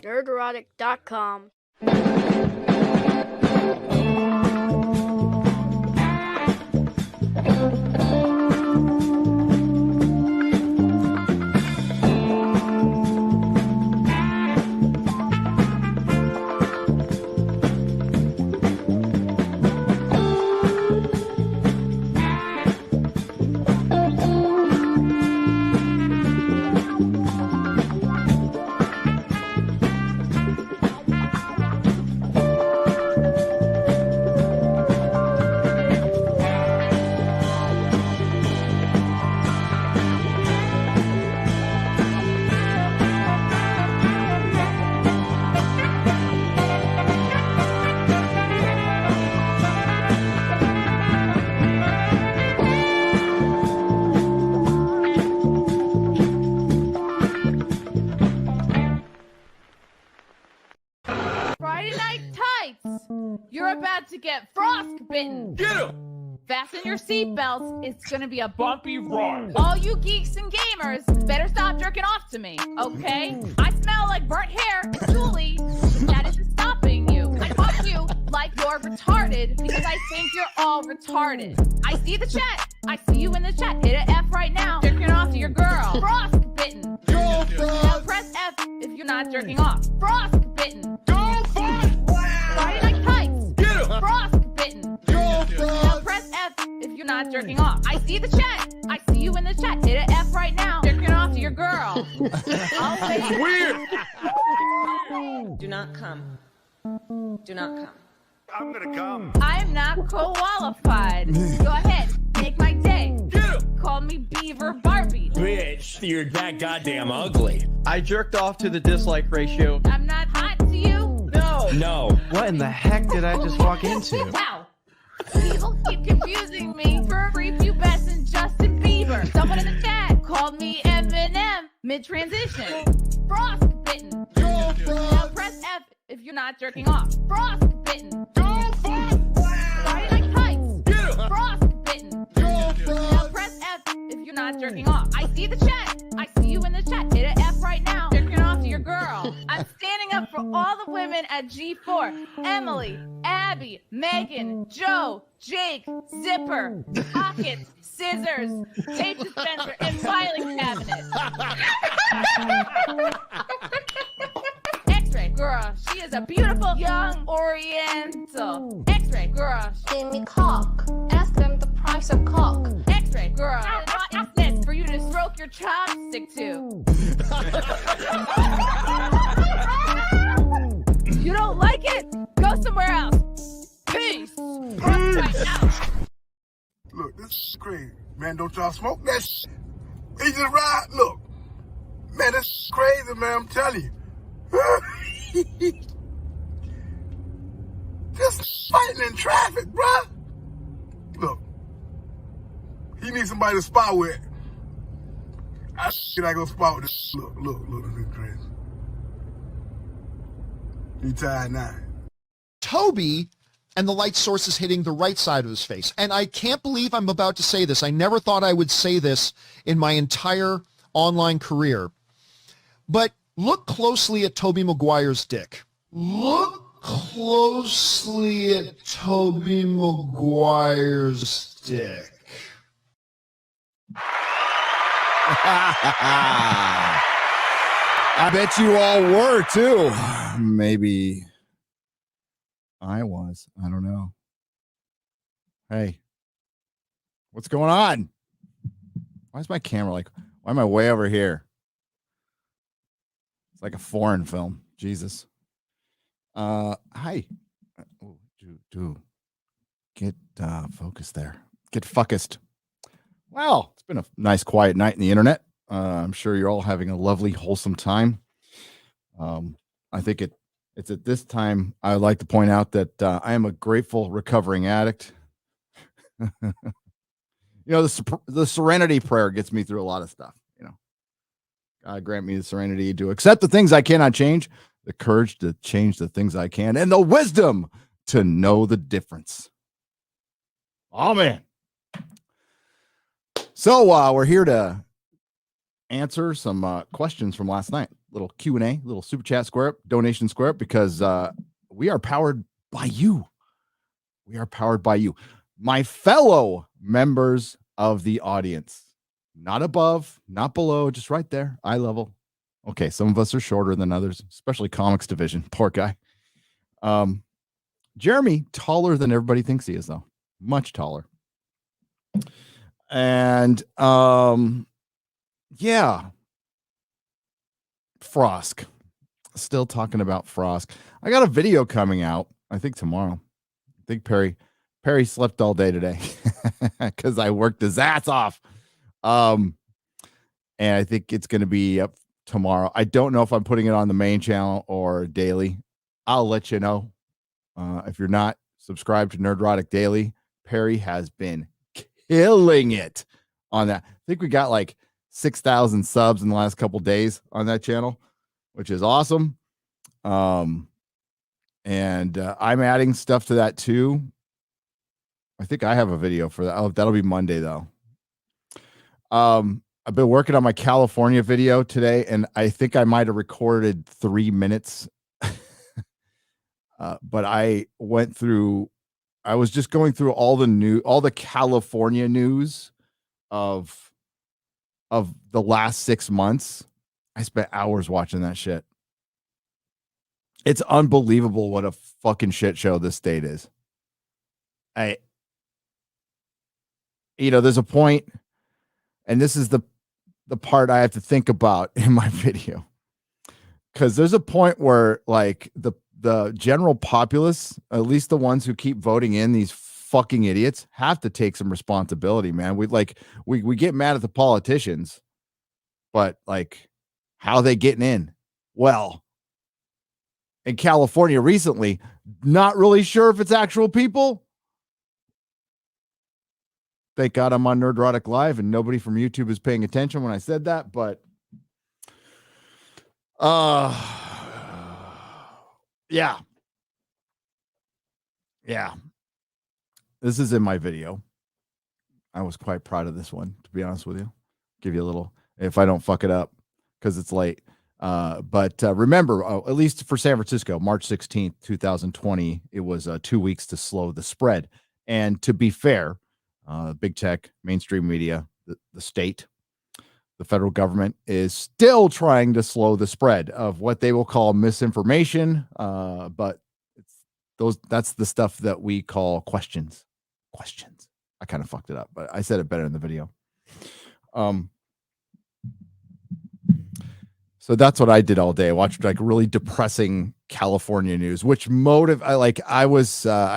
Nerdrotic.com. Friday Night Tights! You're about to get frostbitten! Get him! Fasten your seatbelts, it's gonna be a Bumpy ride! All you geeks and gamers better stop jerking off to me, okay? I smell like burnt hair and Julie, but that isn't stopping you. I talk to you like you're retarded because I think you're all retarded. I see the chat. I see you in the chat. Hit an F right now. Jerking off to your girl. Frostbitten. Now press F if you're not jerking off. Frostbitten. Friday Night Tights. Get him! Frostbitten. Now press F if you're not jerking off. I see the chat. I see you in the chat. Hit an F right now. Jerking off to your girl. I'll wait. Weird! Do not come. Do not come. I'm gonna come. I'm not qualified. Go ahead. Make my day. Get him! Call me Beaver Barbie. Bitch, you're that goddamn ugly. I jerked off to the dislike ratio. I'm not hot to you. No. What in the heck did I just walk into? Wow. People keep confusing me for prepubescent Justin Bieber. Someone in the chat called me Eminem mid-transition. Frostbitten. Now press F if you're not jerking off. Frostbitten. Friday Night Tights. Get him! Frostbitten. Now press F if you're not jerking off. I see the chat. I see you in the chat. Hit an F right now. Jerking off to your girl. I'm standing up for all the women at G4. Emily, Abby, Megan, Joe, Jake, Zipper, Pockets, Scissors, Tape Dispenser, and Filing Cabinet. X-Ray girl, she is a beautiful young Oriental. X-Ray girl, Give me cock. Ask them the price of cock. X-Ray girl, what is this for you to stroke your chopstick to? You don't like it? Go somewhere else. Peace. Right now. Look, this is crazy. Man, don't y'all smoke that shit. He just ride. Look. Man, this is crazy, man. I'm telling you. Just fighting in traffic, bruh. Look. He needs somebody to spar with. I go spar with this. Look, this is crazy. He tired now. Toby, and the light source is hitting the right side of his face. And I can't believe I'm about to say this. I never thought I would say this in my entire online career. But look closely at Tobey Maguire's dick. Look closely at Tobey Maguire's dick. I bet you all were too. Maybe I was. I don't know. Hey, what's going on? Why is my camera like, why am I way over here? It's like a foreign film. Jesus. Hi. Oh, do get focused there. Get focused. Well, it's been a nice quiet night in the internet. I'm sure you're all having a lovely, wholesome time. I think it's at this time I would like to point out that I am a grateful recovering addict. You know, the serenity prayer gets me through a lot of stuff. You know, God grant me the serenity to accept the things I cannot change, the courage to change the things I can, and the wisdom to know the difference. Amen. So we're here to answer some questions from last night. little Q&A, little super chat square up, donation square up, because we are powered by you. We are powered by you, my fellow members of the audience. Not above, not below, just right there, eye level. Okay, some of us are shorter than others, especially comics division. Poor guy. Jeremy, taller than everybody thinks he is, though. Much taller. And yeah. Frosk. Still talking about Frosk. I got a video coming out, I think tomorrow. I think Perry slept all day today because I worked his ass off. And I think it's going to be up tomorrow. I don't know if I'm putting it on the main channel or daily. I'll let you know. If you're not subscribed to Nerdrotic Daily, Perry has been killing it on that. I think we got like 6,000 subs in the last couple days on that channel, which is awesome. And I'm adding stuff to that too. I think I have a video for that. Oh, that'll be Monday though. I've been working on my California video today, and I think I might have recorded 3 minutes. But I was just going through all the California news of the last 6 months. I spent hours watching that shit. It's unbelievable what a fucking shit show this state is. There's a point, and this is the part I have to think about in my video, because there's a point where like the general populace, at least the ones who keep voting in these fucking idiots, have to take some responsibility, man. We get mad at the politicians, but like, how are they getting in? Well, in California recently, not really sure if it's actual people. Thank God I'm on Nerdrotic Live and nobody from YouTube is paying attention when I said that, but yeah. This is in my video. I was quite proud of this one, to be honest with you. Give you a little, if I don't fuck it up, because it's late. But remember, at least for San Francisco, March 16th, 2020, it was 2 weeks to slow the spread. And to be fair, big tech, mainstream media, the state, the federal government is still trying to slow the spread of what they will call misinformation. But that's the stuff that we call questions. I kind of fucked it up, but I said it better in the video. So that's what I did all day. I watched like really depressing California news, which I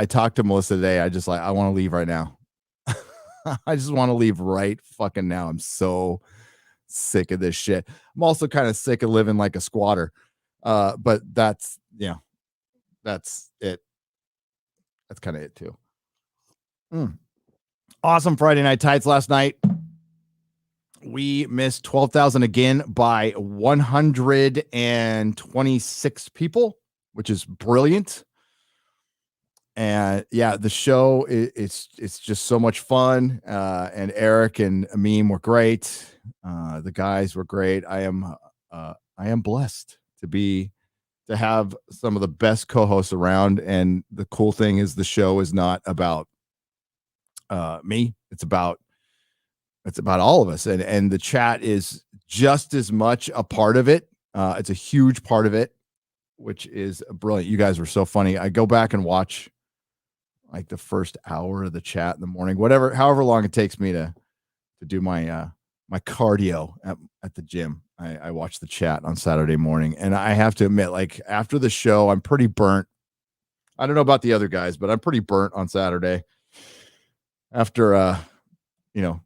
talked to Melissa today. I want to leave right now. I just want to leave right fucking now. I'm so sick of this shit. I'm also kind of sick of living like a squatter. But that's it. That's kind of it too. Awesome Friday Night Tights last night. We missed 12,000 again by 126 people, which is brilliant. And yeah, the show, it's just so much fun. And Eric and Amin were great. The guys were great. I am blessed to have some of the best co-hosts around. And the cool thing is the show is not about me. It's about all of us. And the chat is just as much a part of it. It's a huge part of it, which is brilliant. You guys were so funny. I go back and watch like the first hour of the chat in the morning, however long it takes me to do my my cardio at the gym. I watch the chat on Saturday morning, and I have to admit, like after the show, I'm pretty burnt. I don't know about the other guys, but I'm pretty burnt on Saturday. After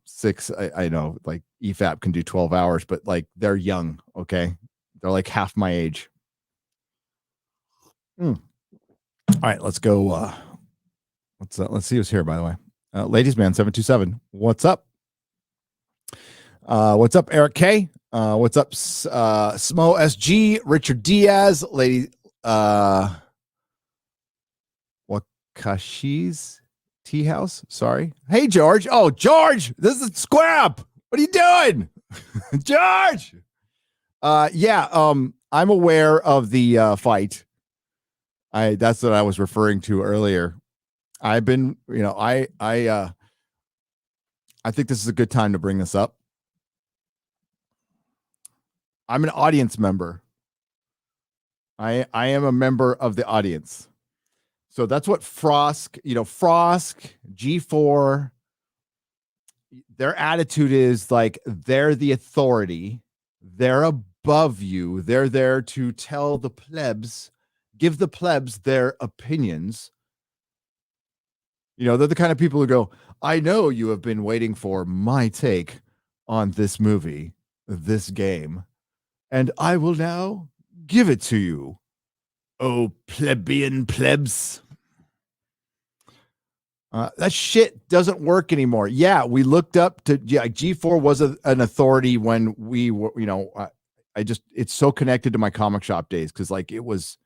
6, I know like EFAP can do 12 hours, but like they're young. Okay. They're like half my age. All right, let's go. Let's see who's here, by the way. Ladies man 727. What's up? What's up, Eric K? What's up, Smo SG, Richard Diaz, Lady Wakashi's Tea House. Sorry. Hey, George. Oh, George, this is Squab. What are you doing? George. Yeah. I'm aware of the fight. That's what I was referring to earlier. I've been, I think this is a good time to bring this up. I'm an audience member. I am a member of the audience. So that's what Frosk, G4, their attitude is like they're the authority. They're above you. They're there to tell the plebs, give the plebs their opinions. They're the kind of people who go, I know you have been waiting for my take on this movie, this game, and I will now give it to you. Oh, plebeian plebs. That shit doesn't work anymore. Yeah, we looked up to G4 was an authority when we were, it's so connected to my comic shop days because like it was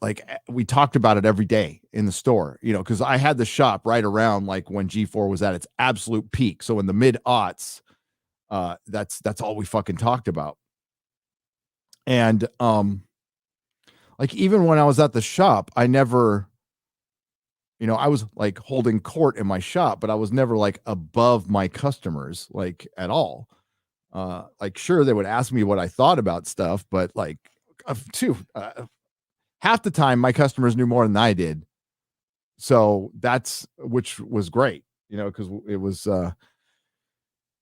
like we talked about it every day in the store, because I had the shop right around like when G4 was at its absolute peak. So in the mid-aughts, that's all we fucking talked about. And like even when I was at the shop, I never, I was like holding court in my shop, but I was never like above my customers like at all. Like sure they would ask me what I thought about stuff, but like half the time my customers knew more than I did. So which was great, because it was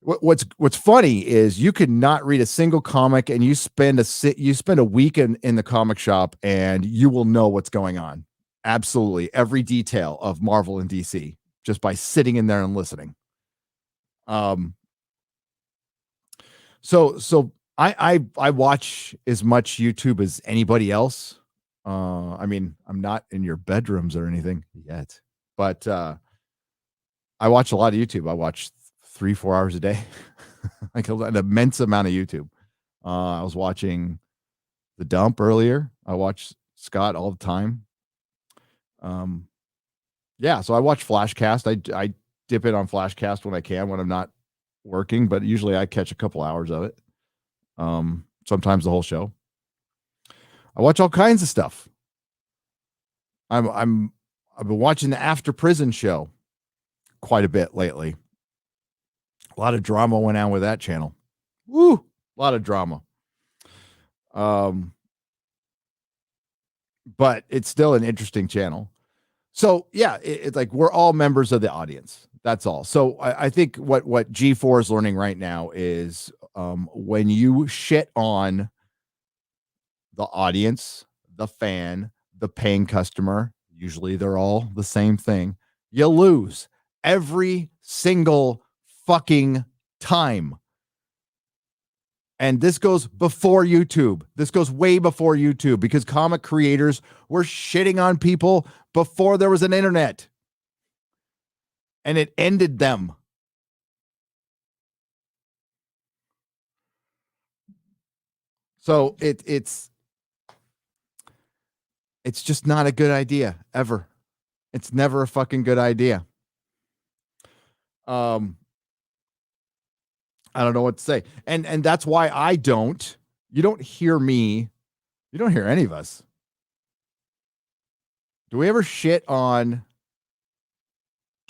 what's funny is you could not read a single comic and you spend a week in the comic shop and you will know what's going on. Absolutely every detail of Marvel and DC just by sitting in there and listening. So I watch as much YouTube as anybody else. I mean, I'm not in your bedrooms or anything yet, but I watch a lot of YouTube. I watch 3-4 hours a day, like an immense amount of YouTube. I was watching The Dump earlier. I watch Scott all the time. Yeah, so I watch Flashcast. I dip in on Flashcast when I can, when I'm not working, but usually I catch a couple hours of it. Sometimes the whole show. I watch all kinds of stuff. I've been watching the After Prison show quite a bit lately. A lot of drama went on with that channel. Woo! A lot of drama. But it's still an interesting channel. So yeah, it's like we're all members of the audience. That's all. So I think what G4 is learning right now is when you shit on the audience, the fan, the paying customer, usually they're all the same thing, you lose every single fucking time. And this goes before YouTube. This goes way before YouTube because comic creators were shitting on people before there was an internet. And it ended them. So it's just not a good idea ever. It's never a fucking good idea. I don't know what to say. And that's why you don't hear me. You don't hear any of us. Do we ever shit on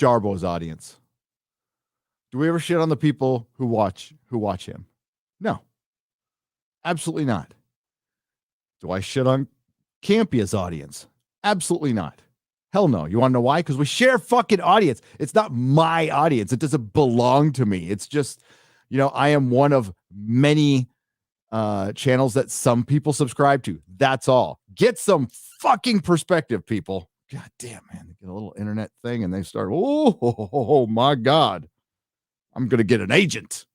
Jarbo's audience? Do we ever shit on the people who watch him? No. Absolutely not. Do I shit on Campia's audience? Absolutely not. Hell no. You want to know why? Because we share fucking audience. It's not my audience. It doesn't belong to me. It's just, I am one of many channels that some people subscribe to. That's all. Get some fucking perspective, people. God damn, man. They get a little internet thing and they start, oh my God. I'm going to get an agent.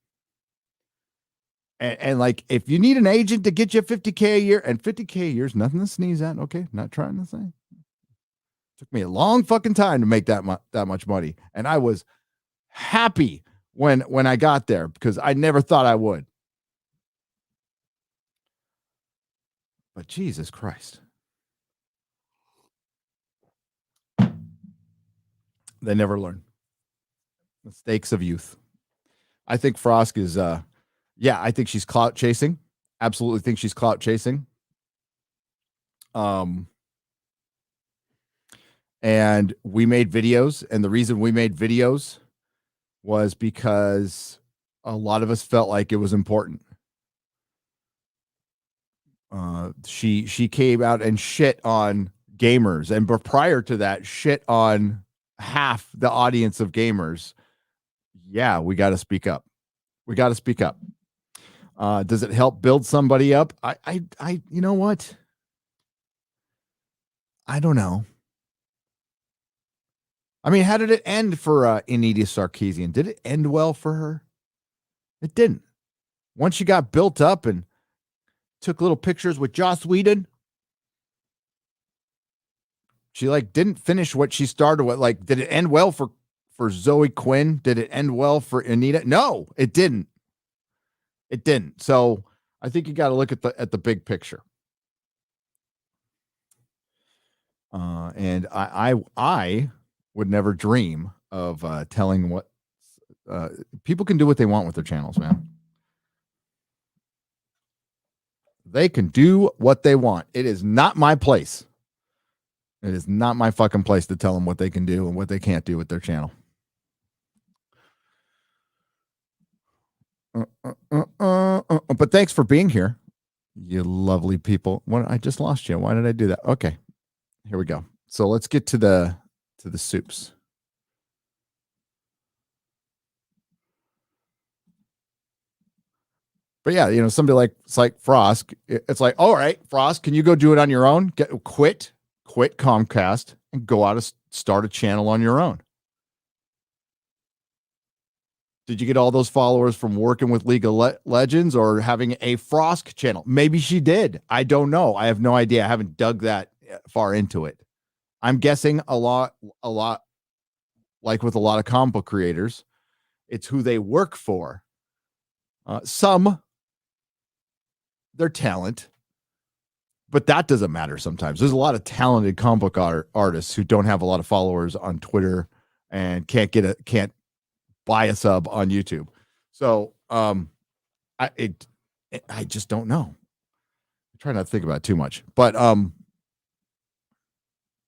And like, if you need an agent to get you $50K a year, and $50K a year is nothing to sneeze at. Okay. Not trying to say. Took me a long fucking time to make that much money. And I was happy when I got there because I never thought I would. But Jesus Christ. They never learn. Mistakes of youth. I think Frosk is, I think she's clout chasing. absolutely think she's clout chasing. And we made videos, and the reason we made videos was because a lot of us felt like it was important. She came out and shit on gamers, and prior to that, shit on half the audience of gamers. Yeah, we got to speak up. We got to speak up. Does it help build somebody up? I, you know what? I don't know. I mean, how did it end for Anita Sarkeesian? Did it end well for her? It didn't. Once she got built up and took little pictures with Joss Whedon, she like didn't finish what she started with. Like, did it end well for Zoe Quinn? Did it end well for Anita? No, it didn't. It didn't. So I think you got to look at the big picture. And I would never dream of telling what people can do what they want with their channels, man. They can do what they want. It is not my place. It is not my fucking place to tell them what they can do and what they can't do with their channel. But thanks for being here, you lovely people. What? I just lost you. Why did I do that? Okay, here we go. So let's get to the soups. But yeah, you know, somebody like Frost, it's like, all right, Frost, can you go do it on your own? Quit Comcast and go out and start a channel on your own. Did you get all those followers from working with League of Legends or having a Frost channel? Maybe she did. I don't know. I have no idea. I haven't dug that far into it. I'm guessing a lot like with a lot of comic book creators, it's who they work for. Some, their talent, but that doesn't matter sometimes. There's a lot of talented comic book artists who don't have a lot of followers on Twitter and can't buy a sub on YouTube. So I just don't know. I try not to think about it too much. But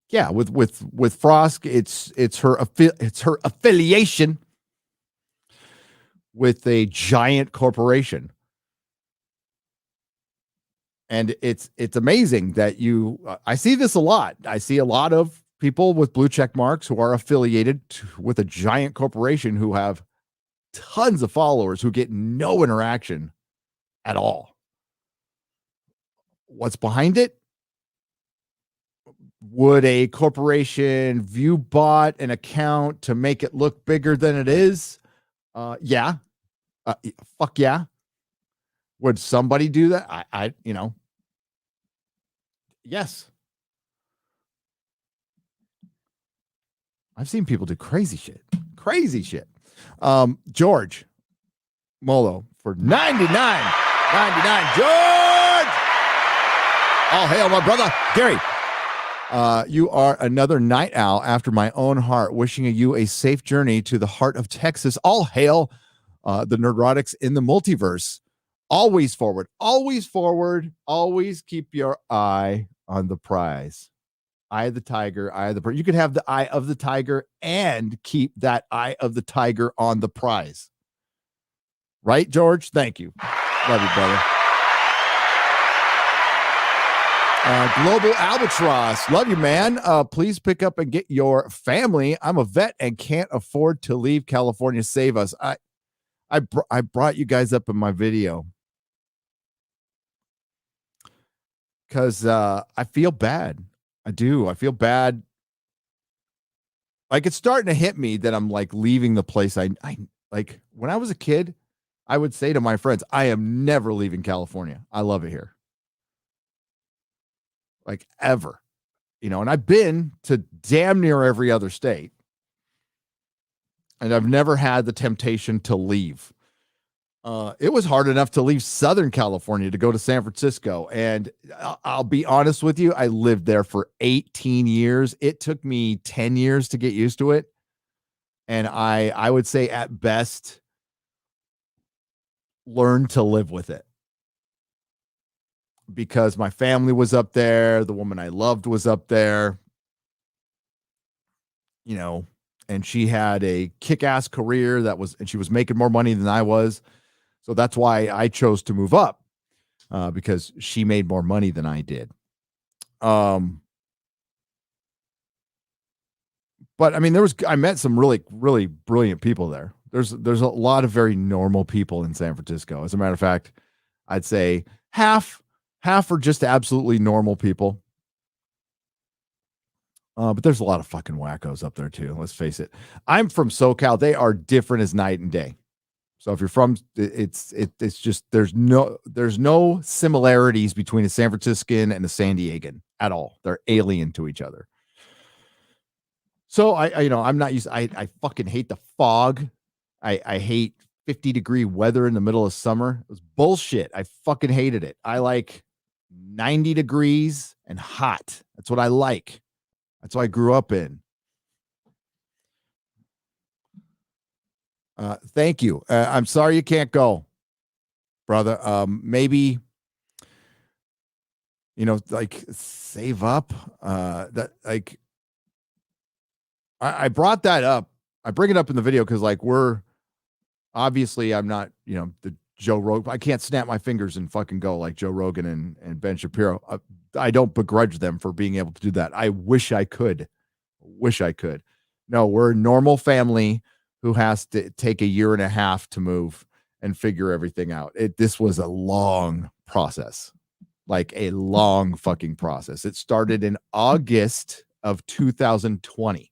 yeah, with Frost, it's her affiliation with a giant corporation. And it's amazing that I see this a lot. I see a lot of people with blue check marks who are affiliated with a giant corporation who have tons of followers who get no interaction at all. What's behind it? Would a corporation view bot an account to make it look bigger than it is? Yeah. Fuck yeah. Would somebody do that? I yes. I've seen people do crazy shit. George Molo for 99. George! All hail, my brother. Gary, you are another night owl after my own heart, wishing you a safe journey to the heart of Texas. All hail the Nerdrotics in the multiverse. Always forward. Always keep your eye on the prize. Eye of the tiger, eye of the bird. You could have the eye of the tiger and keep that eye of the tiger on the prize. Right, George? Thank you. Love you, brother. Global Albatross. Love you, man. Please pick up and get your family. I'm a vet and can't afford to leave California. Save us. I brought you guys up in my video because I feel bad. I do. I feel bad. Like it's starting to hit me that I'm like leaving the place. I like when I was a kid, I would say to my friends, I am never leaving California. I love it here. Like ever, and I've been to damn near every other state and I've never had the temptation to leave. It was hard enough to leave Southern California to go to San Francisco. And I'll be honest with you, I lived there for 18 years. It took me 10 years to get used to it. And I would say at best, learn to live with it. because my family was up there. The woman I loved was up there, you know, and she had a kick-ass career and she was making more money than I was. So that's why I chose to move up, because she made more money than I did. But I mean, I met some really, really brilliant people there. There's a lot of very normal people in San Francisco. As a matter of fact, I'd say half are just absolutely normal people. But there's a lot of fucking wackos up there too. Let's face it. I'm from SoCal. They are different as night and day. So if you're from, it's just, there's no similarities between a San Franciscan and a San Diegan at all. They're alien to each other. So I'm not used. I fucking hate the fog. I hate 50-degree weather in the middle of summer. It was bullshit. I fucking hated it. I like 90 degrees and hot. That's what I like. That's what I grew up in. Thank you. I'm sorry you can't go, brother. Maybe, like save up. That like. I brought that up. I bring it up in the video because, like, I'm not, the Joe Rogan. I can't snap my fingers and fucking go like Joe Rogan and Ben Shapiro. I don't begrudge them for being able to do that. I wish I could. No, we're a normal family who has to take a year and a half to move and figure everything out. This was a long process, like a long fucking process. It started in August of 2020.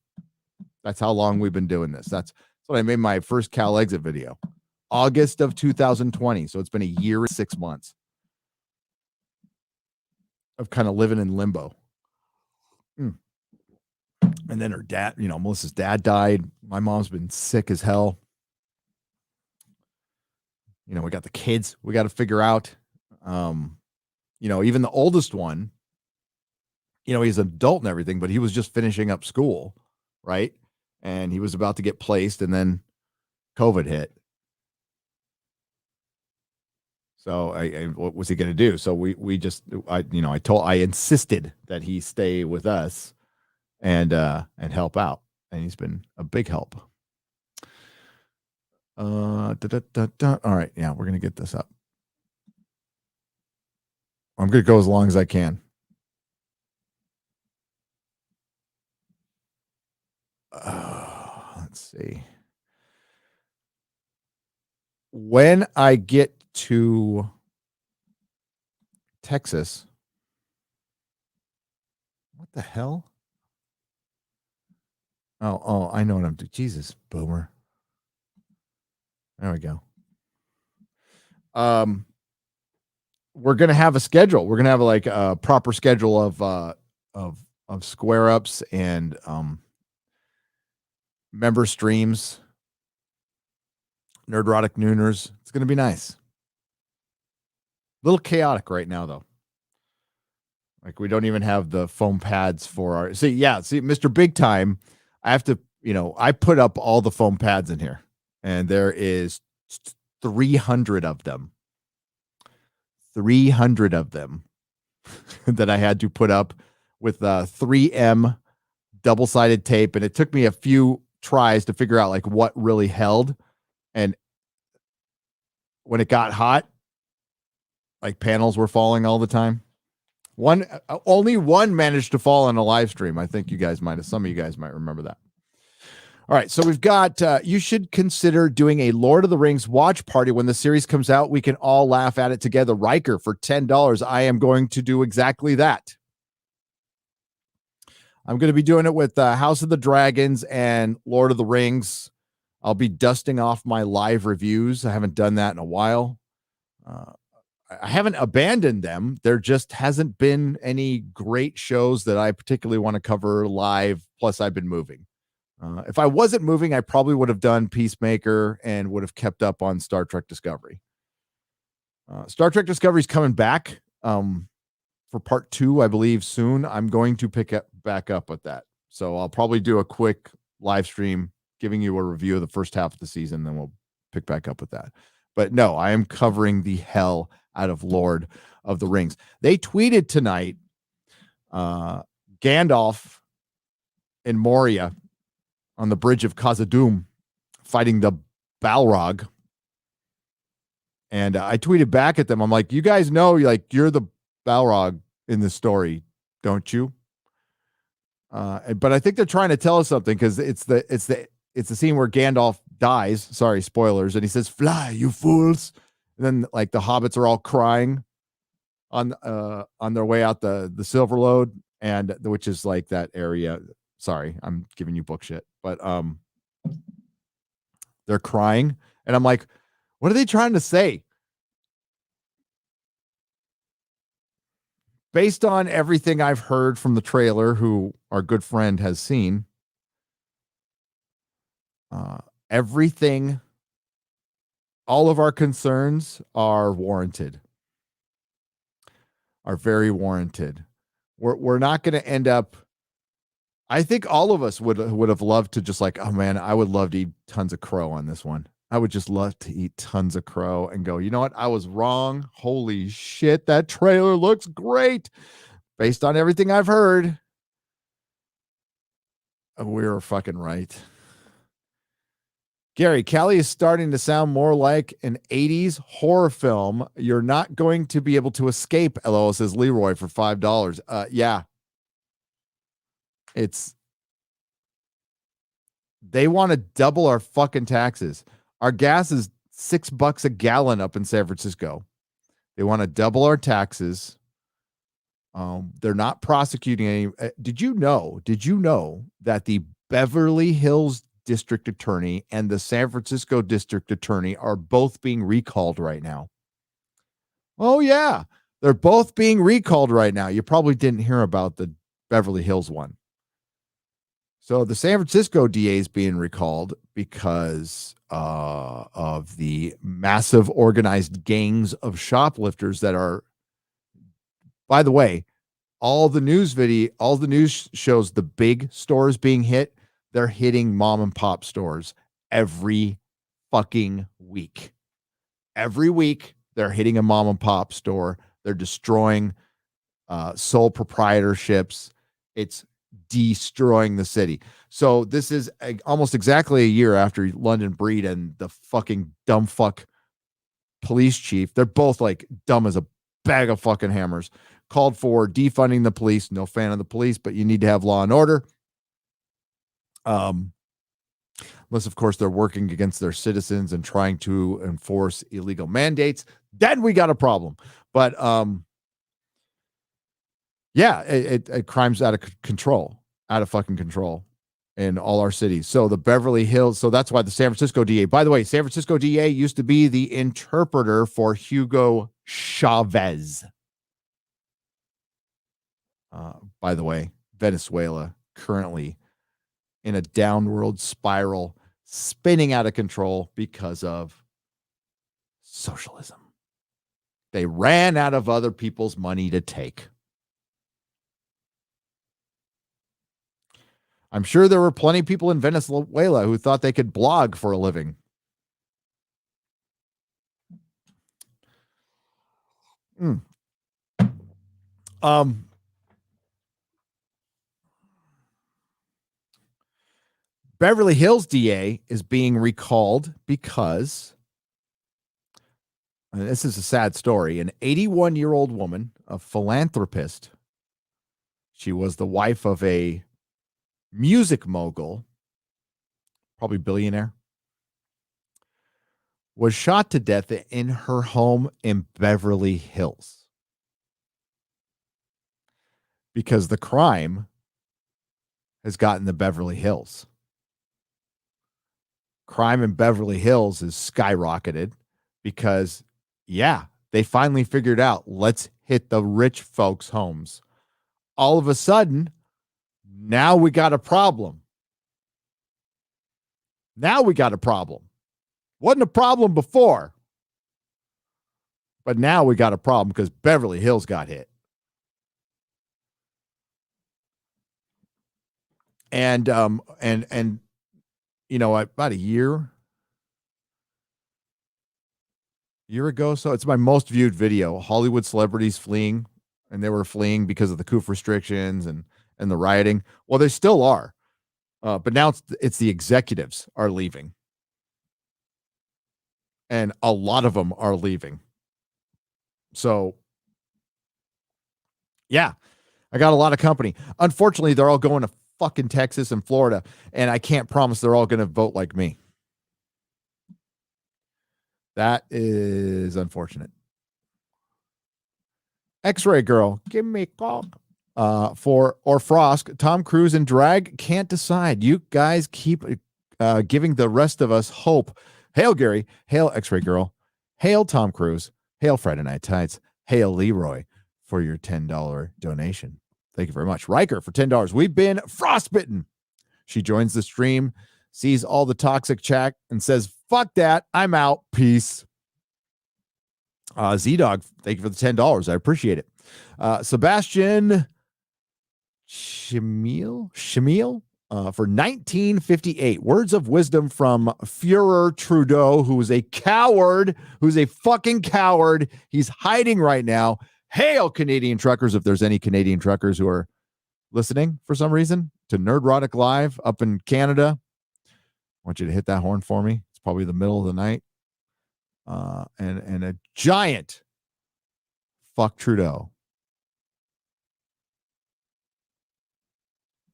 That's how long we've been doing this. That's when I made my first Cal Exit video. August of 2020. So it's been a year and 6 months of kind of living in limbo. And then her dad, Melissa's dad died. My mom's been sick as hell. We got the kids we got to figure out. Even the oldest one, he's an adult and everything, but he was just finishing up school, right? And he was about to get placed, and then COVID hit. So what was he going to do? So I insisted that he stay with us and help out. And he's been a big help. All right. Yeah, we're going to get this up. I'm going to go as long as I can. Let's see. When I get to Texas, what the hell? Oh, I know what I'm doing. Jesus, boomer. There we go. We're gonna have a schedule. We're gonna have like a proper schedule of square ups and member streams, Nerdrotic Nooners. It's going to be nice. A little chaotic right now, though. Like, we don't even have the foam pads for our... See, Mr. Big Time, I have to, I put up all the foam pads in here, and there is 300 of them. 300 of them that I had to put up with 3M double-sided tape, and it took me a few tries to figure out like what really held. And when it got hot, like panels were falling all the time. Only one managed to fall on a live stream. I think some of you guys might remember that. All right. So we've got, you should consider doing a Lord of the Rings watch party when the series comes out. We can all laugh at it together. Riker for $10. I am going to do exactly that. I'm going to be doing it with House of the Dragons and Lord of the Rings. I'll be dusting off my live reviews. I haven't done that in a while. I haven't abandoned them. There just hasn't been any great shows that I particularly want to cover live. Plus, I've been moving. If I wasn't moving, I probably would have done Peacemaker and would have kept up on Star Trek Discovery. Star Trek Discovery is coming back. For part 2, I believe soon. I'm going to pick back up with that. So I'll probably do a quick live stream giving you a review of the first half of the season. Then we'll pick back up with that. But no, I am covering the hell out of Lord of the Rings. They tweeted tonight, Gandalf in Moria on the bridge of Khazad-dûm fighting the Balrog. And I tweeted back at them. I'm like, you guys know, like, you're the Balrog in the story, don't you? But I think they're trying to tell us something, because it's the scene where Gandalf dies. Sorry, spoilers. And he says, "Fly, you fools!" And then, like, the hobbits are all crying on their way out the Silver Lode, and which is like that area. Sorry, I'm giving you book shit, but they're crying, and I'm like, what are they trying to say? Based on everything I've heard from the trailer, who our good friend has seen, everything, all of our concerns are warranted, are very warranted. We're not going to end up. I think all of us would have loved to just, like, oh man, I would love to eat tons of crow on this one. I would just love to eat tons of crow and go, you know what? I was wrong. Holy shit, that trailer looks great. Based on everything I've heard, we were fucking right. Gary, Callie is starting to sound more like an 80s horror film. You're not going to be able to escape, LOL, says Leroy for $5. Yeah. They want to double our fucking taxes. Our gas is $6 a gallon up in San Francisco. They want to double our taxes. They're not prosecuting any. Did you know that the Beverly Hills district attorney and the San Francisco district attorney are both being recalled right now? Oh yeah, they're both being recalled right now. You probably didn't hear about the Beverly Hills one. So the San Francisco DA is being recalled because of the massive organized gangs of shoplifters that are, by the way, all the news shows the big stores being hit. They're hitting mom and pop stores every fucking week. Every week they're hitting a mom and pop store. They're destroying sole proprietorships. It's destroying the city. So this is almost exactly a year after London Breed and the fucking dumb fuck police chief. They're both like dumb as a bag of fucking hammers. Called for defunding the police. No fan of the police, but you need to have law and order. Unless, of course, they're working against their citizens and trying to enforce illegal mandates. Then we got a problem. But yeah, it crime's out of control, out of fucking control in all our cities. So the Beverly Hills, so that's why the San Francisco DA, by the way, San Francisco DA used to be the interpreter for Hugo Chavez. By the way, Venezuela currently in a downward spiral, spinning out of control because of socialism. They ran out of other people's money to take. I'm sure there were plenty of people in Venezuela who thought they could blog for a living. Beverly Hills DA is being recalled because, and this is a sad story, an 81-year-old woman, a philanthropist. She was the wife of a music mogul, probably billionaire, was shot to death in her home in Beverly Hills because the crime has gotten to Beverly Hills. Crime in Beverly Hills is skyrocketed because, yeah, they finally figured out, let's hit the rich folks' homes. All of a sudden, now we got a problem. Wasn't a problem before. But now we got a problem because Beverly Hills got hit. And you know, about a year year ago. So it's my most viewed video. Hollywood celebrities fleeing, and they were fleeing because of the coup restrictions and the rioting. Well, they still are, but now it's the executives are leaving, and a lot of them are leaving. So, yeah, I got a lot of company. Unfortunately, they're all going to fucking Texas and Florida, and I can't promise they're all going to vote like me. That is unfortunate. X-Ray Girl, give me a call. Or Frost, Tom Cruise and drag can't decide. You guys keep giving the rest of us hope. Hail Gary, hail X-Ray Girl, hail Tom Cruise, hail Friday Night Tights, hail Leroy for your $10 donation. Thank you very much. Riker for $10. We've been frostbitten. She joins the stream, sees all the toxic chat, and says, fuck that. I'm out. Peace. Z-Dog, thank you for the $10. I appreciate it. Sebastian Shamil for 1958. Words of wisdom from Führer Trudeau, who is a coward, who's a fucking coward. He's hiding right now. Hail, Canadian truckers, if there's any Canadian truckers who are listening for some reason to Nerdrotic Live up in Canada. I want you to hit that horn for me. It's probably the middle of the night. And a giant fuck Trudeau.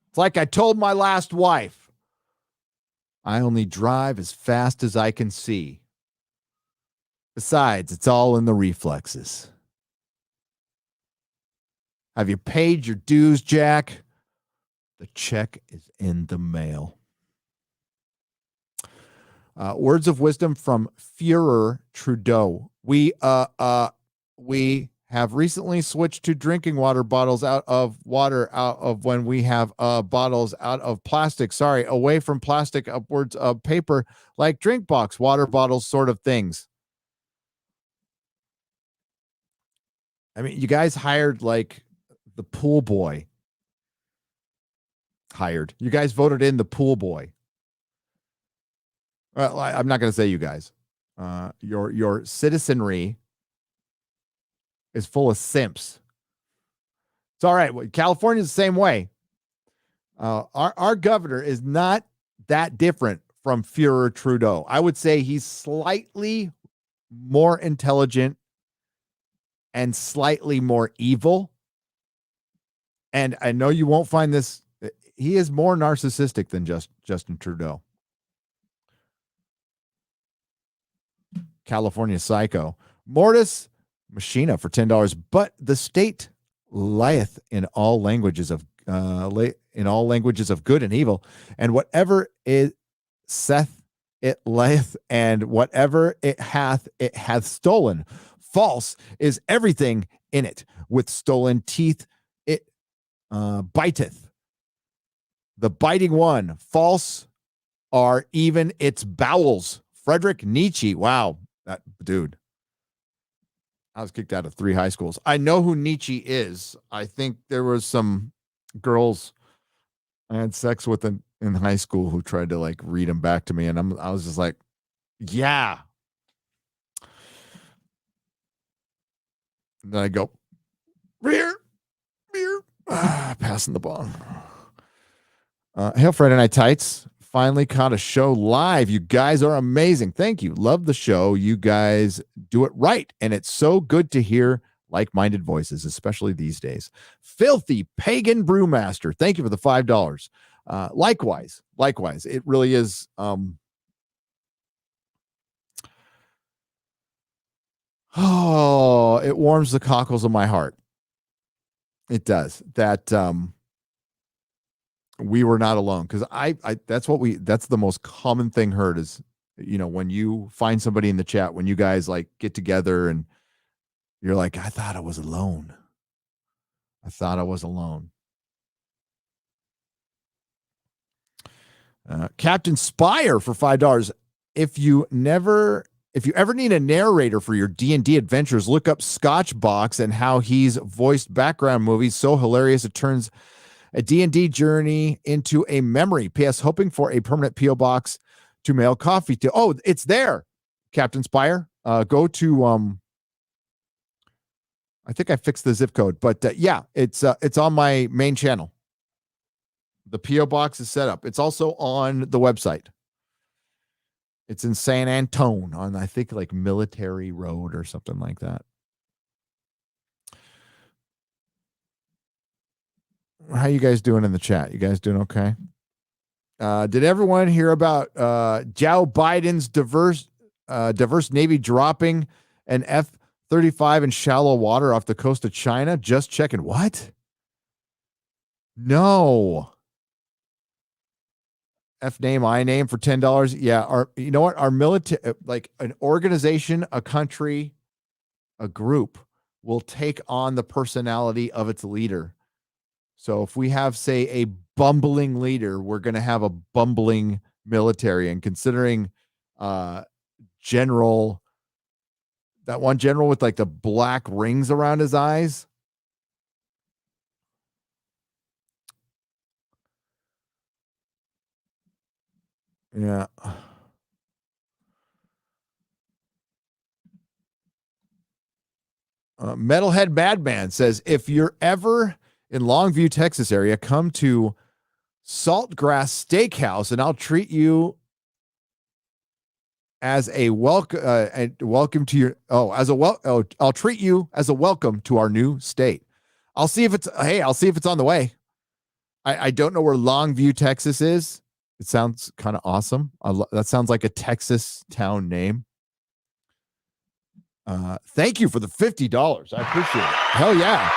It's like I told my last wife, I only drive as fast as I can see. Besides, it's all in the reflexes. Have you paid your dues, Jack? The check is in the mail. Words of wisdom from Führer Trudeau. We have recently switched to drinking water bottles out of when we have bottles out of plastic. Sorry, away from plastic, upwards of paper, like drink box, water bottles, sort of things. I mean, you guys hired like the pool boy. You guys voted in the pool boy. Well, I'm not going to say you guys. Your citizenry is full of simps. It's all right. California's the same way. Our governor is not that different from Führer Trudeau. I would say he's slightly more intelligent and slightly more evil. And I know you won't find this. He is more narcissistic than Justin Trudeau. California Psycho. Mortis Machina for $10. But the state lieth in all languages of good and evil, and whatever it saith it lieth, and whatever it hath stolen. False is everything in it. With stolen teeth it biteth. The biting one. False are even its bowels. Frederick Nietzsche. Wow. That dude. I was kicked out of 3 high schools. I know who Nietzsche is. I think there was some girls I had sex with in high school who tried to like read him back to me. And I was just like, yeah. And then I go, beer, passing the bong. Hail Friday Night Tights. Finally caught a show live. You guys are amazing. Thank you. Love the show. You guys do it right. And it's so good to hear like-minded voices, especially these days. Filthy Pagan Brewmaster. Thank you for the $5. Likewise. It really is. It warms the cockles of my heart. It does. That we were not alone, because that's the most common thing heard is, when you find somebody in the chat, when you guys like get together and you're like, I thought I was alone. Captain Spire for $5. If you ever need a narrator for your D&D adventures, look up Scotchbox and how he's voiced background movies. So hilarious. It turns a D&D journey into a memory. P.S. Hoping for a permanent P.O. box to mail coffee to. Oh, it's there, Captain Spire. go to I think I fixed the zip code, but yeah, it's on my main channel. The PO box is set up. It's also on the website. It's in San Antone on, I think, like Military Road or something like that. How you guys doing in the chat? You guys doing okay? Did everyone hear about Joe Biden's diverse Navy dropping an F-35 in shallow water off the coast of China? Just checking. What? No. F name, I name for $10. Yeah, you know what? Our military, like an organization, a country, a group, will take on the personality of its leader. So if we have, say, a bumbling leader, we're going to have a bumbling military. And considering general, that one general with like the black rings around his eyes. Yeah. Metalhead Madman says, if you're ever in Longview, Texas area, come to Saltgrass Steakhouse and I'll treat you as a welcome to your, I'll treat you as a welcome to our new state. I'll see if it's on the way. I don't know where Longview, Texas is. It sounds kind of awesome. That sounds like a Texas town name. Thank you for the $50. I appreciate it. Hell yeah.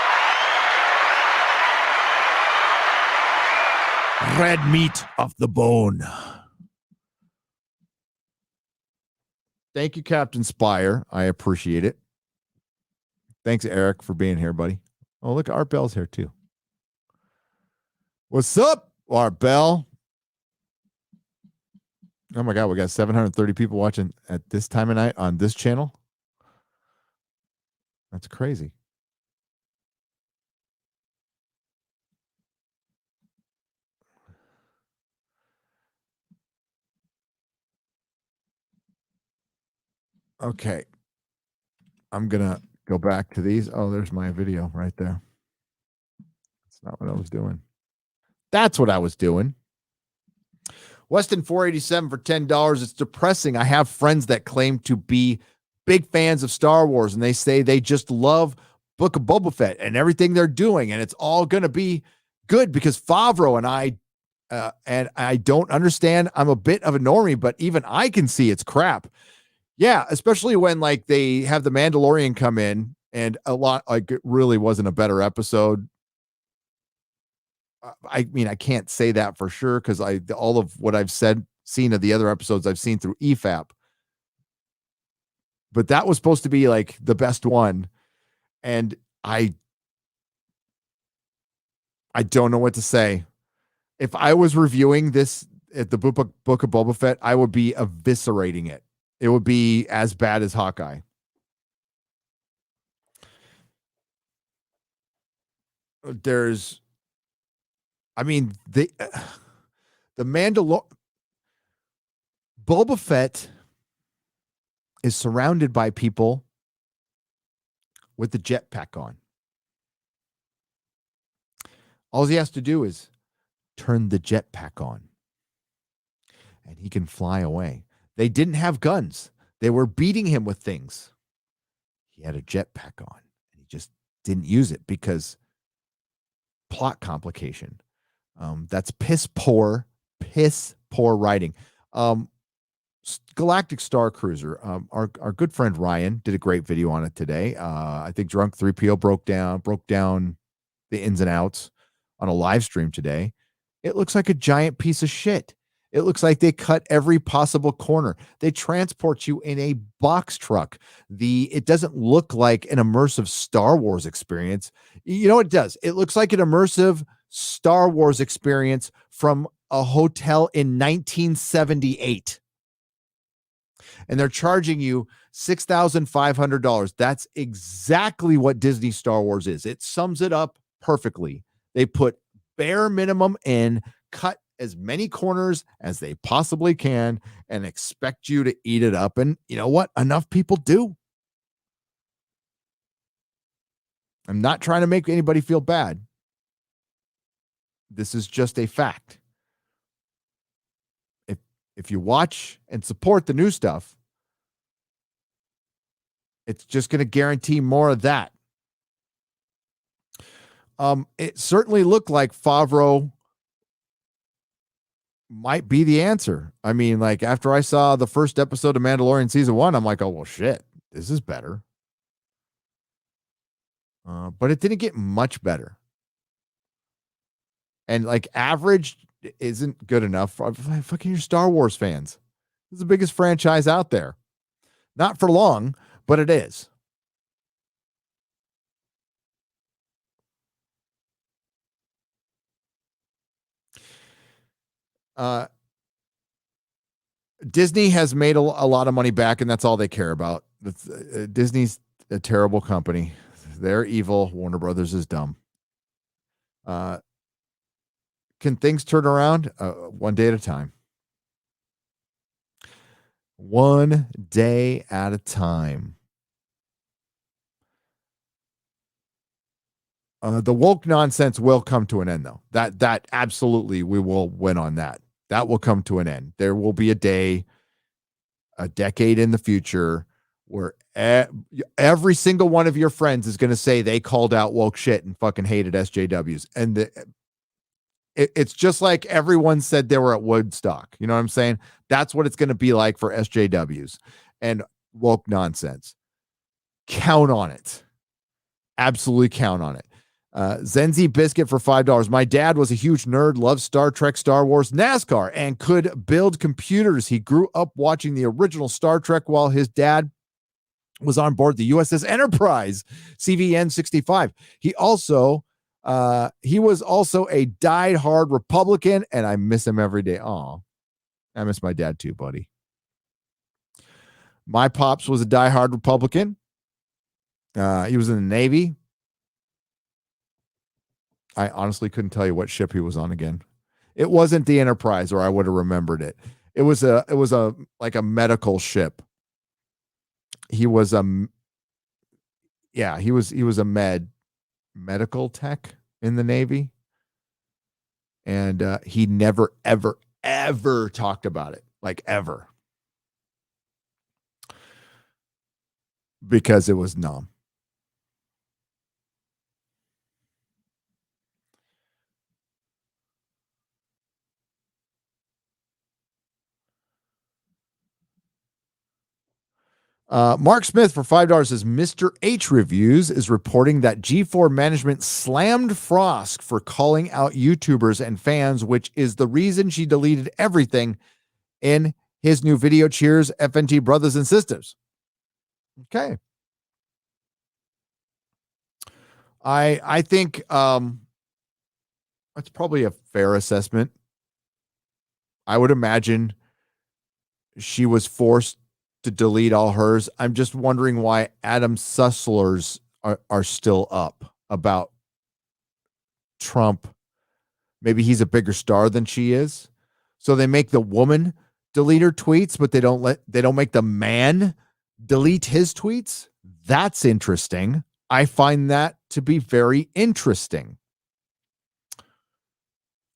Red meat off the bone. Thank you, Captain Spire. I appreciate it. Thanks, Eric, for being here, buddy. Oh, look, Art Bell's here too. What's up, Art Bell? Oh my God, we got 730 people watching at this time of night on this channel. That's crazy. Okay. I'm going to go back to these. Oh, there's my video right there. That's not what I was doing. That's what I was doing. Weston 487 for $10. It's depressing. I have friends that claim to be big fans of Star Wars, and they say they just love Book of Boba Fett and everything they're doing, and it's all going to be good because Favreau and I don't understand. I'm a bit of a normie, but even I can see it's crap. Yeah, especially when like they have the Mandalorian come in, and a lot like it really wasn't a better episode. I mean, I can't say that for sure because all of what I've seen of the other episodes I've seen through EFAP. But that was supposed to be like the best one. And I don't know what to say. If I was reviewing this at the Book of Boba Fett, I would be eviscerating it. It would be as bad as Hawkeye. The Boba Fett is surrounded by people with the jetpack on. All he has to do is turn the jetpack on and he can fly away. They didn't have guns. They were beating him with things. He had a jetpack on and he just didn't use it because plot complication. That's piss poor writing. Galactic Star Cruiser. Our good friend Ryan did a great video on it today. I think Drunk 3PO broke down the ins and outs on a live stream today. It looks like a giant piece of shit. It looks like they cut every possible corner. They transport you in a box truck. It doesn't look like an immersive Star Wars experience. You know what it does? It looks like an immersive Star Wars experience from a hotel in 1978. And they're charging you $6,500. That's exactly what Disney Star Wars is. It sums it up perfectly. They put bare minimum in, cut as many corners as they possibly can and expect you to eat it up. And you know what? Enough people do. I'm not trying to make anybody feel bad. This is just a fact. If you watch and support the new stuff, it's just going to guarantee more of that. It certainly looked like Favreau might be the answer. I mean, like after I saw the first episode of Mandalorian season 1, I'm like, oh, well, shit, this is better. But it didn't get much better. And like average isn't good enough for fucking your Star Wars fans. This is the biggest franchise out there. Not for long, but it is. Disney has made a lot of money back, and that's all they care about. Disney's a terrible company. They're evil. Warner Brothers is dumb. Can things turn around? One day at a time. One day at a time. The woke nonsense will come to an end, though. That absolutely, we will win on that. That will come to an end. There will be a day, a decade in the future, where every single one of your friends is going to say they called out woke shit and fucking hated SJWs. And it's just like everyone said they were at Woodstock. You know what I'm saying? That's what it's going to be like for SJWs and woke nonsense. Count on it. Absolutely count on it. Zenzi Biscuit for $5. My dad was a huge nerd, loved Star Trek, Star Wars, NASCAR, and could build computers. He grew up watching the original Star Trek while his dad was on board the USS Enterprise, CVN 65. He was also a diehard Republican, and I miss him every day. Oh, I miss my dad too, buddy. My pops was a diehard Republican. He was in the Navy. I honestly couldn't tell you what ship he was on again. It wasn't the Enterprise, or I would have remembered it. It was a like a medical ship. He was a medical tech in the Navy. And he never, ever talked about it. Like ever. Because it was numb. Mark Smith for $5 says Mr. H Reviews is reporting that G4 management slammed Frost for calling out YouTubers and fans, which is the reason she deleted everything in his new video. Cheers, FNT brothers and sisters. Okay. I think that's probably a fair assessment. I would imagine she was forced to delete all hers. I'm just wondering why Adam Sussler's are still up about Trump. Maybe he's a bigger star than she is. So they make the woman delete her tweets, but they don't make the man delete his tweets. That's interesting. I find that to be very interesting.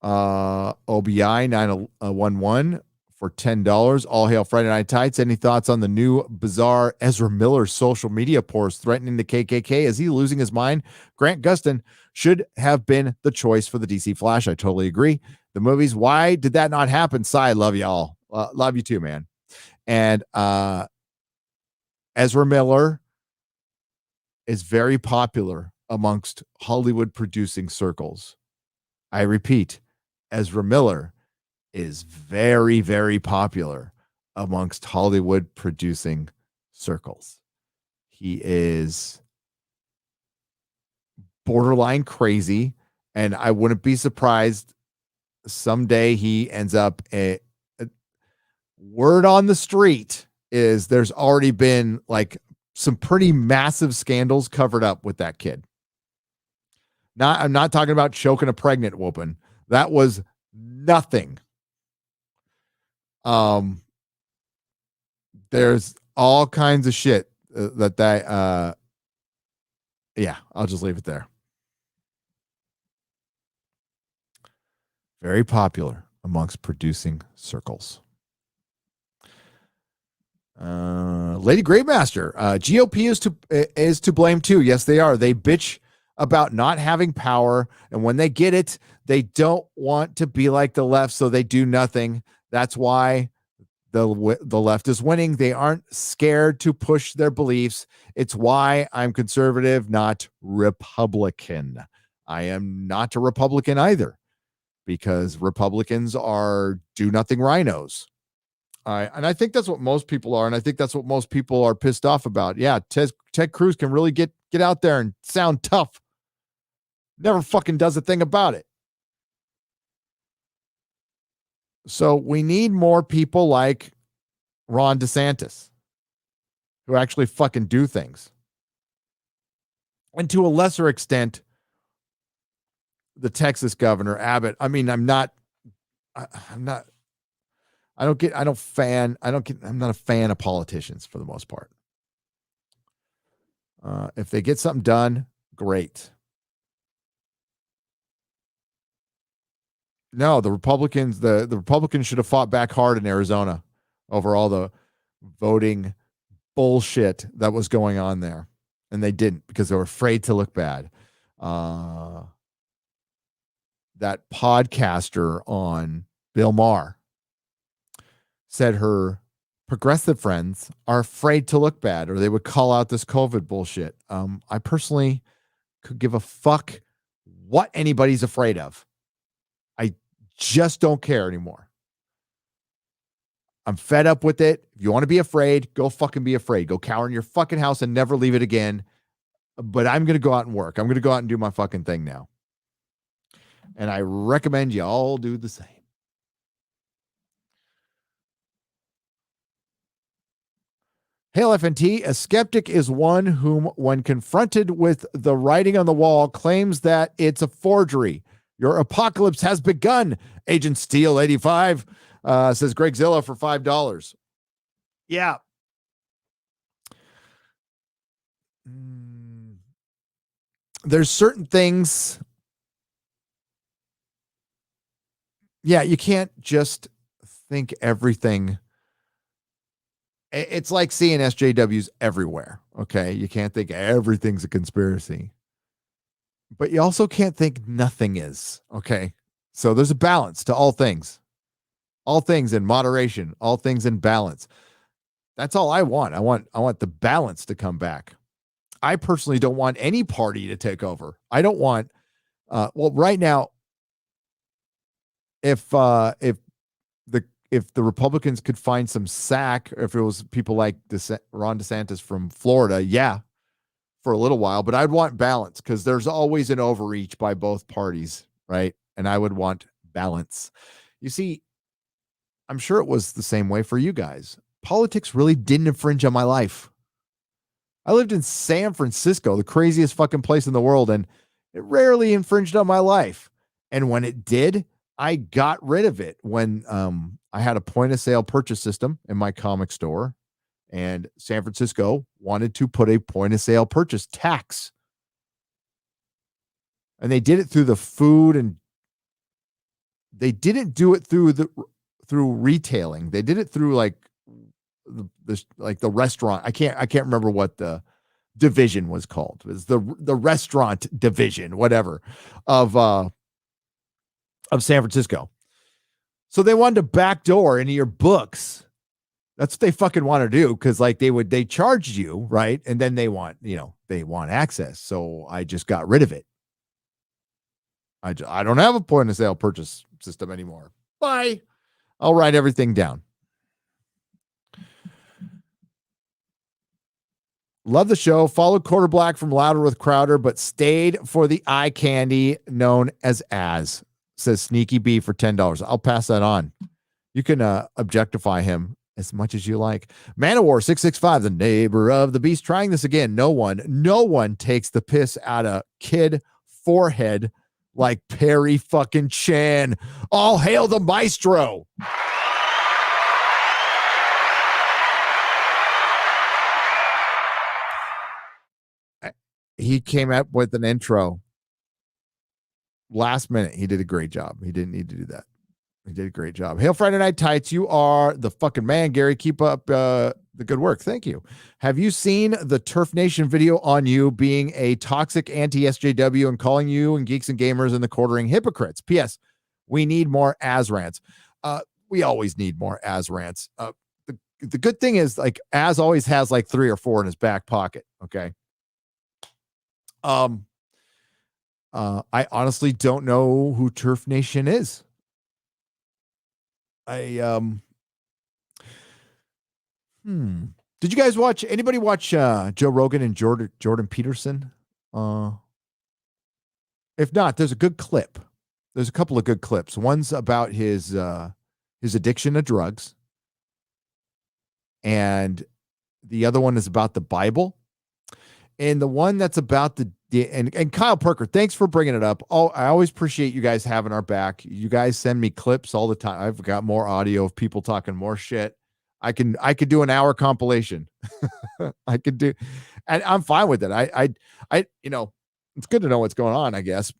OBI 911 for $10. All hail Friday Night Tights. Any thoughts on the new bizarre Ezra Miller social media post threatening the KKK? Is he losing his mind? Grant Gustin should have been the choice for the DC Flash. I totally agree. The movies, why did that not happen? Cy, love y'all. Love you too, man. And Ezra Miller is very popular amongst Hollywood producing circles. I repeat, Ezra Miller is very, very popular amongst Hollywood producing circles. He is borderline crazy, and I wouldn't be surprised someday he ends up word on the street is there's already been like some pretty massive scandals covered up with that kid. I'm not talking about choking a pregnant woman. That was Nothing. There's all kinds of shit yeah, I'll just leave it there. Very popular amongst producing circles. Lady Greatmaster, GOP is to blame too. Yes, they are. They bitch about not having power, and when they get it, they don't want to be like the left, so they do nothing. That's why the left is winning. They aren't scared to push their beliefs. It's why I'm conservative, not Republican. I am not a Republican either, because Republicans are do-nothing rhinos. And I think that's what most people are, and I think that's what most people are pissed off about. Yeah, Ted Cruz can really get out there and sound tough. Never fucking does a thing about it. So we need more people like Ron DeSantis who actually fucking do things. And to a lesser extent, the Texas governor, Abbott. I mean, I'm not a fan of politicians for the most part. If they get something done, great. No, the Republicans should have fought back hard in Arizona over all the voting bullshit that was going on there. And they didn't, because they were afraid to look bad. That podcaster on Bill Maher said her progressive friends are afraid to look bad, or they would call out this COVID bullshit. I personally could give a fuck what anybody's afraid of. I just don't care anymore. I'm fed up with it. If you want to be afraid, go fucking be afraid. Go cower in your fucking house and never leave it again. But I'm going to go out and work. I'm going to go out and do my fucking thing now. And I recommend you all do the same. Hail FNT, a skeptic is one whom, when confronted with the writing on the wall, claims that it's a forgery. Your apocalypse has begun. Agent Steel 85 says Greg Zilla for $5. Yeah. There's certain things. Yeah, you can't just think everything. It's like seeing SJWs everywhere. Okay. You can't think everything's a conspiracy, but you also can't think nothing is. Okay. So there's a balance to all things in moderation, all things in balance. That's all I want. I want the balance to come back. I personally don't want any party to take over. I don't want, right now, if the Republicans could find some sack, if it was people like Ron DeSantis from Florida, yeah, for a little while, but I'd want balance, because there's always an overreach by both parties, right? And I would want balance. You see, I'm sure it was the same way for you guys. Politics really didn't infringe on my life. I lived in San Francisco, the craziest fucking place in the world, and it rarely infringed on my life. And when it did, I got rid of it when I had a point of sale purchase system in my comic store, and San Francisco wanted to put a point of sale purchase tax. And they did it through the food, and they didn't do it through retailing. They did it through like the restaurant. I can't remember what the division was called. It was the restaurant division, whatever, of San Francisco. So they wanted to backdoor into your books. That's what they fucking want to do, because like they charged you, right? And then they want access. So I just got rid of it. I don't have a point of sale purchase system anymore. Bye. I'll write everything down. Love the show. Followed Quarter Black from Louder with Crowder, but stayed for the eye candy known as says Sneaky B for $10. I'll pass that on. You can objectify him as much as you like. Manowar 665, the neighbor of the beast, trying this again. No one takes the piss out of kid forehead like Perry fucking Chan. All hail the maestro. He came up with an intro last minute. He did a great job. He didn't need to do that. He did a great job. Hail Friday Night Tights. You are the fucking man, Gary. Keep up the good work. Thank you. Have you seen the Turf Nation video on you being a toxic anti-SJW and calling you and Geeks and Gamers and the Quartering hypocrites? P.S. We need more Az rants. We always need more Az rants. The good thing is, like, Az always has like 3 or 4 in his back pocket. Okay. I honestly don't know who Turf Nation is. Did you guys watch, anybody watch Joe Rogan and Jordan Peterson? If not, there's a good clip. There's a couple of good clips. One's about his addiction to drugs, and the other one is about the Bible. And the one that's about and Kyle Perker, thanks for bringing it up. Oh, I always appreciate you guys having our back. You guys send me clips all the time. I've got more audio of people talking more shit. I could do an hour compilation. I could do, and I'm fine with it. I it's good to know what's going on, I guess.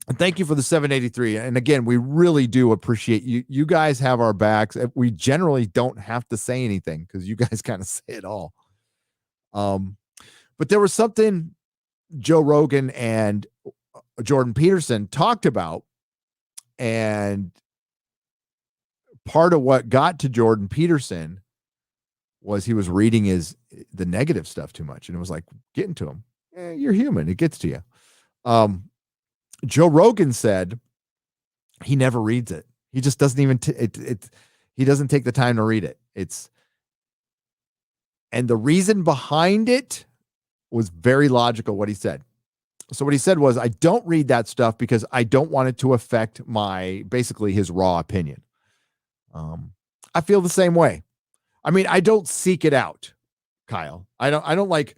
And thank you for the 783. And again, we really do appreciate you. You guys have our backs. We generally don't have to say anything because you guys kind of say it all. But there was something Joe Rogan and Jordan Peterson talked about, and part of what got to Jordan Peterson was he was reading the negative stuff too much, and it was like getting to him. You're human; it gets to you. Joe Rogan said he never reads it. He just doesn't even. He doesn't take the time to read it. And the reason behind it was very logical, what he said. So what he said was, I don't read that stuff because I don't want it to affect basically his raw opinion. I feel the same way. I mean, I don't seek it out, Kyle. I don't like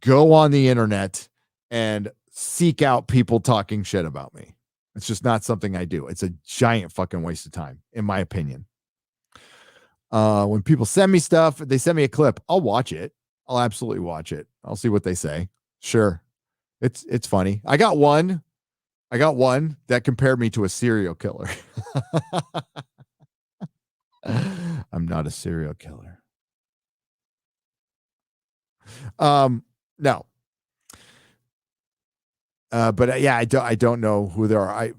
go on the internet and seek out people talking shit about me. It's just not something I do. It's a giant fucking waste of time, in my opinion. When people send me stuff, they send me a clip, I'll watch it. I'll absolutely watch it. I'll see what they say. Sure. It's funny. I got one that compared me to a serial killer. I'm not a serial killer. No. But yeah, I don't know who there are.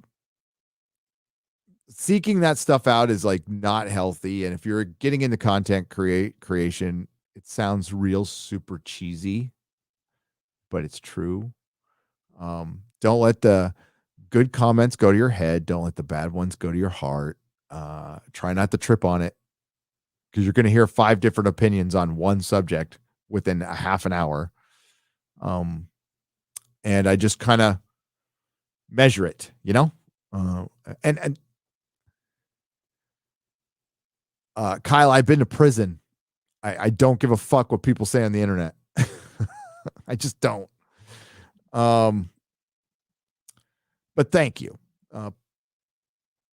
Seeking that stuff out is like not healthy. And if you're getting into content creation, it sounds real super cheesy, but it's true. Don't let the good comments go to your head. Don't let the bad ones go to your heart. Try not to trip on it, because you're going to hear 5 different opinions on one subject within a half an hour. And I just kind of measure it, and Kyle, I've been to prison. I don't give a fuck what people say on the internet. I just don't. But thank you.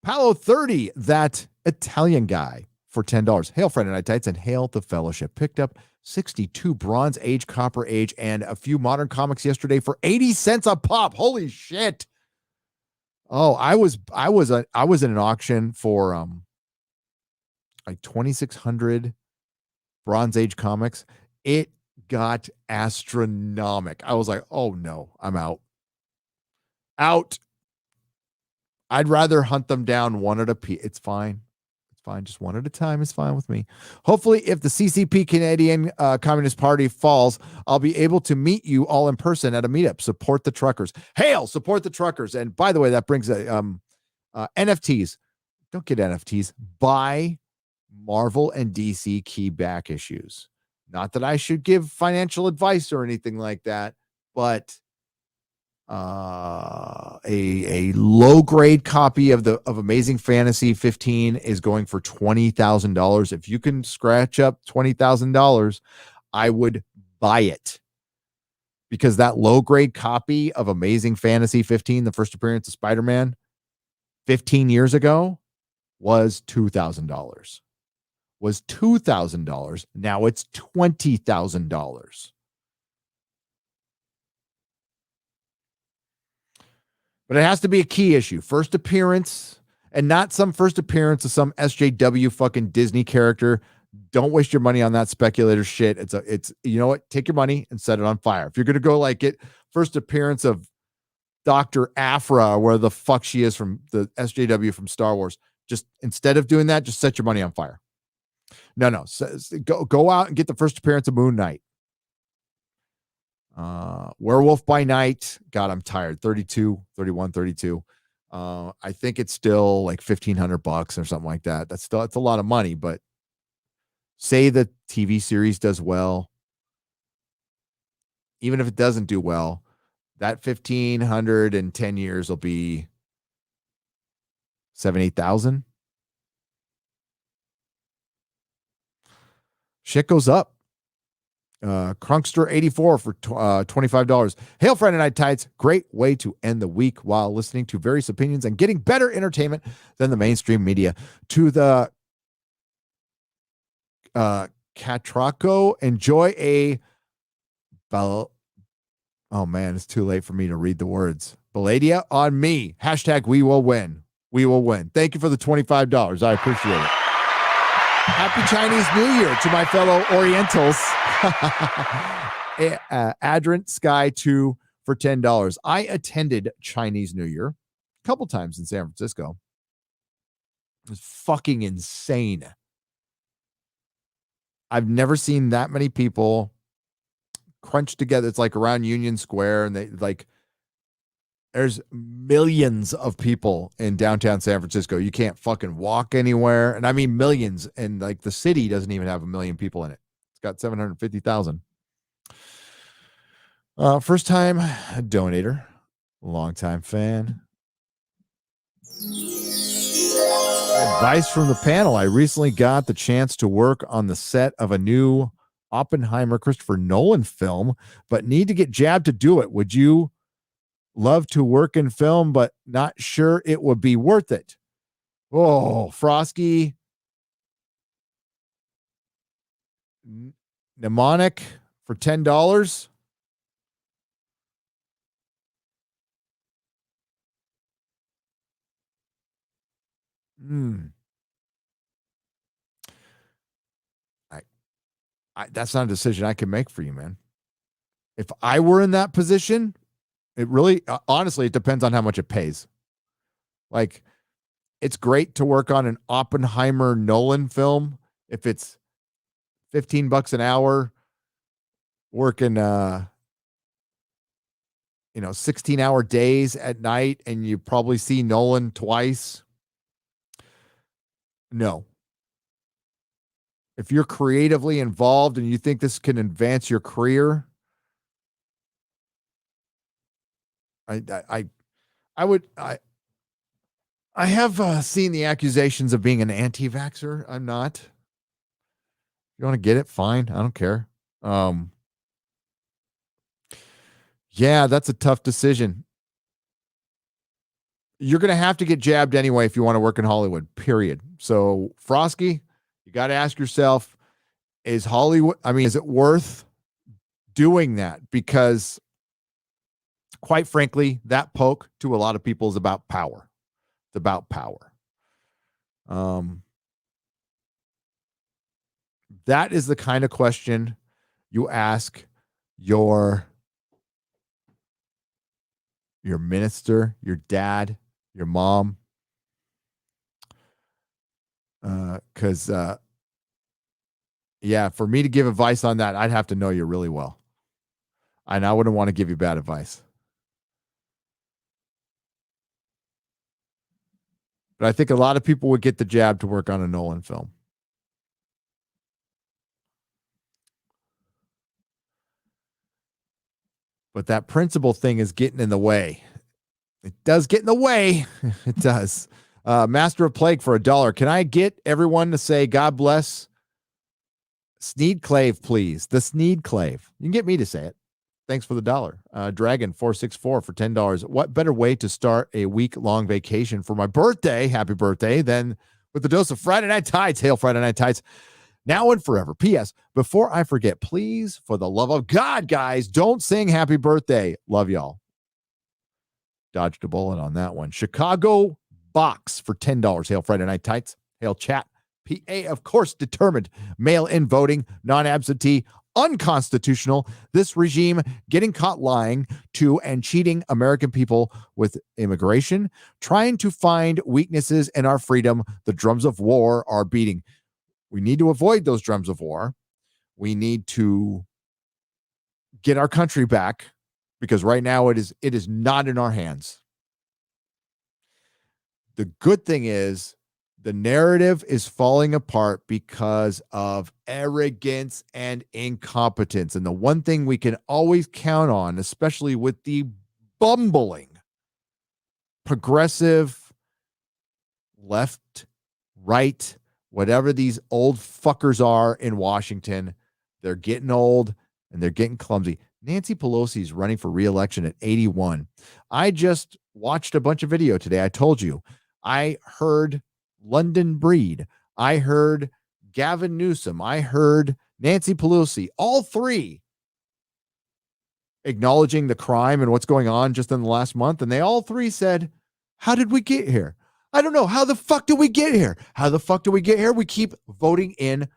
Paolo 30, that Italian guy, for $10. Hail Friday Night Tights and hail the fellowship. Picked up 62 Bronze Age, Copper Age, and a few modern comics yesterday for 80 cents a pop. Holy shit. Oh, I was in an auction for like 2,600 Bronze Age comics. It got astronomical. I was like, oh no, I'm out. I'd rather hunt them down one at a piece. It's fine. Just one at a time is fine with me. Hopefully, if the CCP, Canadian Communist Party, falls, I'll be able to meet you all in person at a meetup. Support the truckers. Hail, support the truckers. And by the way, that brings NFTs. Don't get NFTs. Buy Marvel and DC key back issues. Not that I should give financial advice or anything like that, but a low grade copy of Amazing Fantasy 15 is going for $20,000. If you can scratch up $20,000, I would buy it, because that low grade copy of Amazing Fantasy 15, the first appearance of Spider-Man 15 years ago, was $2,000. Was $2,000. Now it's $20,000. But it has to be a key issue. First appearance, and not some first appearance of some SJW fucking Disney character. Don't waste your money on that speculator shit. It's you know what? Take your money and set it on fire. If you're gonna go like get first appearance of Dr. Aphra, where the fuck she is from the SJW from Star Wars, just instead of doing that, just set your money on fire. No. Go out and get the first appearance of Moon Knight. Werewolf by Night. God, I'm tired. 32. I think it's still like $1,500 or something like that. It's a lot of money, but say the TV series does well. Even if it doesn't do well, that 1,500 in 10 years will be 7,000-8,000. Shit goes up. Crunkster 84 for $25. Hail Friday Night Tights. Great way to end the week while listening to various opinions and getting better entertainment than the mainstream media. To the Catraco, enjoy a oh man, it's too late for me to read the words. Belladia on me. Hashtag we will win. We will win. Thank you for the $25. I appreciate it. Happy Chinese New Year to my fellow Orientals. Adrent Sky 2 for $10. I attended Chinese New Year a couple times in San Francisco. It was fucking insane. I've never seen that many people crunched together. It's like around Union Square, and they like there's millions of people in downtown San Francisco. You can't fucking walk anywhere. And I mean millions. And like the city doesn't even have 1 million people in it. It's got 750,000. First time donator, long time fan. Advice from the panel. I recently got the chance to work on the set of a new Oppenheimer Christopher Nolan film, but need to get jabbed to do it. Would you love to work in film, but not sure it would be worth it? Oh, Frosky. Mnemonic for $10. That's not a decision I can make for you, man. If I were in that position, it really, honestly, it depends on how much it pays. Like, it's great to work on an Oppenheimer Nolan film if it's $15 an hour, working 16-hour days at night, and you probably see Nolan twice. No. If you're creatively involved and you think this can advance your career, I have seen the accusations of being an anti-vaxxer. I'm not. If you want to get it, fine. I don't care. Yeah, that's a tough decision. You're going to have to get jabbed anyway if you want to work in Hollywood, period. So, Frosky, you got to ask yourself, is it worth doing that? Because quite frankly, that poke to a lot of people is about power. It's about power. That is the kind of question you ask your minister, your dad, your mom. Because for me to give advice on that, I'd have to know you really well. And I wouldn't want to give you bad advice. But I think a lot of people would get the jab to work on a Nolan film. But that principle thing is getting in the way. It does get in the way. It does. Master of Plague for $1. Can I get everyone to say God bless Sneedclave, please? The Sneedclave. You can get me to say it. Thanks for the dollar. Dragon 464 for $10. What better way to start a week-long vacation for my birthday, happy birthday, than with a dose of Friday Night Tights. Hail Friday Night Tights. Now and forever. P.S. Before I forget, please, for the love of God, guys, don't sing happy birthday. Love y'all. Dodged a bullet on that one. Chicago Box for $10. Hail Friday Night Tights. Hail chat. PA, of course, determined. Mail-in voting, non-absentee, unconstitutional. This regime getting caught lying to and cheating American people with immigration, trying to find weaknesses in our freedom. The drums of war are beating. We need to avoid those drums of war. We need to get our country back because right now it is not in our hands. The good thing is the narrative is falling apart because of arrogance and incompetence. And the one thing we can always count on, especially with the bumbling progressive left, right, whatever these old fuckers are in Washington, they're getting old and they're getting clumsy. Nancy Pelosi is running for re-election at 81. I just watched a bunch of video today. I told you. I heard London Breed. I heard Gavin Newsom. I heard Nancy Pelosi. All three acknowledging the crime and what's going on just in the last month. And they all three said, how did we get here? I don't know. How the fuck did we get here? How the fuck do we get here? We keep voting in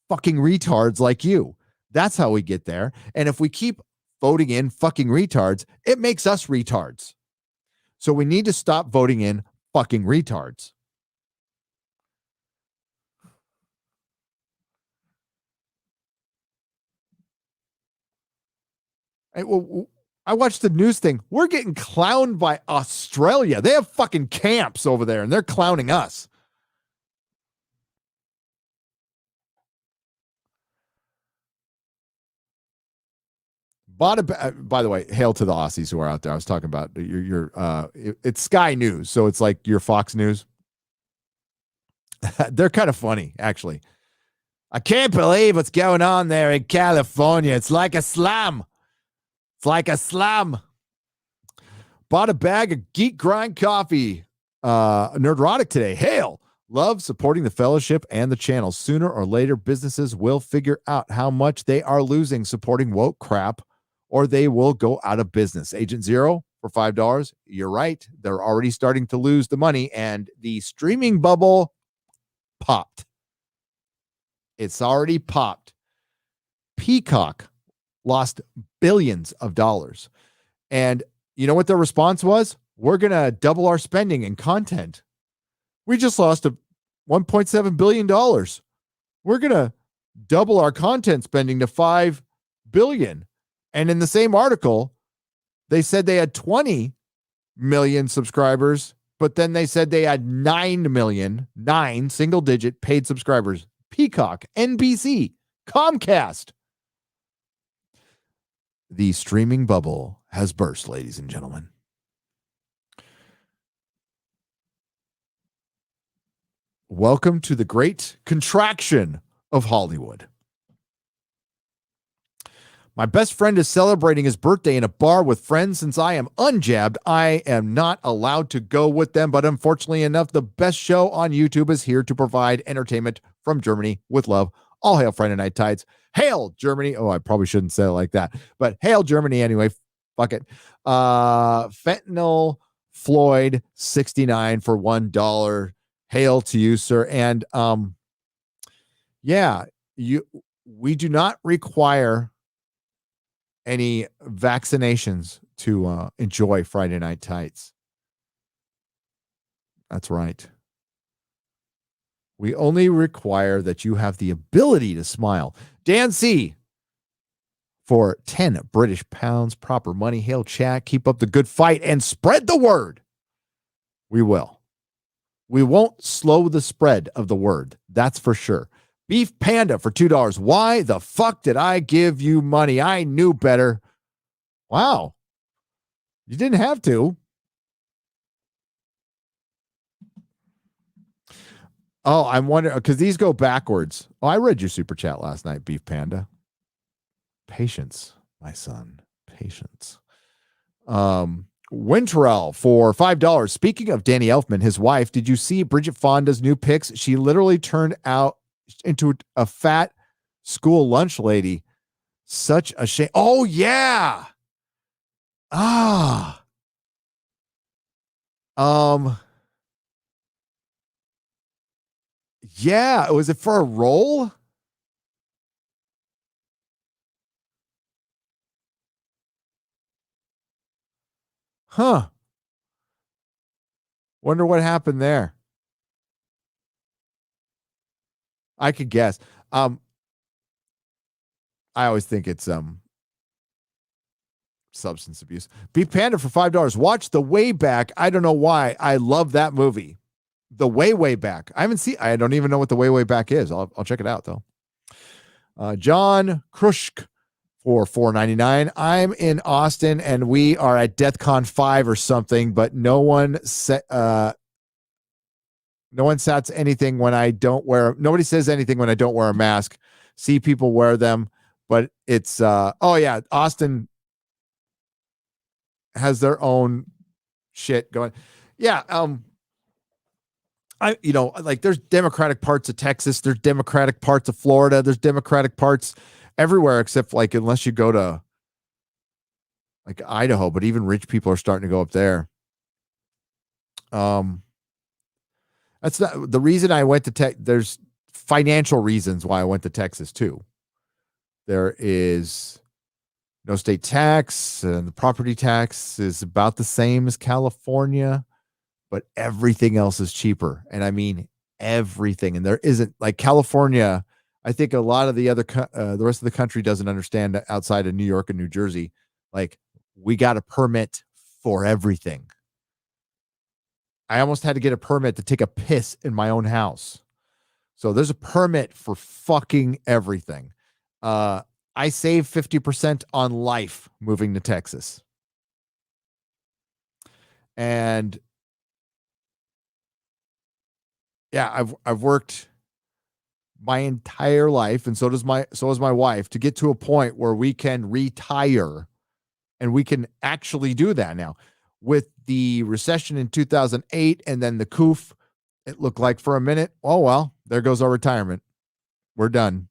fucking retards like you. That's how we get there. And if we keep voting in fucking retards, it makes us retards. So we need to stop voting in fucking retards. I watched the news thing. We're getting clowned by Australia. They have fucking camps over there and they're clowning us. By the way, hail to the Aussies who are out there. I was talking about it's Sky News, so it's like your Fox News. They're kind of funny, actually. I can't believe what's going on there in California. It's like a slum. It's like a slum. Bought a bag of Geek Grind coffee. Nerdrotic today. Hail. Love supporting the fellowship and the channel. Sooner or later, businesses will figure out how much they are losing supporting woke crap, or they will go out of business. Agent Zero for $5. You're right. They're already starting to lose the money, and the streaming bubble popped. It's already popped. Peacock lost billions of dollars. And you know what their response was? We're going to double our spending in content. We just lost $1.7 billion. We're going to double our content spending to $5 billion. And in the same article, they said they had 20 million subscribers, but then they said they had 9 million, 9 single-digit paid subscribers. Peacock, NBC, Comcast. The streaming bubble has burst, ladies and gentlemen. Welcome to the great contraction of Hollywood. My best friend is celebrating his birthday in a bar with friends. Since I am unjabbed, I am not allowed to go with them. But unfortunately enough, the best show on YouTube is here to provide entertainment from Germany with love. All hail Friday Night Tights. Hail Germany. Oh, I probably shouldn't say it like that. But hail Germany anyway. Fuck it. Fentanyl Floyd 69 for $1. Hail to you, sir. And we do not require any vaccinations to enjoy Friday Night Tights. That's right. We only require that you have the ability to smile. Dan C. for 10 British pounds, proper money. Hail chat, keep up the good fight, and spread the word. We will. We won't slow the spread of the word. That's for sure. Beef Panda for $2. Why the fuck did I give you money? I knew better. Wow. You didn't have to. Oh, I'm wondering, because these go backwards. Oh, I read your super chat last night, Beef Panda. Patience, my son. Patience. Winterell for $5. Speaking of Danny Elfman, his wife, did you see Bridget Fonda's new pics? She literally turned out into a fat school lunch lady. Such a shame. Oh, yeah. Yeah. Was it for a role? Huh. Wonder what happened there. I could guess. I always think it's substance abuse. Beef Panda for $5. Watch The Way Back. I don't know why. I love that movie. The Way Back. I don't even know what The Way Back is. I'll check it out though. John Krushk for $4.99. I'm in Austin and we are at DEFCON 5 or something, but no one sats anything when I don't wear. Nobody says anything when I don't wear a mask. See people wear them, but it's Austin has their own shit going. Yeah, there's Democratic parts of Texas, there's Democratic parts of Florida, there's Democratic parts everywhere except unless you go to Idaho, but even rich people are starting to go up there. That's not the reason I went to Texas. There's financial reasons why I went to Texas too. There is no state tax, and the property tax is about the same as California, but everything else is cheaper. And I mean everything. And there isn't California. I think a lot of the rest of the country doesn't understand outside of New York and New Jersey. We got a permit for everything. I almost had to get a permit to take a piss in my own house. So there's a permit for fucking everything. I saved 50% on life moving to Texas. And yeah, I've worked my entire life, and so has my wife, to get to a point where we can retire, and we can actually do that now. With the recession in 2008 and then the coof, it looked like for a minute, oh well, there goes our retirement. We're done.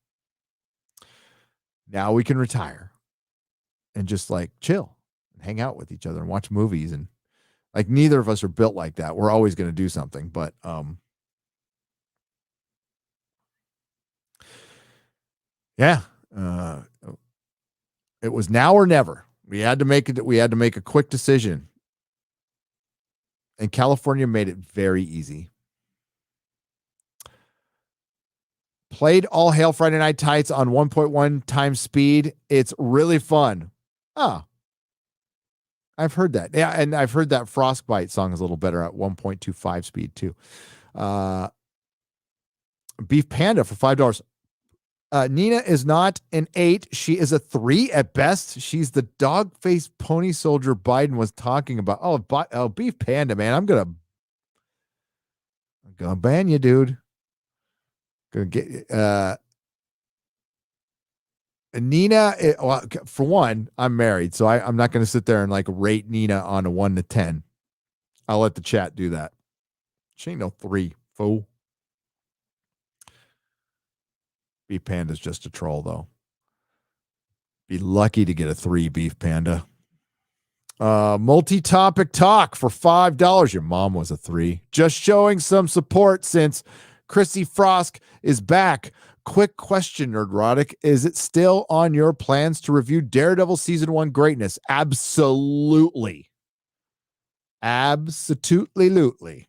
Now we can retire and just chill and hang out with each other and watch movies. And neither of us are built like that. We're always going to do something, but yeah, it was now or never. We had to make it. We had to make a quick decision, and California made it very easy. Played All Hail Friday Night Tights on 1.1 times speed. It's really fun. Oh, I've heard that. Yeah, and I've heard that Frostbite song is a little better at 1.25 speed too. Beef Panda for $5. Nina is not an 8. She is a 3 at best. She's the dog-faced pony soldier Biden was talking about. Oh, Beef Panda, man. I'm gonna ban you, dude. Gonna get Nina. For one, I'm married, so I'm not gonna sit there and rate Nina on a 1 to 10. I'll let the chat do that. She ain't no 3, fool. Beef Panda's just a troll, though. Be lucky to get a 3, Beef Panda. Multi-topic talk for $5. Your mom was a 3. Just showing some support since Chrissy Frosk is back. Quick question, Nerdrotic. Is it still on your plans to review Daredevil Season 1 greatness? Absolutely. Absolutely.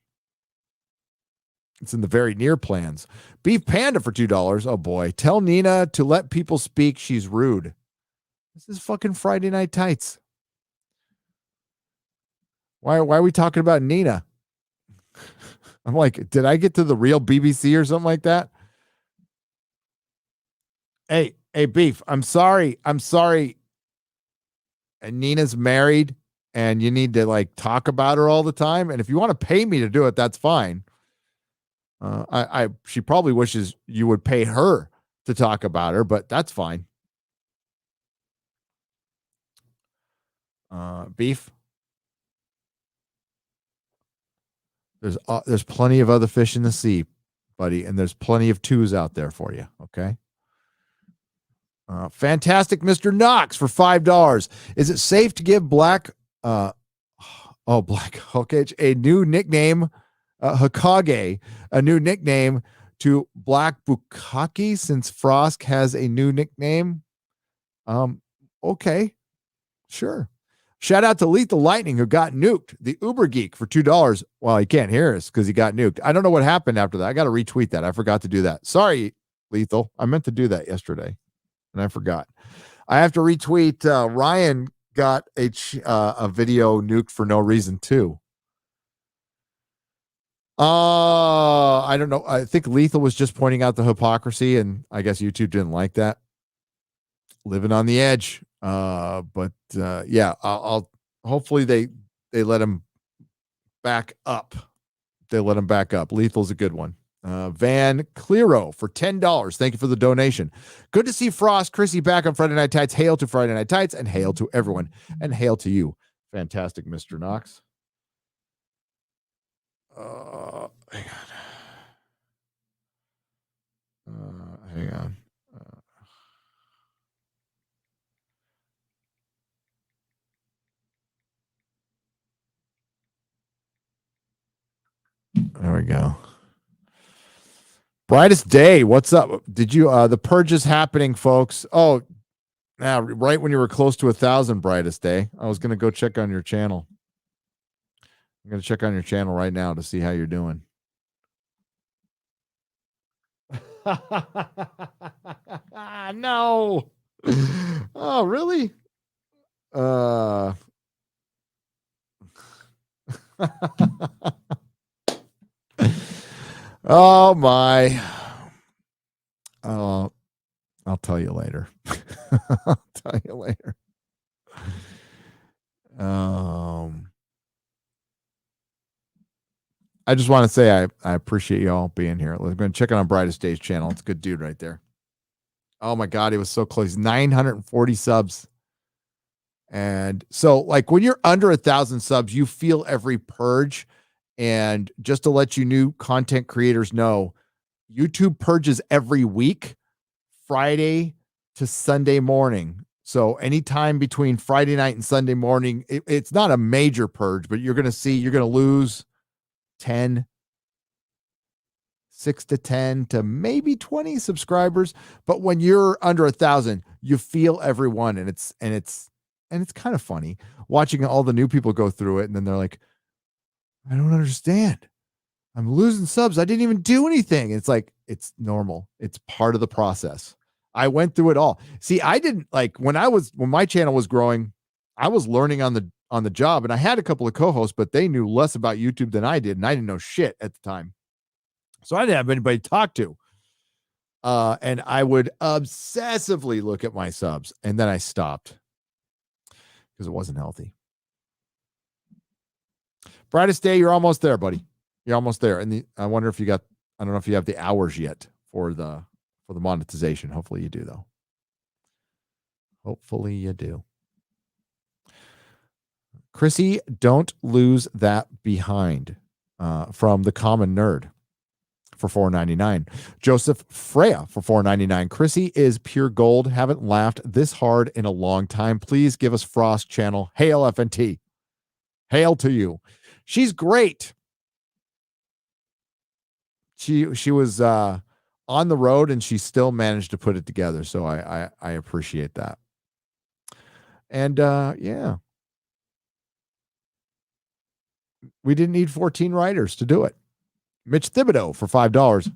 It's in the very near plans. Beef Panda for $2. Oh, boy. Tell Nina to let people speak. She's rude. This is fucking Friday Night Tights. Why are we talking about Nina? I'm did I get to the real BBC or something like that? Hey, Beef, I'm sorry. And Nina's married, and you need to talk about her all the time. And if you want to pay me to do it, that's fine. She probably wishes you would pay her to talk about her, but that's fine. Beef. There's plenty of other fish in the sea, buddy, and there's plenty of twos out there for you. Okay. Fantastic, Mr. Knox for $5. Is it safe to give Black Hokage a new nickname, Hokage, a new nickname to Black Bukaki since Frosk has a new nickname? Okay, sure. Shout out to Lethal Lightning, who got nuked, the Uber Geek, for $2. Well, he can't hear us because he got nuked. I don't know what happened after that. I got to retweet that. I forgot to do that. Sorry, Lethal. I meant to do that yesterday, and I forgot. I have to retweet. Ryan got a video nuked for no reason, too. I don't know. I think Lethal was just pointing out the hypocrisy, and I guess YouTube didn't like that. Living on the edge. But yeah, I'll hopefully they let him back up. They let him back up. Lethal's a good one. Van Clero for $10. Thank you for the donation. Good to see Frost, Chrissy back on Friday Night Tights. Hail to Friday Night Tights, and hail to everyone, and hail to you. Fantastic, Mr. Knox. Hang on. Hang on. There we go. Brightest Day. What's up? Did you the purge is happening, folks? Oh, now right when you were close to 1,000, Brightest Day. I was gonna go check on your channel. I'm gonna check on your channel right now to see how you're doing. No. Oh, really? Oh my. I'll tell you later. I'll tell you later. I just want to say I appreciate you all being here. We're going to check on Brightest Day's channel. It's a good dude right there. Oh my God, he was so close. 940 subs. And so, like, when you're under 1,000 subs, you feel every purge. And just to let you new content creators know, YouTube purges every week, Friday to Sunday morning. So anytime between Friday night and Sunday morning, it's not a major purge, but you're going to lose 6 to 10 to maybe 20 subscribers. But when you're under 1,000, you feel everyone. And it's kind of funny watching all the new people go through it. And then they're like, I don't understand. I'm losing subs. I didn't even do anything. It's like, it's normal. It's part of the process. I went through it all. See, I didn't like when my channel was growing, I was learning on the job, and I had a couple of co-hosts, but they knew less about YouTube than I did. And I didn't know shit at the time. So I didn't have anybody to talk to. And I would obsessively look at my subs, and then I stopped because it wasn't healthy. Brightest Day, you're almost there, buddy. You're almost there. And I wonder if I don't know if you have the hours yet for the monetization. Hopefully you do, though. Hopefully you do. Chrissy, don't lose that behind from the Common Nerd for $4.99. Joseph Freya for $4.99. Chrissy is pure gold. Haven't laughed this hard in a long time. Please give us Frost channel. Hail FNT. Hail to you. She's great. She was on the road, and she still managed to put it together. So I appreciate that. And yeah, we didn't need 14 writers to do it. Mitch Thibodeau for $5.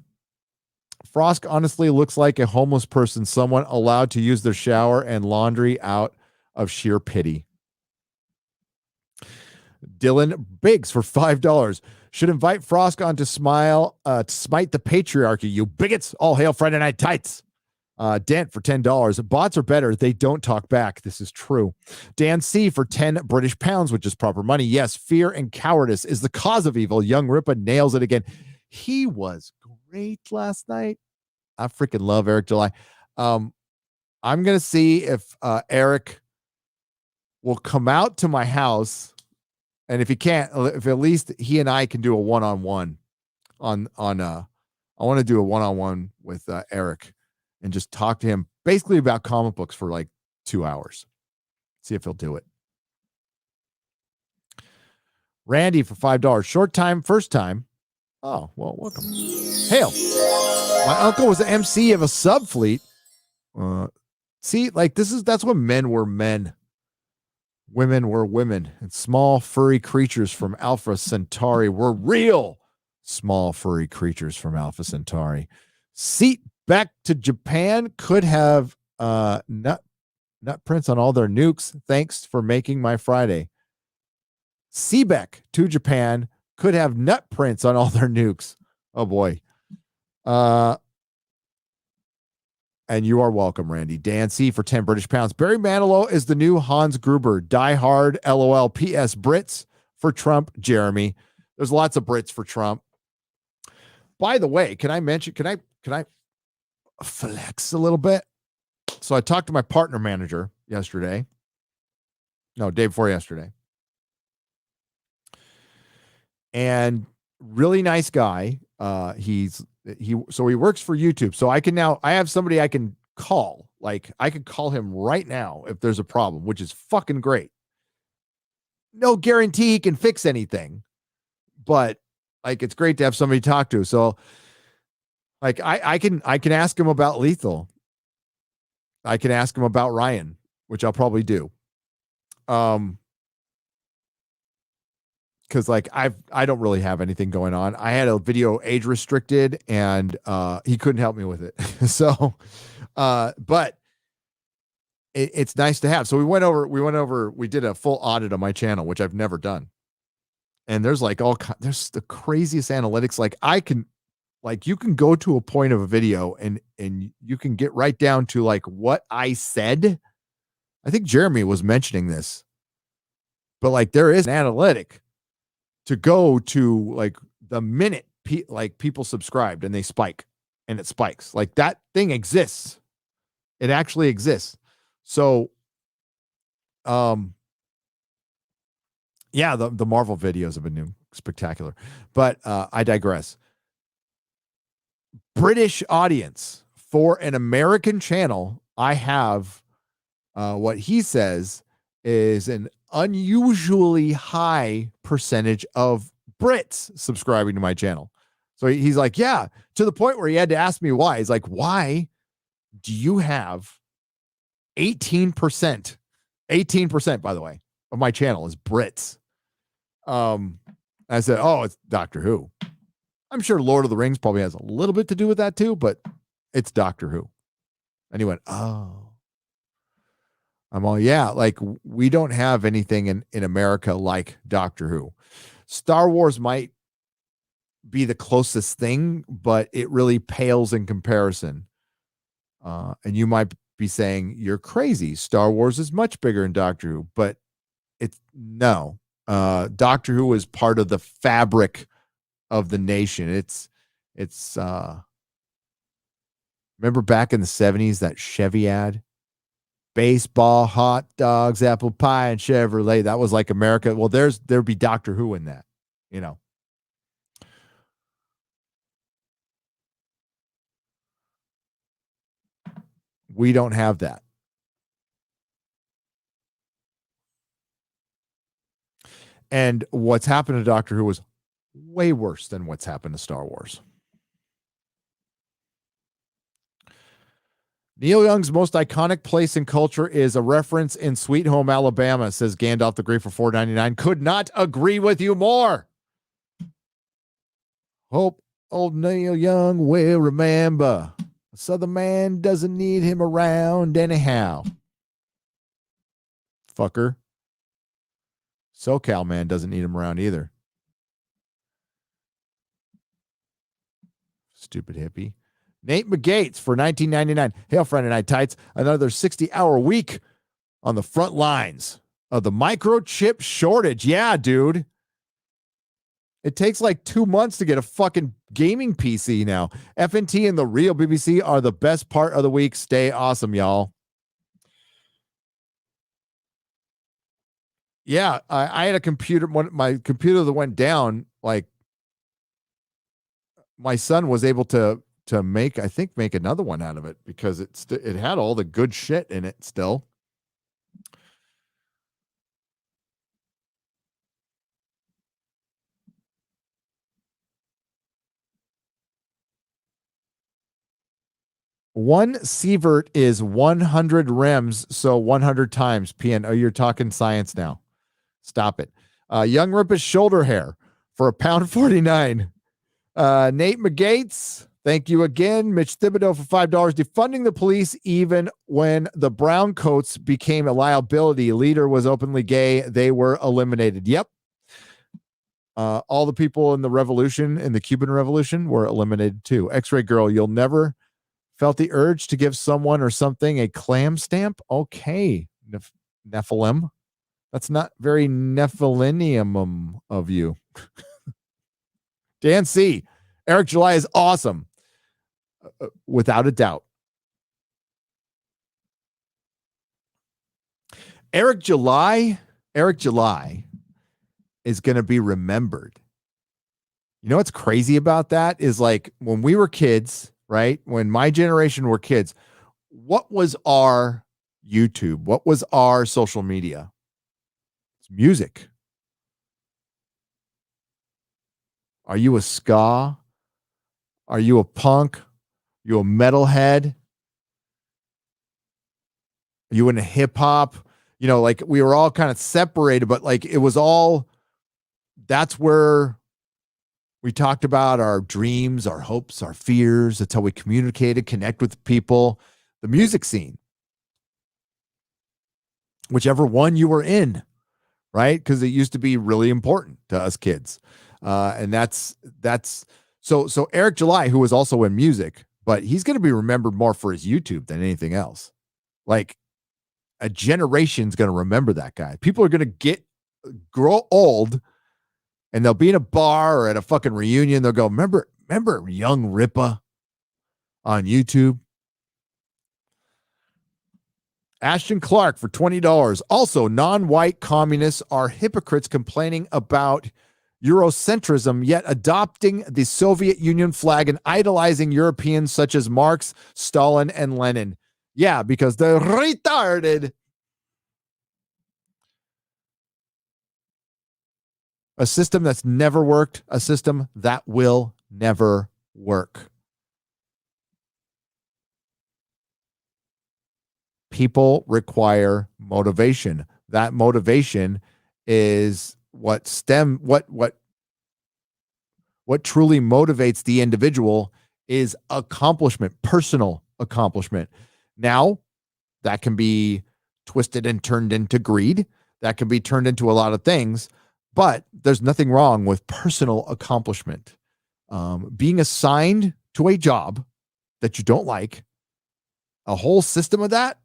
Frosk honestly looks like a homeless person, someone allowed to use their shower and laundry out of sheer pity. Dylan Biggs for $5. Should invite Frosk on to smite the patriarchy, you bigots. All hail Friday Night Tights. Dent for $10. Bots are better. They don't talk back. This is true. Dan C for 10 British pounds, which is proper money. Yes, fear and cowardice is the cause of evil. Young Ripa nails it again. He was great last night. I freaking love Eric July. I'm going to see if Eric will come out to my house, and if he can't, if at least he and I can do a one-on-one I want to do a one-on-one with Eric and just talk to him basically about comic books for like 2 hours. See if he'll do it. Randy for $5. Short time, first time. Oh, well, welcome. Hail. My uncle was the MC of a sub fleet. See, like that's when men were men. Women were women. And small furry creatures from Alpha Centauri were real. Small furry creatures from Alpha Centauri. Seat back to Japan could have nut prints on all their nukes. Thanks for making my Friday. Seebeck to Japan could have nut prints on all their nukes. Oh boy. And you are welcome, Randy. Dan C for 10 British pounds. Barry Manilow is the new Hans Gruber. Die Hard, LOL. PS Brits for Trump, Jeremy. There's lots of Brits for Trump. By the way, can I flex a little bit? So I talked to my partner manager yesterday. No, day before yesterday. And really nice guy. He works for YouTube. So I have somebody I can call. Like I could call him right now if there's a problem, which is fucking great. No guarantee he can fix anything, but like it's great to have somebody to talk to. So like I can ask him about Lethal. I can ask him about Ryan, which I'll probably do. Because like I don't really have anything going on. I had a video age restricted and he couldn't help me with it. So but it's nice to have. So we did a full audit of my channel, which I've never done. And there's like there's the craziest analytics. Like you can go to a point of a video and you can get right down to like what I said. I think Jeremy was mentioning this, but like there is an analytic to go to like the minute people subscribed and they spike and it spikes. Like that thing exists. It actually exists. So, yeah, the Marvel videos have been spectacular, but I digress. British audience for an American channel. I have what he says is an unusually high percentage of Brits subscribing to my channel. So he's like, yeah, to the point where he had to ask me why. He's like, why do you have 18%, by the way, of my channel is Brits? I said, oh, it's Doctor Who. I'm sure Lord of the Rings probably has a little bit to do with that too, but it's Doctor Who. And he went, oh. I'm all, yeah, like we don't have anything in America like Doctor Who. Star Wars might be the closest thing, but it really pales in comparison. And you might be saying, you're crazy. Star Wars is much bigger than Doctor Who, but it's no. Doctor Who is part of the fabric of the nation. It's remember back in the 70s, that Chevy ad? Baseball, hot dogs, apple pie, and Chevrolet. That was like America. Well, there'd be Doctor Who in that, you know. We don't have that. And what's happened to Doctor Who was way worse than what's happened to Star Wars. Neil Young's most iconic place in culture is a reference in Sweet Home Alabama, says Gandalf the Great for $4.99. Could not agree with you more. Hope old Neil Young will remember. A Southern man doesn't need him around anyhow. Fucker. SoCal man doesn't need him around either. Stupid hippie. Nate McGates for $19.99. Hail Friday Night Tights. Another 60-hour week on the front lines of the microchip shortage. Yeah, dude. It takes like 2 months to get a fucking gaming PC now. FNT and the real BBC are the best part of the week. Stay awesome, y'all. Yeah, I had a computer. My computer that went down. Like my son was able to make another one out of it because it had all the good shit in it still. One sievert is 100 rems, so 100 times. PN. Oh, you're talking science now. Stop it. Young Rippus shoulder hair for £1.49. Nate McGates, thank you again. Mitch Thibodeau for $5. Defunding the police even when the brown coats became a liability. Leader was openly gay. They were eliminated. Yep. All the people in the revolution, in the Cuban Revolution, were eliminated too. X-Ray Girl, you'll never felt the urge to give someone or something a clam stamp? Okay, Nephilim. That's not very Nephilinium of you. Dan C. Eric July is awesome. Without a doubt. Eric July is going to be remembered. You know what's crazy about that is like when we were kids, right? When my generation were kids, what was our YouTube? What was our social media? It's music. Are you a ska? Are you a punk? Are you a metalhead? Are you into hip hop? You know, like we were all kind of separated, but like it was all, that's where we talked about our dreams, our hopes, our fears. That's how we communicated, connect with people. The music scene, whichever one you were in, right? Because it used to be really important to us kids. And that's so Eric July, who was also in music, but he's going to be remembered more for his YouTube than anything else. Like a generation's going to remember that guy. People are going to grow old and they'll be in a bar or at a fucking reunion. They'll go, remember young Ripa on YouTube? Ashton Clark for $20. Also, non-white communists are hypocrites complaining about Eurocentrism, yet adopting the Soviet Union flag and idolizing Europeans such as Marx, Stalin, and Lenin. Yeah, because they're retarded. A system that's never worked, a system that will never work. People require motivation. That motivation is what truly motivates the individual is accomplishment, personal accomplishment. Now, that can be twisted and turned into greed. That can be turned into a lot of things, but there's nothing wrong with personal accomplishment. Being assigned to a job that you don't like, a whole system of that,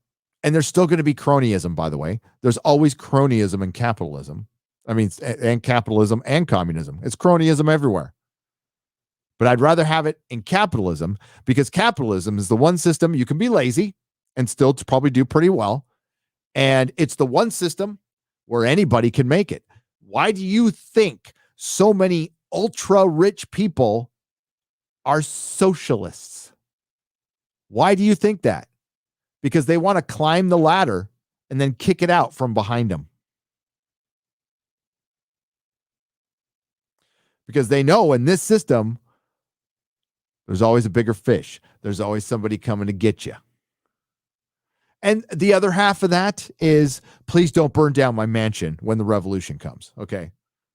and there's still going to be cronyism, by the way. There's always cronyism in capitalism. I mean, and capitalism and communism. It's cronyism everywhere. But I'd rather have it in capitalism because capitalism is the one system you can be lazy and still probably do pretty well. And it's the one system where anybody can make it. Why do you think so many ultra rich people are socialists? Why do you think that? Because they want to climb the ladder and then kick it out from behind them. Because they know in this system, there's always a bigger fish. There's always somebody coming to get you. And the other half of that is, please don't burn down my mansion when the revolution comes. Okay.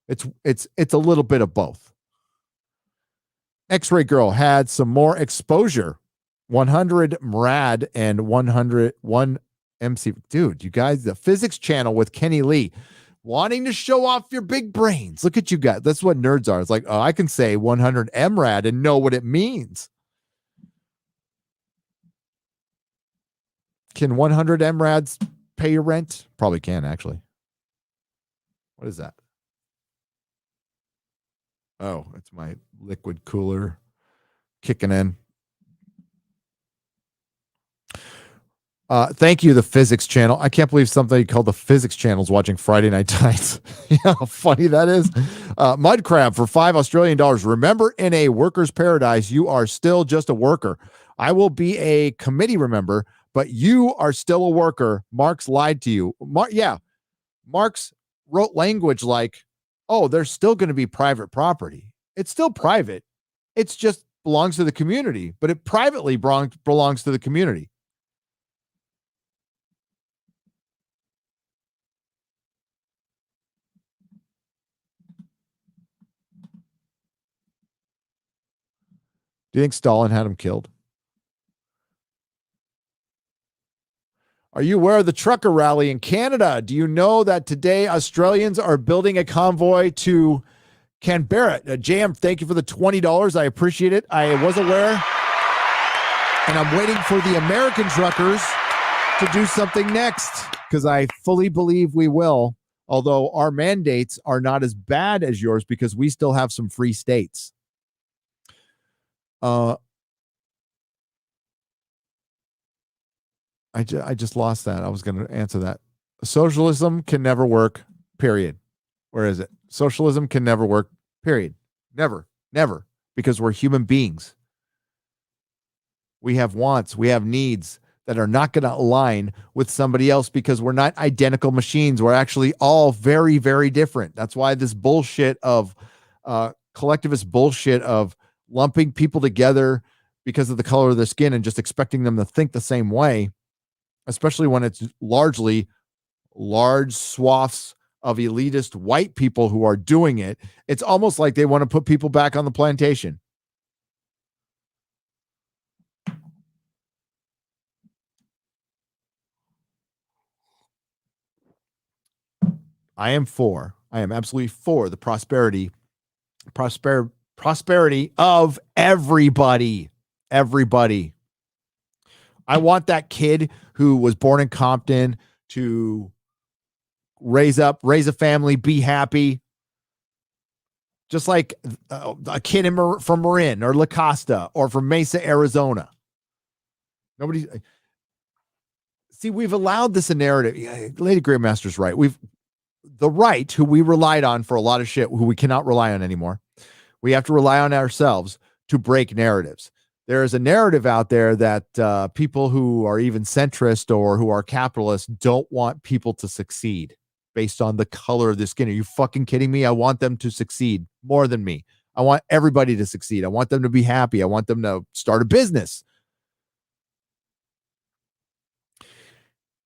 It's a little bit of both. X-Ray Girl had some more exposure. 100 Mrad and 101 MC. Dude, you guys, the physics channel with Kenny Lee wanting to show off your big brains. Look at you guys. That's what nerds are. It's like, oh, I can say 100 MRAD and know what it means. Can 100 MRADs pay your rent? Probably can, actually. What is that? Oh, it's my liquid cooler kicking in. Thank you, the Physics Channel. I can't believe something called the Physics Channel is watching Friday Night Tights. You know how funny that is? Mudcrab for $5 Australian. Remember, in a worker's paradise, you are still just a worker. I will be a committee member, but you are still a worker. Marx lied to you. Marx wrote language like, oh, there's still going to be private property. It's still private. It's just belongs to the community, but it privately belongs to the community. Do you think Stalin had him killed? Are you aware of the trucker rally in Canada? Do you know that today Australians are building a convoy to Canberra? JM, thank you for the $20. I appreciate it. I was aware. And I'm waiting for the American truckers to do something next because I fully believe we will, although our mandates are not as bad as yours because we still have some free states. I just lost that. I was going to answer that. Socialism can never work, period. Where is it? Socialism can never work, period. Never, because we're human beings. We have wants, we have needs that are not going to align with somebody else because we're not identical machines. We're actually all very, very different. That's why this bullshit of collectivist bullshit of lumping people together because of the color of their skin and just expecting them to think the same way, especially when it's largely large swaths of elitist white people who are doing it. It's almost like they want to put people back on the plantation. I am absolutely for the prosperity of everybody. I want that kid who was born in Compton to raise a family, be happy. Just like a kid from Marin or La Costa or from Mesa, Arizona. We've allowed this narrative. Lady Grandmaster's right. The right, who we relied on for a lot of shit, who we cannot rely on anymore. We have to rely on ourselves to break narratives. There is a narrative out there that people who are even centrist or who are capitalists don't want people to succeed based on the color of their skin. Are you fucking kidding me? I want them to succeed more than me. I want everybody to succeed. I want them to be happy. I want them to start a business.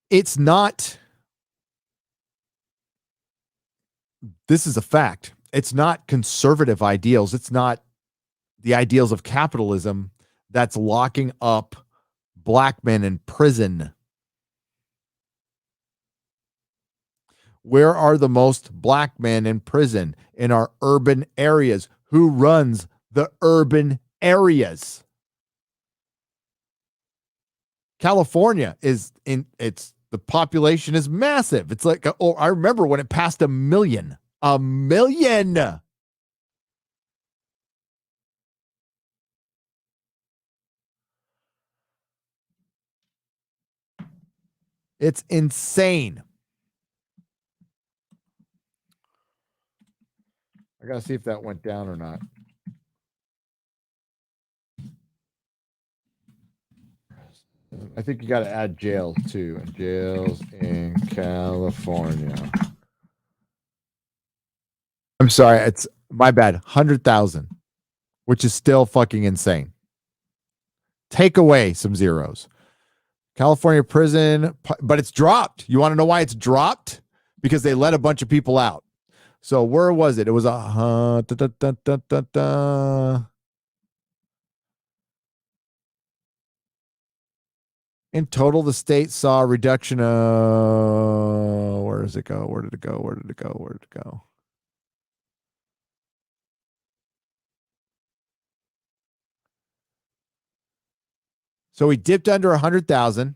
It's not... This is a fact. It's not conservative ideals. It's not the ideals of capitalism that's locking up black men in prison. Where are the most black men in prison? In our urban areas. Who runs the urban areas? California the population is massive. It's like, I remember when it passed 1 million. 1 million. It's insane. I gotta see if that went down or not. I think you got to add jails too. Jails in California. I'm sorry. It's my bad. 100,000, which is still fucking insane. Take away some zeros. California prison, but it's dropped. You want to know why it's dropped? Because they let a bunch of people out. So where was it? It was in total, the state saw a reduction of, where does it go? Where did it go? So we dipped under 100,000.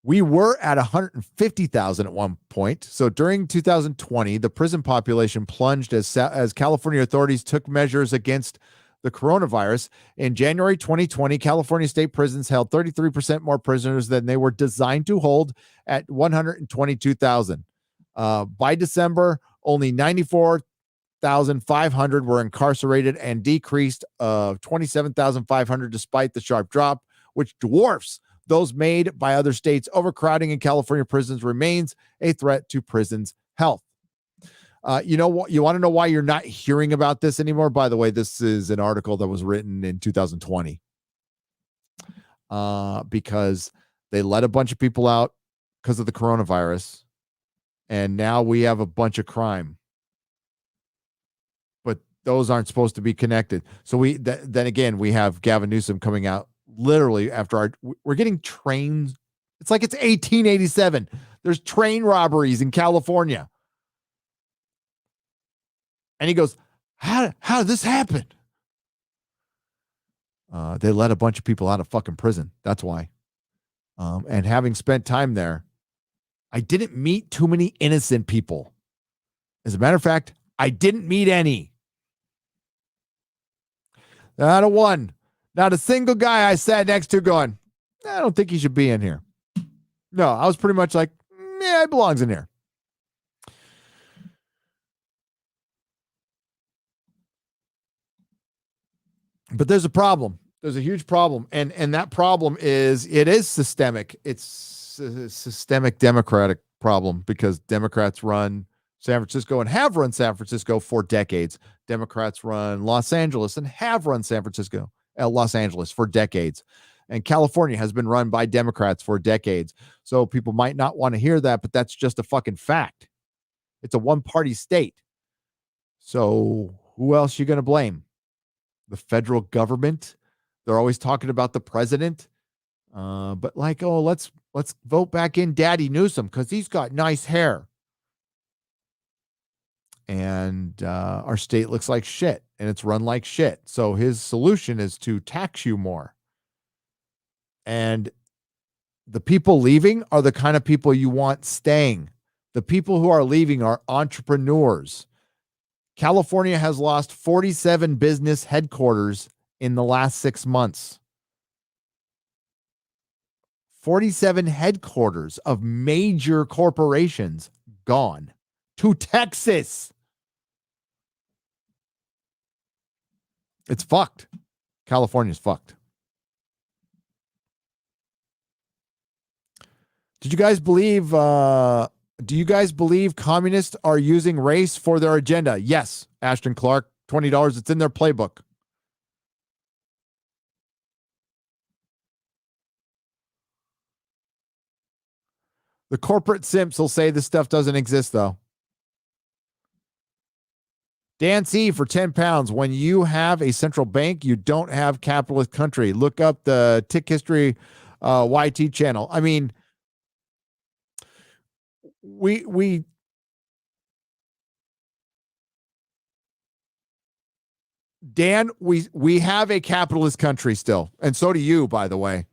We were at 150,000 at one point. So during 2020, the prison population plunged as California authorities took measures against the coronavirus. In January 2020, California state prisons held 33% more prisoners than they were designed to hold at 122,000. By December, only 94,500 were incarcerated and decreased of 27,500 despite the sharp drop, which dwarfs those made by other states. Overcrowding in California prisons remains a threat to prisons' health. You know what? You want to know why you're not hearing about this anymore? By the way, this is an article that was written in 2020 because they let a bunch of people out because of the coronavirus, and now we have a bunch of crime. But those aren't supposed to be connected. So then again, we have Gavin Newsom coming out literally after we're getting trains. It's like it's 1887. There's train robberies in California. And he goes, how did this happen? They let a bunch of people out of fucking prison. That's why. And having spent time there, I didn't meet too many innocent people. As a matter of fact, I didn't meet any. Not a one. Not a single guy I sat next to going, I don't think he should be in here. No, I was pretty much like, yeah, he belongs in here. But there's a problem. There's a huge problem. And that problem is, it is systemic. It's a systemic Democratic problem because Democrats run San Francisco and have run San Francisco for decades. Democrats run Los Angeles and have run Los Angeles for decades. And California has been run by Democrats for decades. So people might not want to hear that, but that's just a fucking fact. It's a one-party state. So who else are you going to blame? The federal government? They're always talking about the president. But like, oh, let's vote back in Daddy Newsom because he's got nice hair. And our state looks like shit and it's run like shit. So his solution is to tax you more. And the people leaving are the kind of people you want staying. The people who are leaving are entrepreneurs. California has lost 47 business headquarters in the last 6 months. 47 headquarters of major corporations gone to Texas. It's fucked. California's fucked. Do you guys believe communists are using race for their agenda? Yes, Ashton Clark, $20. It's in their playbook. The corporate simps will say this stuff doesn't exist, though. Dan C. for 10 pounds. When you have a central bank, you don't have capitalist country. Look up the Tick History YT channel. I mean, we Dan, we have a capitalist country still. And so do you, by the way.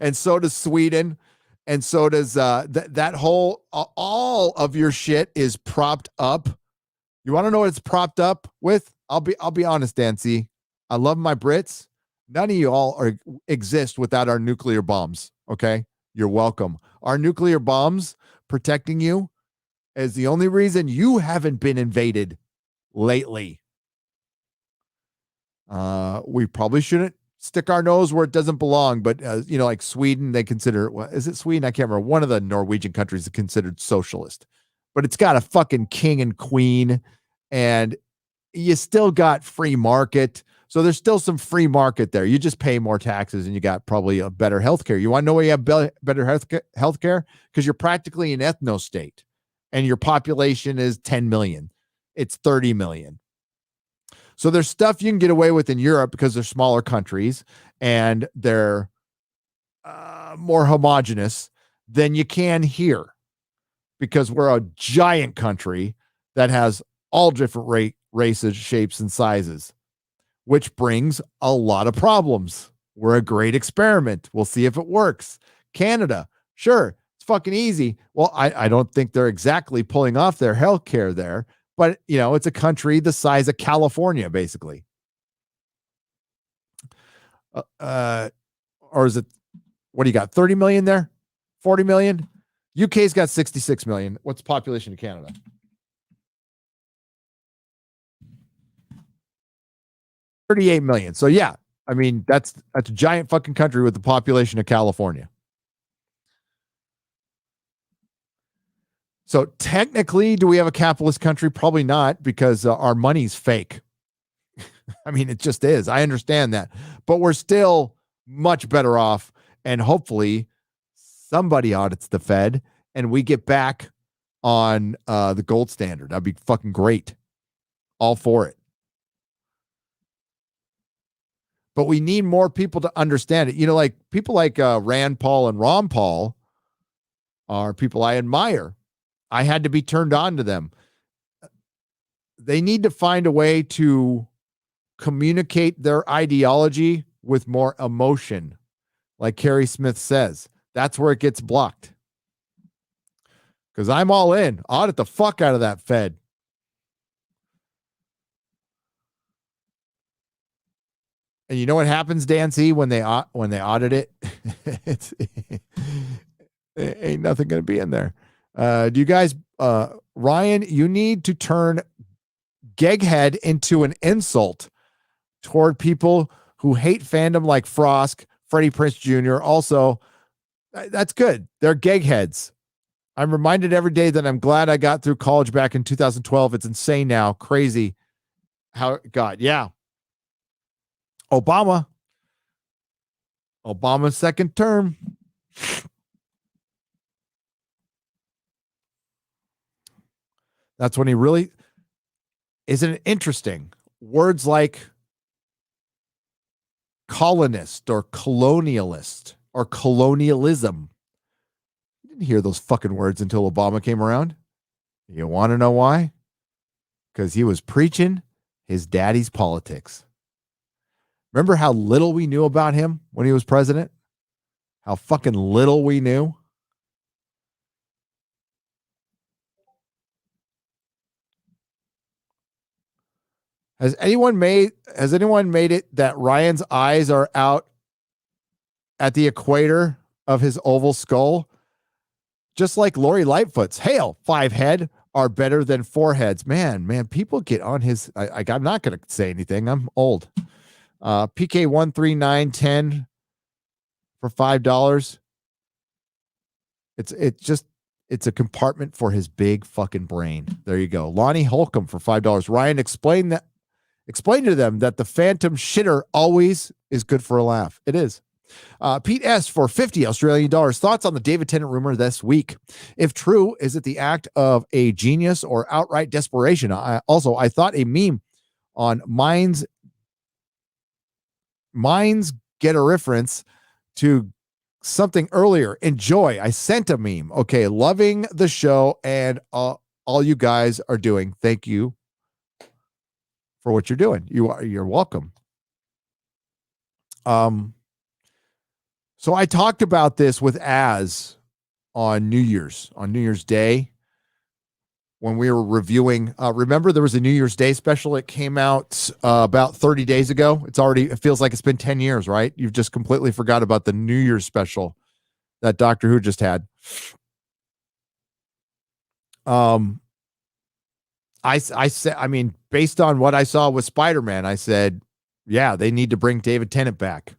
And so does Sweden. And so does that whole, all of your shit is propped up. You want to know what it's propped up with? I'll be honest, Dancy. I love my Brits. None of you all exist without our nuclear bombs. Okay? You're welcome. Our nuclear bombs protecting you is the only reason you haven't been invaded lately. We probably shouldn't stick our nose where it doesn't belong, but like Sweden, they consider, is it Sweden? I can't remember. One of the Norwegian countries is considered socialist, but it's got a fucking king and queen, and you still got free market. So there's still some free market there. You just pay more taxes and you got probably a better healthcare. You want to know why you have better healthcare? Because you're practically an ethno state and your population is 10 million. It's 30 million. So there's stuff you can get away with in Europe because they're smaller countries and they're more homogenous than you can here because we're a giant country that has all different races, shapes, and sizes, which brings a lot of problems. We're a great experiment. We'll see if it works. Canada, sure, it's fucking easy. Well, I don't think they're exactly pulling off their healthcare there, but it's a country the size of California, basically. Or is it, what do you got? 30 million there? 40 million? UK's got 66 million. What's the population of Canada? $38 million. So yeah, I mean, that's a giant fucking country with the population of California. So technically, do we have a capitalist country? Probably not, because our money's fake. I mean, it just is. I understand that. But we're still much better off. And hopefully somebody audits the Fed and we get back on the gold standard. That'd be fucking great. All for it. But we need more people to understand it. You know, like people like Rand Paul and Ron Paul are people I admire. I had to be turned on to them. They need to find a way to communicate their ideology with more emotion. Like Carrie Smith says, that's where it gets blocked. Because I'm all in. Audit the fuck out of that Fed. And you know what happens, Dan C, when they audit it? Ain't nothing going to be in there. Do you guys, Ryan, you need to turn Geghead into an insult toward people who hate fandom like Frosk, Freddie Prinze Jr. Also, that's good. They're Gegheads. I'm reminded every day that I'm glad I got through college back in 2012. It's insane now. Crazy how it got. Yeah. Obama's second term. That's when he really, isn't it interesting? Words like colonist or colonialist or colonialism. You didn't hear those fucking words until Obama came around. You want to know why? Because he was preaching his daddy's politics. Remember how little we knew about him when he was president? How fucking little we knew? Has anyone made it that Ryan's eyes are out at the equator of his oval skull? Just like Lori Lightfoot's. Hail, 5 head are better than 4 heads. Man, people get on his. I'm not going to say anything. I'm old. PK 13910 for $5. It's a compartment for his big fucking brain. There you go. Lonnie Holcomb for $5. Ryan, explain to them that the phantom shitter always is good for a laugh. It is. Pete S for 50 Australian dollars. Thoughts on the David Tennant rumor this week? If true, is it the act of a genius or outright desperation? I thought a meme on Minds get a reference to something earlier. Enjoy. I sent a meme. Okay, loving the show and all you guys are doing. Thank you for what you're doing. You're welcome. So I talked about this with Az on New Year's Day when we were reviewing. Remember, there was a New Year's Day special. It came out about 30 days ago. It feels like it's been 10 years, right? You've just completely forgot about the New Year's special that Doctor Who just had. I said, I mean, based on what I saw with Spider-Man, I said, yeah, they need to bring David Tennant back.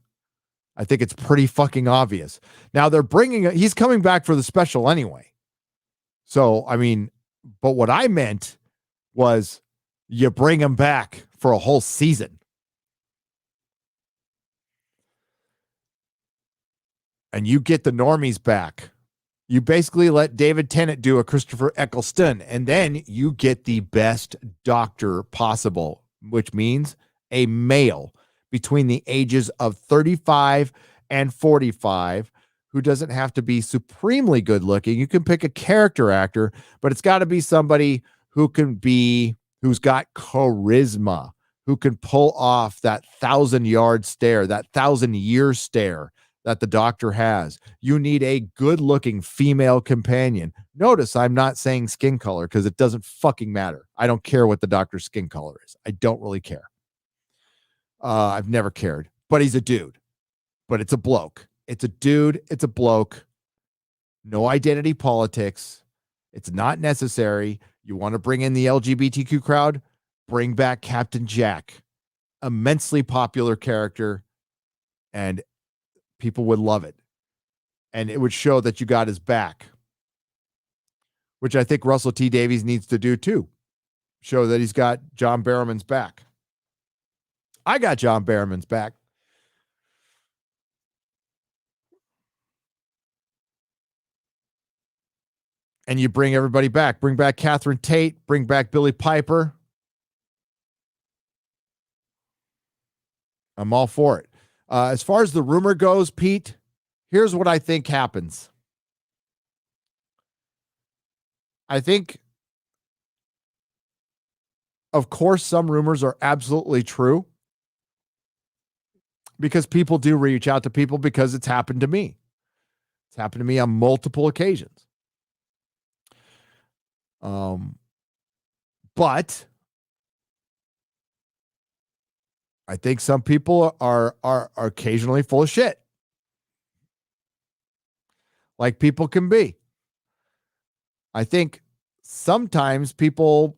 I think it's pretty fucking obvious. Now he's coming back for the special anyway. So, I mean, but what I meant was you bring him back for a whole season. And you get the normies back. You basically let David Tennant do a Christopher Eccleston, and then you get the best Doctor possible, which means a male between the ages of 35 and 45 who doesn't have to be supremely good looking. You can pick a character actor, but it's got to be somebody who's got charisma, who can pull off that 1,000-yard stare, that 1,000-year stare that the Doctor has. You need a good-looking female companion. Notice I'm not saying skin color because it doesn't fucking matter. I don't care what the Doctor's skin color is. I don't really care. I've never cared, but he's a dude. but it's a bloke. It's a dude. It's a bloke. No identity politics. It's not necessary. You want to bring in the LGBTQ crowd? Bring back Captain Jack. Immensely popular character, and people would love it. And it would show that you got his back, which I think Russell T. Davies needs to do too. Show that he's got John Barrowman's back. I got John Barrowman's back. And you bring everybody back. Bring back Catherine Tate. Bring back Billy Piper. I'm all for it. As far as the rumor goes, Pete, here's what I think happens. I think, of course, some rumors are absolutely true because people do reach out to people because it's happened to me. It's happened to me on multiple occasions. But I think some people are occasionally full of shit. Like people can be. I think sometimes people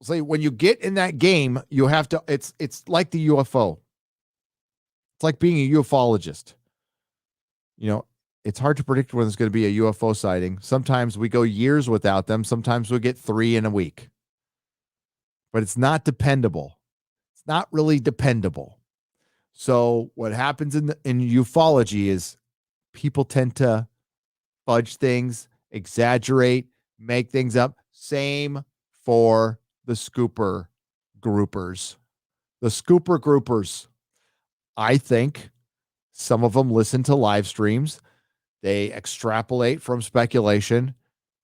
say when you get in that game, you have to, it's like the UFO. It's like being a ufologist. You know, it's hard to predict when there's going to be a UFO sighting. Sometimes we go years without them. Sometimes we get 3 in a week. But it's not dependable. It's not really dependable. So what happens in ufology is people tend to fudge things, exaggerate, make things up. Same for the scooper groupers. The scooper groupers. I think some of them listen to live streams. They extrapolate from speculation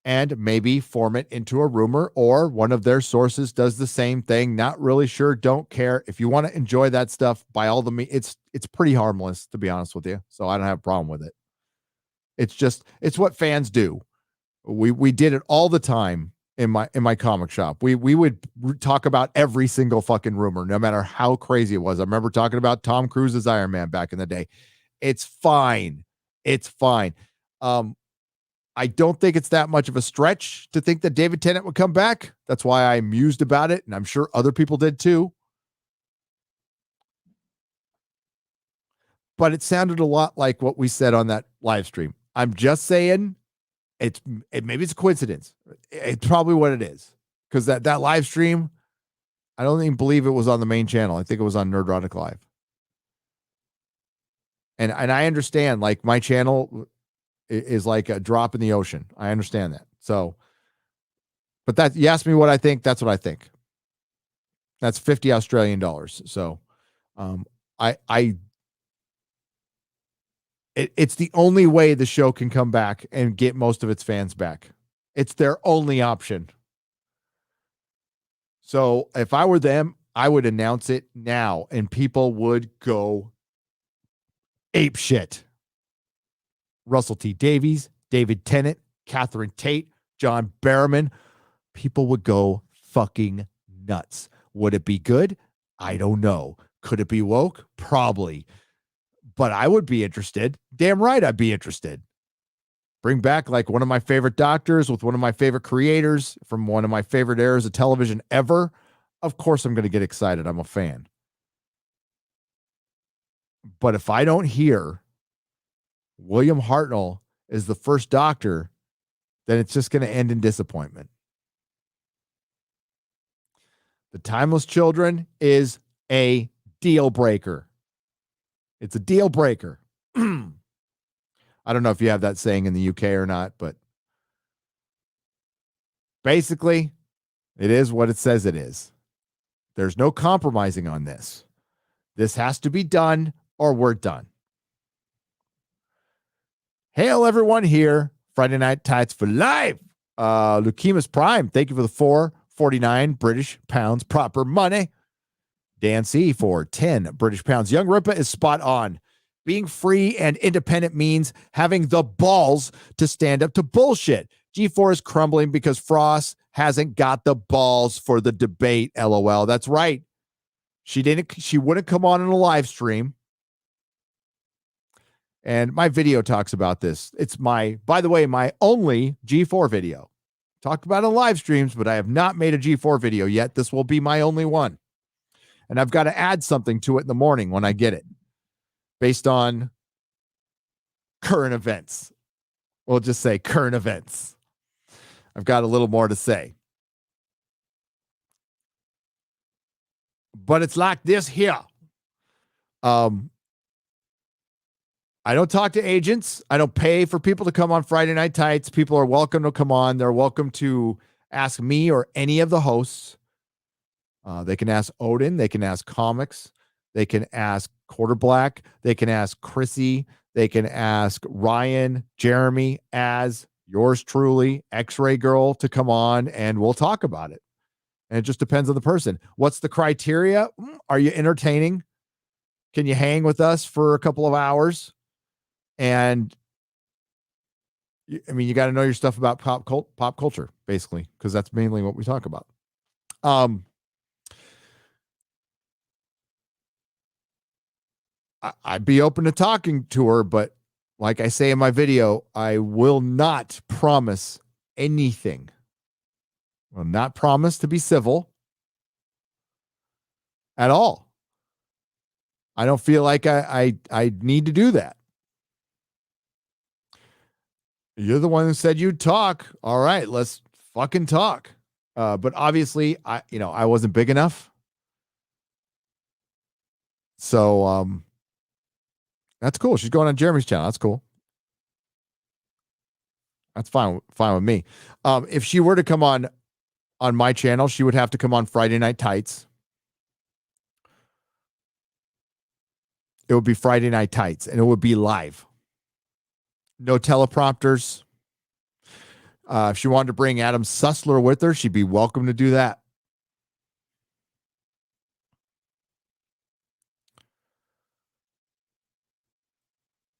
and maybe form it into a rumor, or one of their sources does the same thing. Not really sure, don't care. If you want to enjoy that stuff, by all the means, it's pretty harmless, to be honest with you. So I don't have a problem with it. It's what fans do. We did it all the time in my comic shop. We would talk about every single fucking rumor, no matter how crazy it was. I remember talking about Tom Cruise's Iron Man back in the day. It's fine. It's fine. I don't think it's that much of a stretch to think that David Tennant would come back. That's why I mused about it, and I'm sure other people did too. But it sounded a lot like what we said on that live stream. I'm just saying maybe it's a coincidence. It's probably what it is. Because that live stream, I don't even believe it was on the main channel. I think it was on Nerdrotic Live. And I understand, like, my channel is like a drop in the ocean. I understand that. So, but that, you asked me what I think, that's what I think. That's 50 Australian dollars. So, it's the only way the show can come back and get most of its fans back. It's their only option. So if I were them, I would announce it now and people would go ape shit. Russell T. Davies, David Tennant, Catherine Tate, John Barrowman. People would go fucking nuts. Would it be good? I don't know. Could it be woke? Probably. But I would be interested. Damn right I'd be interested. Bring back like one of my favorite doctors with one of my favorite creators from one of my favorite eras of television ever. Of course I'm going to get excited. I'm a fan. But if I don't hear William Hartnell is the first Doctor, then it's just going to end in disappointment. The Timeless Children is a deal breaker. It's a deal breaker. I don't know if you have that saying in the UK or not, but basically, it is what it says it is. There's no compromising on this. This has to be done or we're done. Hail everyone here. Friday Night Tights for life. Leukemus Prime, thank you for the 4.49 British pounds proper money. Dan C for 10 British pounds. Young Ripa is spot on. Being free and independent means having the balls to stand up to bullshit. G4 is crumbling because Frost hasn't got the balls for the debate. LOL. That's right. She wouldn't come on in a live stream. And my video talks about this. It's by the way, my only G4 video. Talked about it on live streams, but I have not made a G4 video yet. This will be my only one. And I've got to add something to it in the morning when I get it based on current events. We'll just say current events. I've got a little more to say. But it's like this here. I don't talk to agents. I don't pay for people to come on Friday Night Tights. People are welcome to come on. They're welcome to ask me or any of the hosts. They can ask Odin. They can ask Comics. They can ask Quarter Black. They can ask Chrissy. They can ask Ryan, Jeremy, as yours truly, X-Ray Girl, to come on, and we'll talk about it. And it just depends on the person. What's the criteria? Are you entertaining? Can you hang with us for a couple of hours? And I mean, you got to know your stuff about pop culture, basically, because that's mainly what we talk about. I'd be open to talking to her, but like I say in my video, I will not promise anything. I will not promise to be civil at all. I don't feel like I need to do that. You're the one who said you'd talk. All right, let's fucking talk. But obviously, I wasn't big enough. So that's cool. She's going on Jeremy's channel. That's cool. That's fine with me. If she were to come on my channel, she would have to come on Friday Night Tights. It would be Friday Night Tights, and it would be live. No teleprompters. If she wanted to bring Adam Sussler with her, she'd be welcome to do that.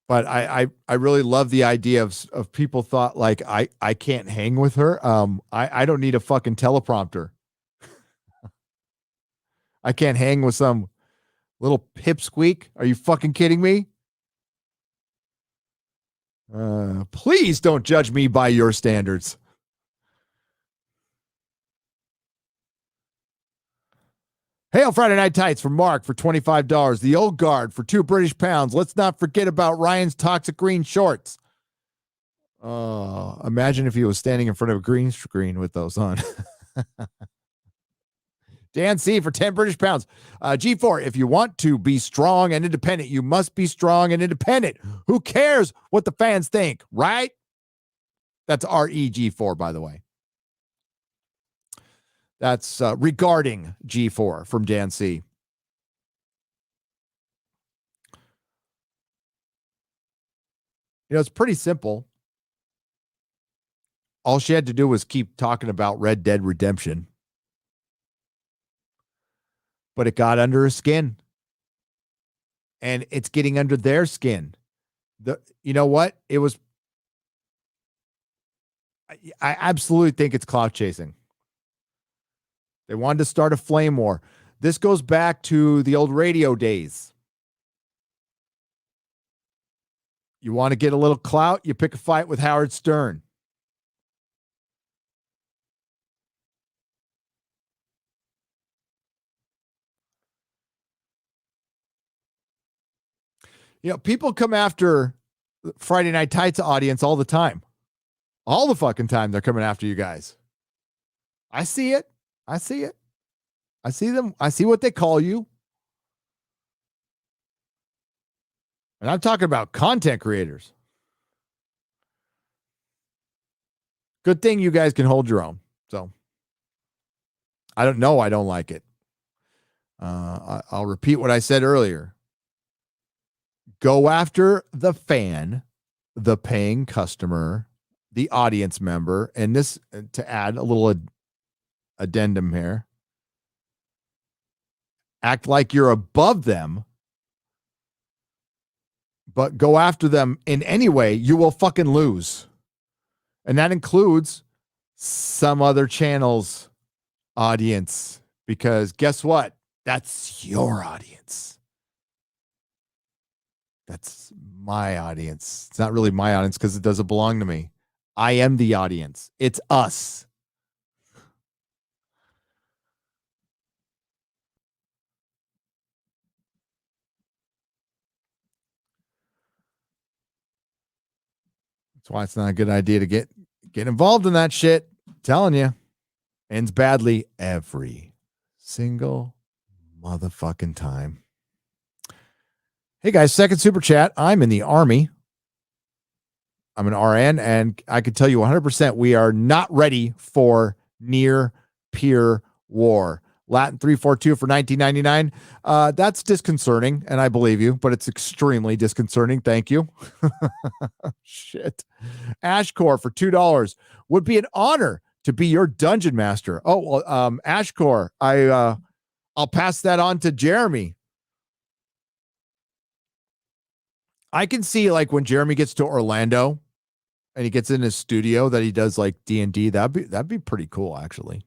But I really love the idea of people thought like I can't hang with her. I don't need a fucking teleprompter. I can't hang with some little pipsqueak. Are you fucking kidding me? Please don't judge me by your standards. Hail Friday Night Tights from Mark for $25. The Old Guard for £2 British. Let's not forget about Ryan's toxic green shorts. Imagine if he was standing in front of a green screen with those on. Dan C for £10 British. G4, if you want to be strong and independent, you must be strong and independent. Who cares what the fans think, right? That's REG4, by the way. That's regarding G4 from Dan C. It's pretty simple. All she had to do was keep talking about Red Dead Redemption. But it got under her skin. And it's getting under their skin. You know what? I absolutely think it's clout chasing. They wanted to start a flame war. This goes back to the old radio days. You want to get a little clout, you pick a fight with Howard Stern. People come after Friday Night Tights audience all the time. All the fucking time they're coming after you guys. I see it. I see it. I see them. I see what they call you. And I'm talking about content creators. Good thing you guys can hold your own. So I don't know. I don't like it. I'll repeat what I said earlier. Go after the fan, the paying customer, the audience member, and this, to add a little addendum here, act like you're above them, but go after them in any way, you will fucking lose. And that includes some other channel's audience, because guess what? That's your audience. That's my audience. It's not really my audience because it doesn't belong to me. I am the audience. It's us. That's why it's not a good idea to get involved in that shit. I'm telling you, ends badly every single motherfucking time. Hey guys, second super chat. I'm in the Army. I'm an RN, and I can tell you 100% we are not ready for near peer war. Latin 342 for 1999. That's disconcerting, and I believe you, but it's extremely disconcerting. Thank you. Shit. Ashcore for $2. Would be an honor to be your dungeon master. Oh, well, Ashcore, I'll pass that on to Jeremy. I can see like when Jeremy gets to Orlando and he gets in his studio that he does like D&D. That'd be pretty cool, actually.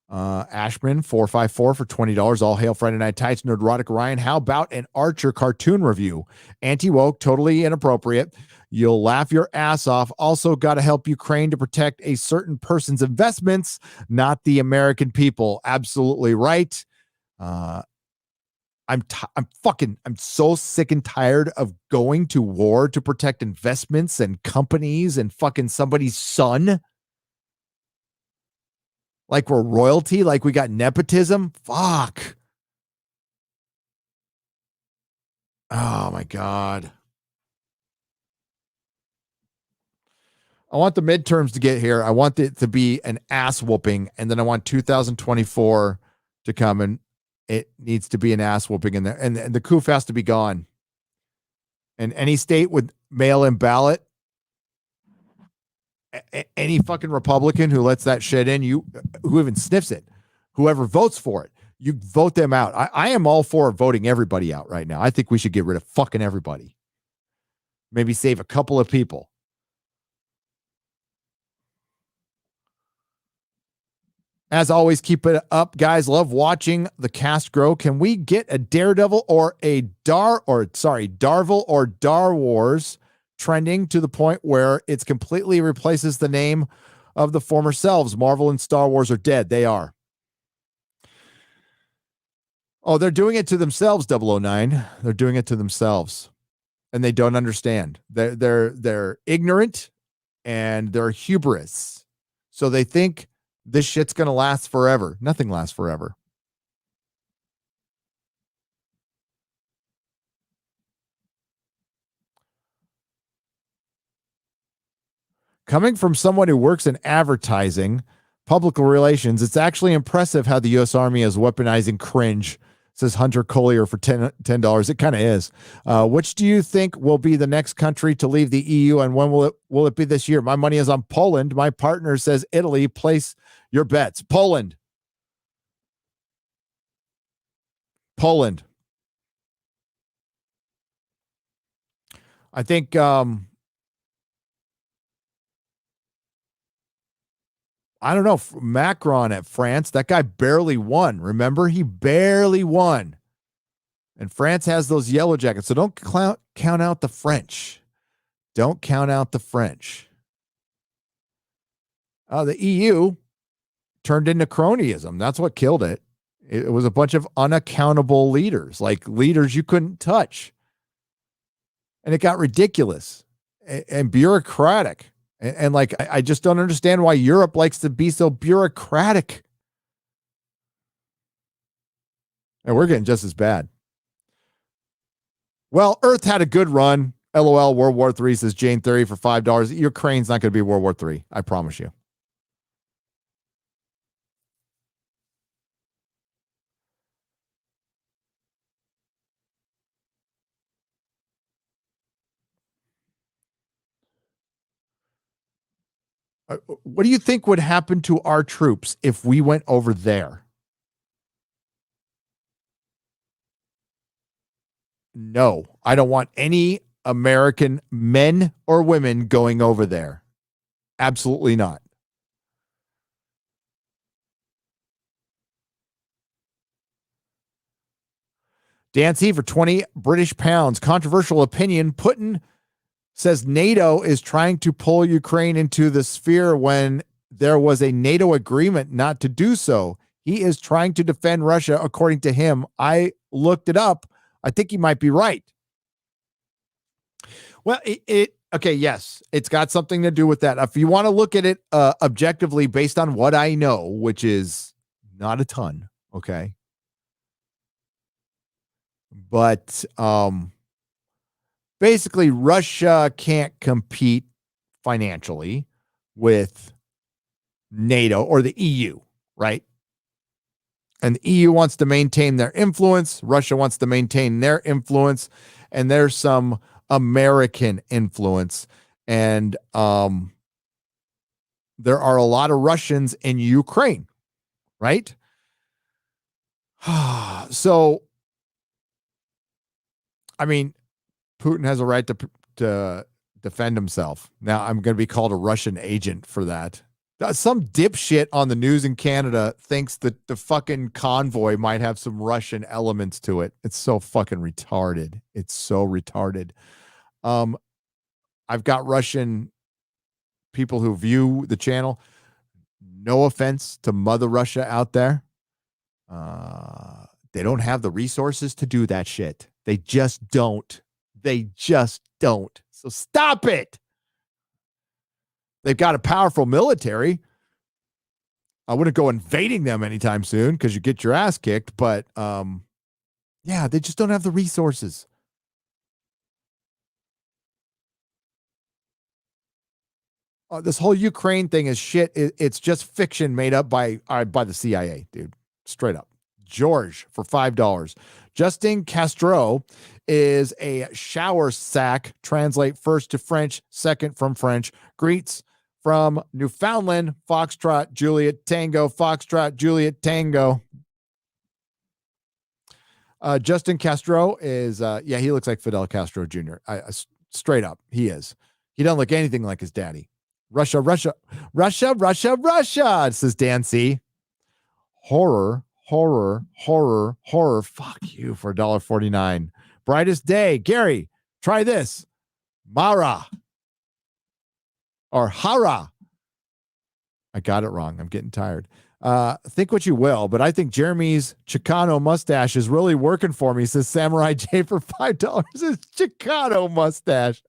Ashman 454 for $20. All hail Friday Night Tights. Nerdrotic Ryan. How about an Archer cartoon review? Anti-woke, totally inappropriate. You'll laugh your ass off. Also got to help Ukraine to protect a certain person's investments, not the American people. Absolutely right. I'm so sick and tired of going to war to protect investments and companies and fucking somebody's son. Like we're royalty, like we got nepotism. Fuck. Oh my God. I want the midterms to get here. I want it to be an ass whooping. And then I want 2024 to come, and it needs to be an ass whooping in there. And the coof has to be gone. And any state with mail-in ballot, any fucking Republican who lets that shit in, who even sniffs it, whoever votes for it, you vote them out. I am all for voting everybody out right now. I think we should get rid of fucking everybody. Maybe save a couple of people. As always, keep it up, guys. Love watching the cast grow. Can we get a Daredevil or a Darvel or Dar Wars trending to the point where it's completely replaces the name of the former selves? Marvel and Star Wars are dead. They are. Oh, they're doing it to themselves, 009. They're doing it to themselves. And they don't understand. They're ignorant and they're hubris. So they think this shit's going to last forever. Nothing lasts forever. Coming from someone who works in advertising, public relations, it's actually impressive how the U.S. Army is weaponizing cringe, says Hunter Collier for $10. It kind of is. Which do you think will be the next country to leave the EU, and when will it be this year? My money is on Poland. My partner says Italy. Place your bets. Poland. I think I don't know, Macron at France, that guy barely won. Remember? He barely won. And France has those yellow jackets. So don't count out the French. Don't count out the French. The EU turned into cronyism. That's what killed it. It was a bunch of unaccountable leaders, like leaders you couldn't touch. And it got ridiculous and bureaucratic. And like, I just don't understand why Europe likes to be so bureaucratic. And we're getting just as bad. Well, Earth had a good run. LOL, World War III, says Jane Theory for $5. Ukraine's not going to be World War III. I promise you. What do you think would happen to our troops if we went over there? No, I don't want any American men or women going over there. Absolutely not. Dan C for 20 British pounds. Controversial opinion. Putin says NATO is trying to pull Ukraine into the sphere when there was a NATO agreement not to do so. He is trying to defend Russia, according to him. I looked it up. I think he might be right. Well, okay, yes, it's got something to do with that. If you want to look at it objectively based on what I know, which is not a ton, okay? But basically, Russia can't compete financially with NATO or the EU, right? And the EU wants to maintain their influence. Russia wants to maintain their influence. And there's some American influence. And there are a lot of Russians in Ukraine, right? So, I mean, Putin has a right to defend himself. Now, I'm going to be called a Russian agent for that. Some dipshit on the news in Canada thinks that the fucking convoy might have some Russian elements to it. It's so fucking retarded. It's so retarded. I've got Russian people who view the channel. No offense to Mother Russia out there. They don't have the resources to do that shit. They just don't. They just don't. So stop it. They've got a powerful military. I wouldn't go invading them anytime soon because you get your ass kicked. But yeah, they just don't have the resources. This whole Ukraine thing is shit. It's just fiction made up by the CIA, dude. Straight up. George for $5. Justin Castro is a shower sack. Translate first to French, second from French. Greets from Newfoundland. Foxtrot, Juliet, Tango. Foxtrot, Juliet, Tango. Justin Castro is, yeah, he looks like Fidel Castro Jr. Straight up, he is. He doesn't look anything like his daddy. Russia, Russia, Russia, Russia, Russia, says Dan C. Horror. Fuck you for $1.49. Brightest day. Gary, try this. Mara. Or Hara. I got it wrong. I'm getting tired. Think what you will, but I think Jeremy's Chicano mustache is really working for me, says Samurai J for $5. His Chicano mustache.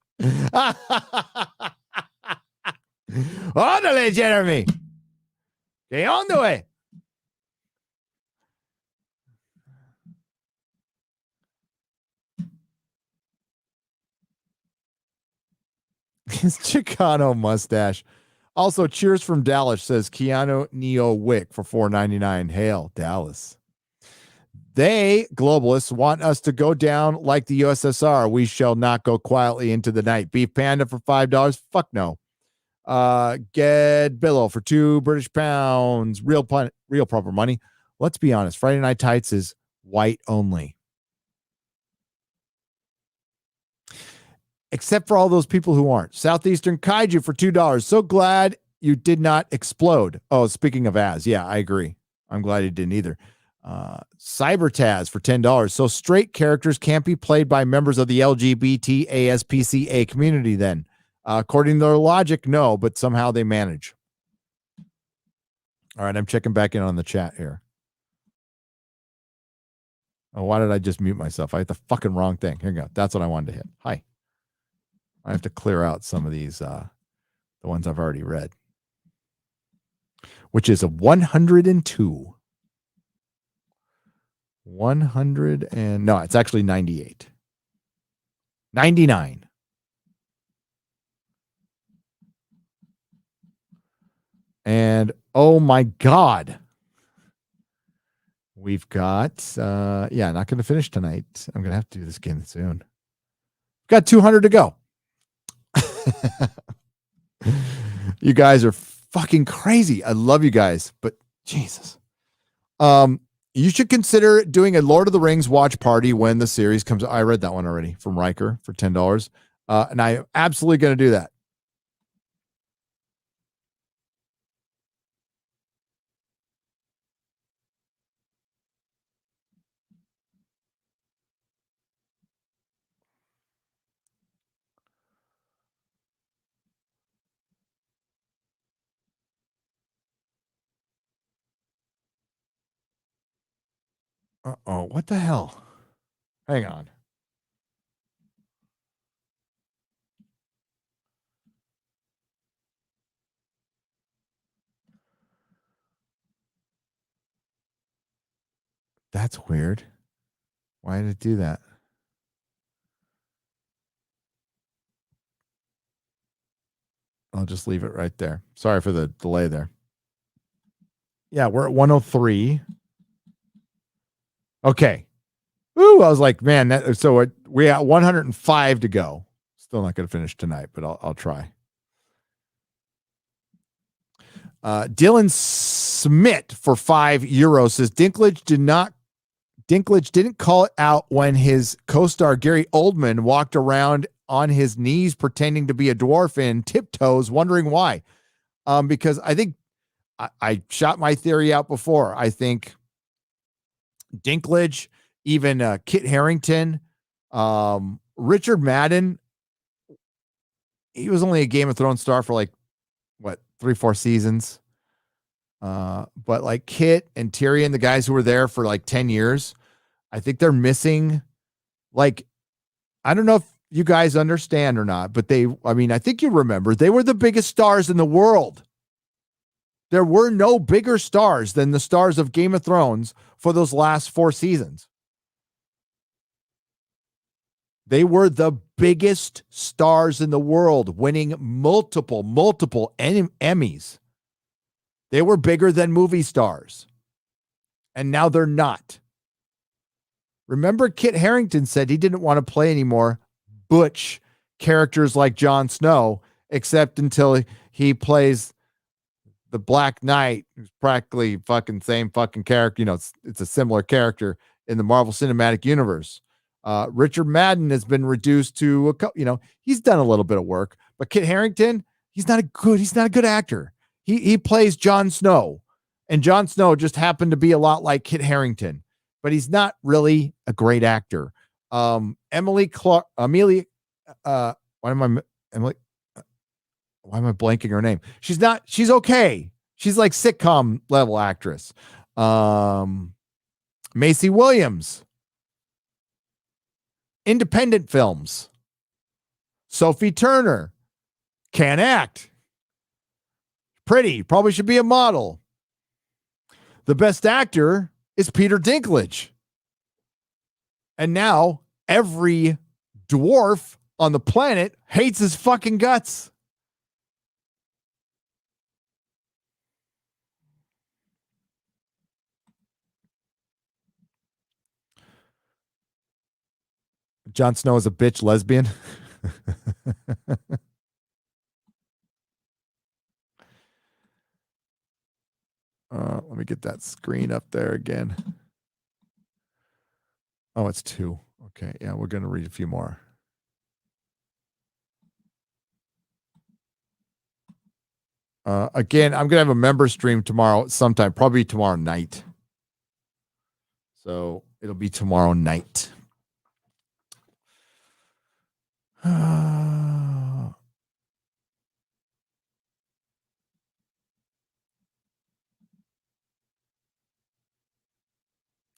Óndale, Jeremy. ¿Qué onda, güey? His Chicano mustache. Also, cheers from Dallas, says Keanu Neo Wick for $4.99. Hail, Dallas. They, globalists, want us to go down like the USSR. We shall not go quietly into the night. Beef Panda for $5. Fuck no. Get Billow for 2 British pounds. Real proper money. Let's be honest. Friday Night Tights is white only. Except for all those people who aren't. Southeastern Kaiju for $2. So glad you did not explode. Oh, speaking of Az, yeah, I agree. I'm glad he didn't either. Cyber Taz for $10. So straight characters can't be played by members of the LGBT ASPCA community then. According to their logic, no, but somehow they manage. All right, I'm checking back in on the chat here. Oh, why did I just mute myself? I hit the fucking wrong thing. Here you go. That's what I wanted to hit. Hi. I have to clear out some of these, the ones I've already read, which is a 102. 100 and no, it's actually 98. 99. And oh my God. We've got, yeah, not going to finish tonight. I'm going to have to do this game soon. Got 200 to go. You guys are fucking crazy. I love you guys, but Jesus. You should consider doing a Lord of the Rings watch party when the series comes. I read that one already from Riker for $10. And I'm absolutely going to do that. Uh-oh, what the hell? Hang on. That's weird. Why did it do that? I'll just leave it right there. Sorry for the delay there. Yeah, we're at 103. Okay. Ooh, I was like, man, we got 105 to go. Still not going to finish tonight, but I'll try. Dylan Smith for €5 says Dinklage didn't call it out when his co-star Gary Oldman walked around on his knees pretending to be a dwarf in Tiptoes, wondering why. Because I think I shot my theory out before. I think Dinklage, even Kit Harington, Richard Madden, he was only a Game of Thrones star for like, 3-4 seasons. But like Kit and Tyrion, the guys who were there for like 10 years, I think they're missing. Like, I don't know if you guys understand or not, but I think you remember, they were the biggest stars in the world. There were no bigger stars than the stars of Game of Thrones for those last 4 seasons. They were the biggest stars in the world, winning multiple Emmys. They were bigger than movie stars. And now they're not. Remember, Kit Harington said he didn't want to play any more butch characters like Jon Snow, except until he plays the Black Knight, who's practically fucking same fucking character. It's a similar character in the Marvel Cinematic Universe. Richard Madden has been reduced to he's done a little bit of work, but Kit Harington, he's not a good actor. He plays Jon Snow, and Jon Snow just happened to be a lot like Kit Harington, but he's not really a great actor. Emily Clark, Emily, why am I blanking her name? She's okay. She's like sitcom level actress. Macy Williams, independent films. Sophie Turner, can't act. Pretty, probably should be a model. The best actor is Peter Dinklage. And now every dwarf on the planet hates his fucking guts. Jon Snow is a bitch lesbian. Let me get that screen up there again. Oh, it's 2. Okay, yeah, we're going to read a few more. Again, I'm going to have a member stream tomorrow sometime, probably tomorrow night. So it'll be tomorrow night.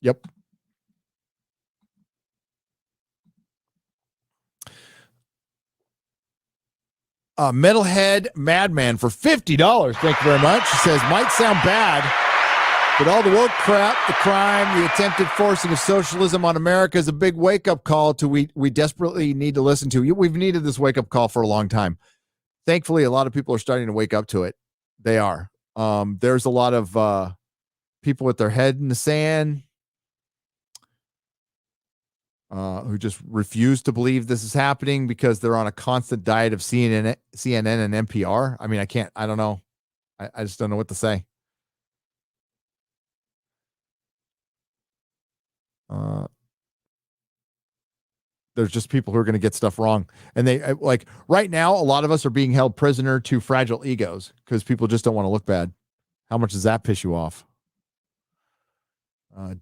Yep. Metalhead Madman for $50. Thank you very much. He says, might sound bad, but all the woke crap, the crime, the attempted forcing of socialism on America is a big wake-up call to we desperately need to listen to. We've needed this wake-up call for a long time. Thankfully, a lot of people are starting to wake up to it. They are. There's a lot of people with their head in the sand who just refuse to believe this is happening because they're on a constant diet of CNN and NPR. I mean, I don't know. I just don't know what to say. There's just people who are going to get stuff wrong. And they like right now, a lot of us are being held prisoner to fragile egos because people just don't want to look bad. How much does that piss you off?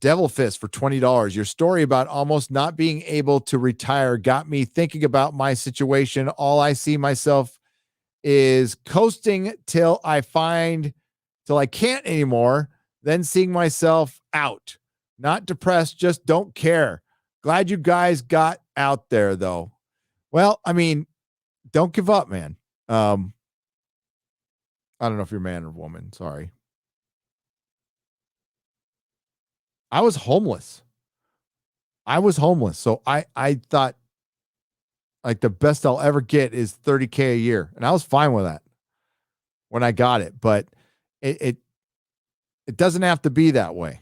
Devil Fist for $20. Your story about almost not being able to retire got me thinking about my situation. All I see myself is coasting till I can't anymore, then seeing myself out. Not depressed, just don't care. Glad you guys got out there, though. Well, I mean, don't give up, man. I don't know if you're man or woman. Sorry. I was homeless. So I thought like the best I'll ever get is $30K a year. And I was fine with that when I got it, but it doesn't have to be that way.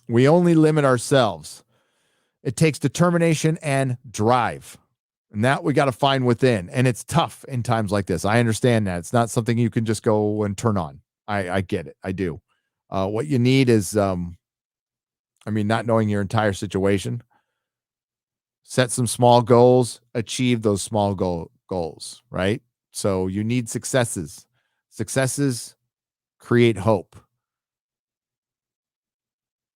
We only limit ourselves. It takes determination and drive. And that we got to find within. And it's tough in times like this. I understand that. It's not something you can just go and turn on. I get it. I do. What you need is, not knowing your entire situation. Set some small goals, achieve those small goals, right? So you need successes. Successes create hope.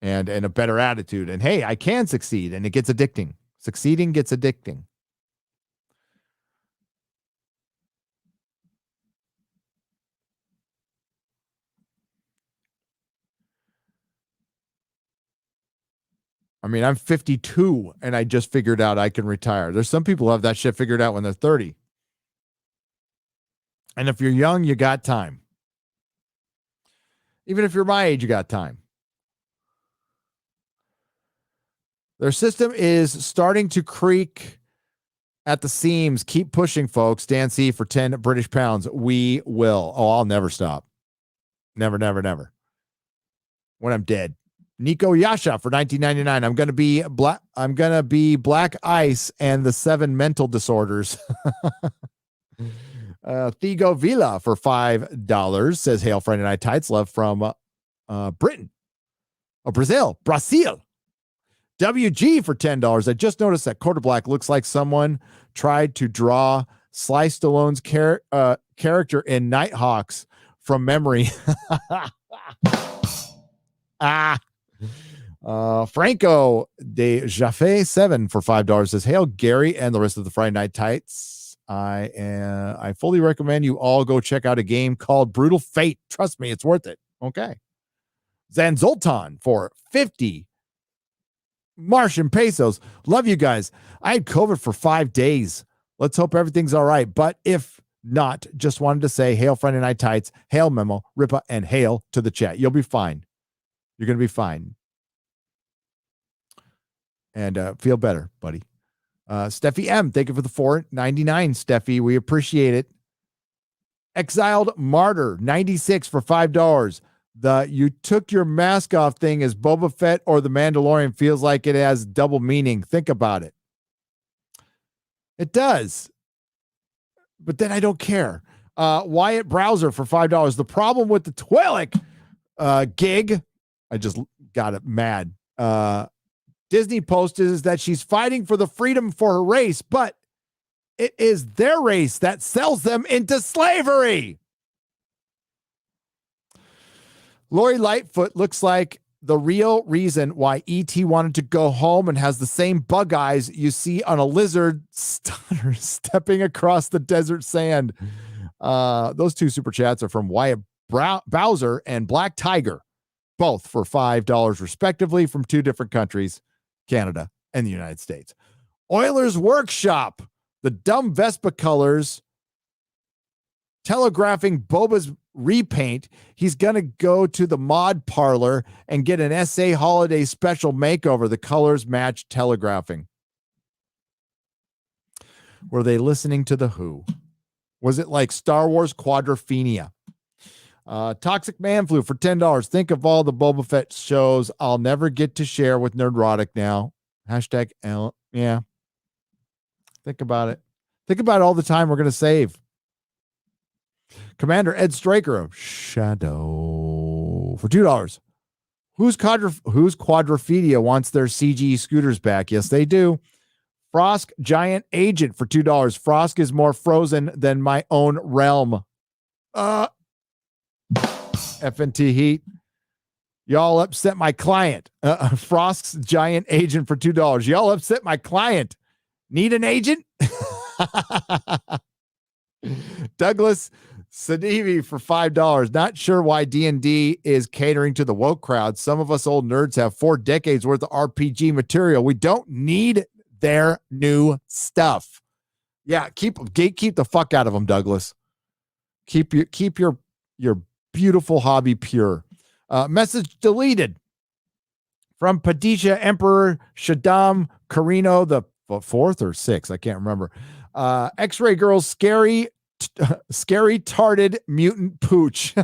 And a better attitude. And hey, I can succeed. And it gets addicting. Succeeding gets addicting. I'm 52 and I just figured out I can retire. There's some people who have that shit figured out when they're 30. And if you're young, you got time. Even if you're my age, you got time. Their system is starting to creak at the seams. Keep pushing, folks. Dan C for 10 British pounds. We will. Oh, I'll never stop. Never, never, never. When I'm dead. Nico Yasha for $19.99. I'm gonna be Black Ice and the 7 mental disorders. Thigo Villa for $5 says, "Hail Friday Night Tights. Love from Britain. Oh, Brazil. WG for $10. I just noticed that Quarter Black looks like someone tried to draw Sly Stallone's character in Nighthawks from memory." Franco de Jaffe 7 for $5 says, "Hail Gary and the rest of the Friday Night Tights. I fully recommend you all go check out a game called Brutal Fate. Trust me, it's worth it." Okay. Zanzoltan for 50 Martian pesos. Love you guys. I had COVID for 5 days. Let's hope everything's all right. But if not, just wanted to say, hail Friday Night Tights, hail Memo, Ripa, and hail to the chat. You'll be fine. You're going to be fine. And feel better, buddy. Steffi M, thank you for the $4.99, Steffi. We appreciate it. Exiled Martyr, 96 for $5. The "you took your mask off" thing is Boba Fett or the Mandalorian feels like it has double meaning. Think about it. It does. But then I don't care. Wyatt Browser for $5. The problem with the Twilight gig, I just got it mad. Disney posted is that she's fighting for the freedom for her race, but it is their race that sells them into slavery. Lori Lightfoot looks like the real reason why E.T. wanted to go home and has the same bug eyes you see on a lizard stunner stepping across the desert sand. Those 2 super chats are from Wyatt Bowser and Black Tiger, both for $5 respectively from 2 different countries, Canada and the United States. Oilers Workshop, the dumb Vespa colors telegraphing Boba's repaint. He's going to go to the mod parlor and get an SA holiday special makeover. The colors match telegraphing. Were they listening to The Who? Was it like Star Wars Quadrophenia? Toxic Man Flu for $10. Think of all the Boba Fett shows I'll never get to share with Nerdrotic now. Hashtag L. Yeah. Think about it. Think about all the time we're going to save. Commander Ed Straker of Shadow for $2. Who's Quadrophedia wants their CG scooters back? Yes, they do. Frosk Giant Agent for $2. Frosk is more frozen than my own realm. FNT Heat. Y'all upset my client. Frost's Giant Agent for $2. Y'all upset my client. Need an agent? Douglas Sadivi for $5. Not sure why D&D is catering to the woke crowd. Some of us old nerds have 4 decades worth of RPG material. We don't need their new stuff. Yeah, keep the fuck out of them, Douglas. Keep your beautiful hobby pure. Message deleted from Padisha Emperor Shaddam Carino the 4th or 6th. I can't remember. X-Ray Girls, scary tarded mutant pooch.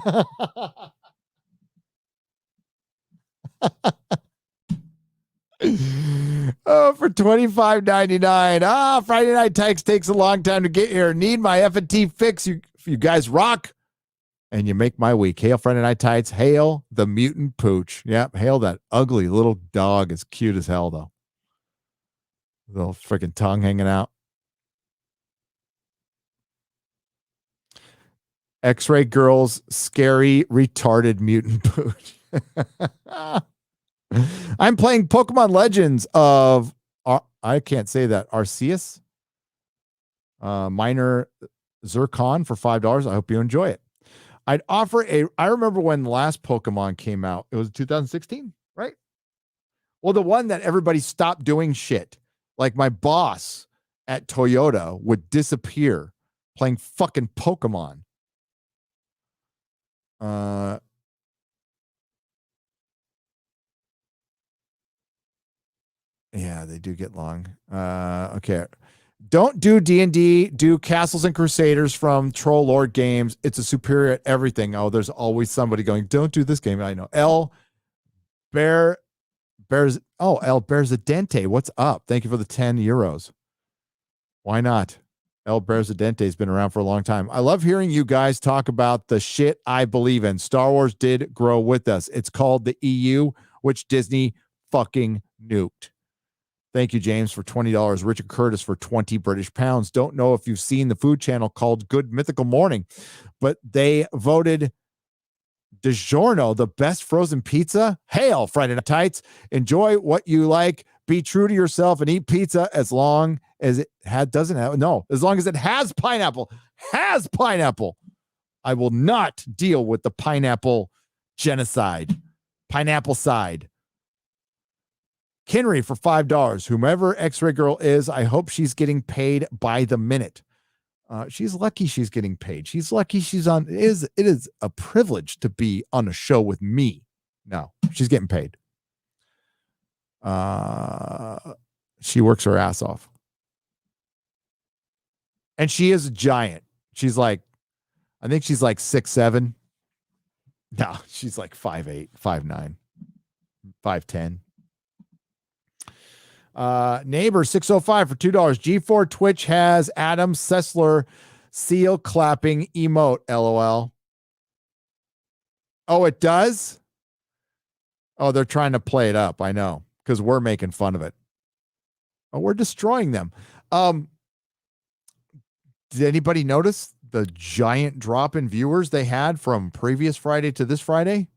Oh, for $25.99. Friday Night Tykes takes a long time to get here. Need my F&T fix. You guys rock. And you make my week. Hail Friday Night Tights. Hail the mutant pooch. Yep. Hail that ugly little dog. Is cute as hell, though. Little freaking tongue hanging out. X-Ray Girls, scary, retarded mutant pooch. I'm playing Pokemon Legends of, I can't say that, Arceus. Minor Zircon for $5. I hope you enjoy it. I'd offer I remember when the last Pokemon came out. It was 2016, right? Well, the one that everybody stopped doing shit. Like my boss at Toyota would disappear playing fucking Pokemon. Yeah, they do get long. Okay. Don't do D&D. Do Castles and Crusaders from Troll Lord Games. It's a superior at everything. Oh, there's always somebody going, don't do this game. I know. El Berzadente. What's up? Thank you for the 10 euros. Why not? El Berzadente has been around for a long time. I love hearing you guys talk about the shit I believe in. Star Wars did grow with us. It's called the EU, which Disney fucking nuked. Thank you, James, for $20. Richard Curtis for 20 British pounds. Don't know if you've seen the food channel called Good Mythical Morning, but they voted DiGiorno the best frozen pizza. Hail, Friday Night Tights. Enjoy what you like. Be true to yourself and eat pizza as long as it as long as it has pineapple. Has pineapple. I will not deal with the pineapple genocide. Pineapple side. Kinry for $5. Whomever X-Ray Girl is, I hope she's getting paid by the minute. She's lucky she's getting paid. She's lucky she's on. It is a privilege to be on a show with me. No, she's getting paid. She works her ass off. And she is a giant. She's like, I think she's like 6'7". No, she's like 5'8", 5'9", 5'10". Neighbor 605 for $2. G4 Twitch has Adam Sessler seal clapping emote. LOL. Oh, it does? Oh, they're trying to play it up. I know, because we're making fun of it. Oh, we're destroying them. Did anybody notice the giant drop in viewers they had from previous Friday to this Friday?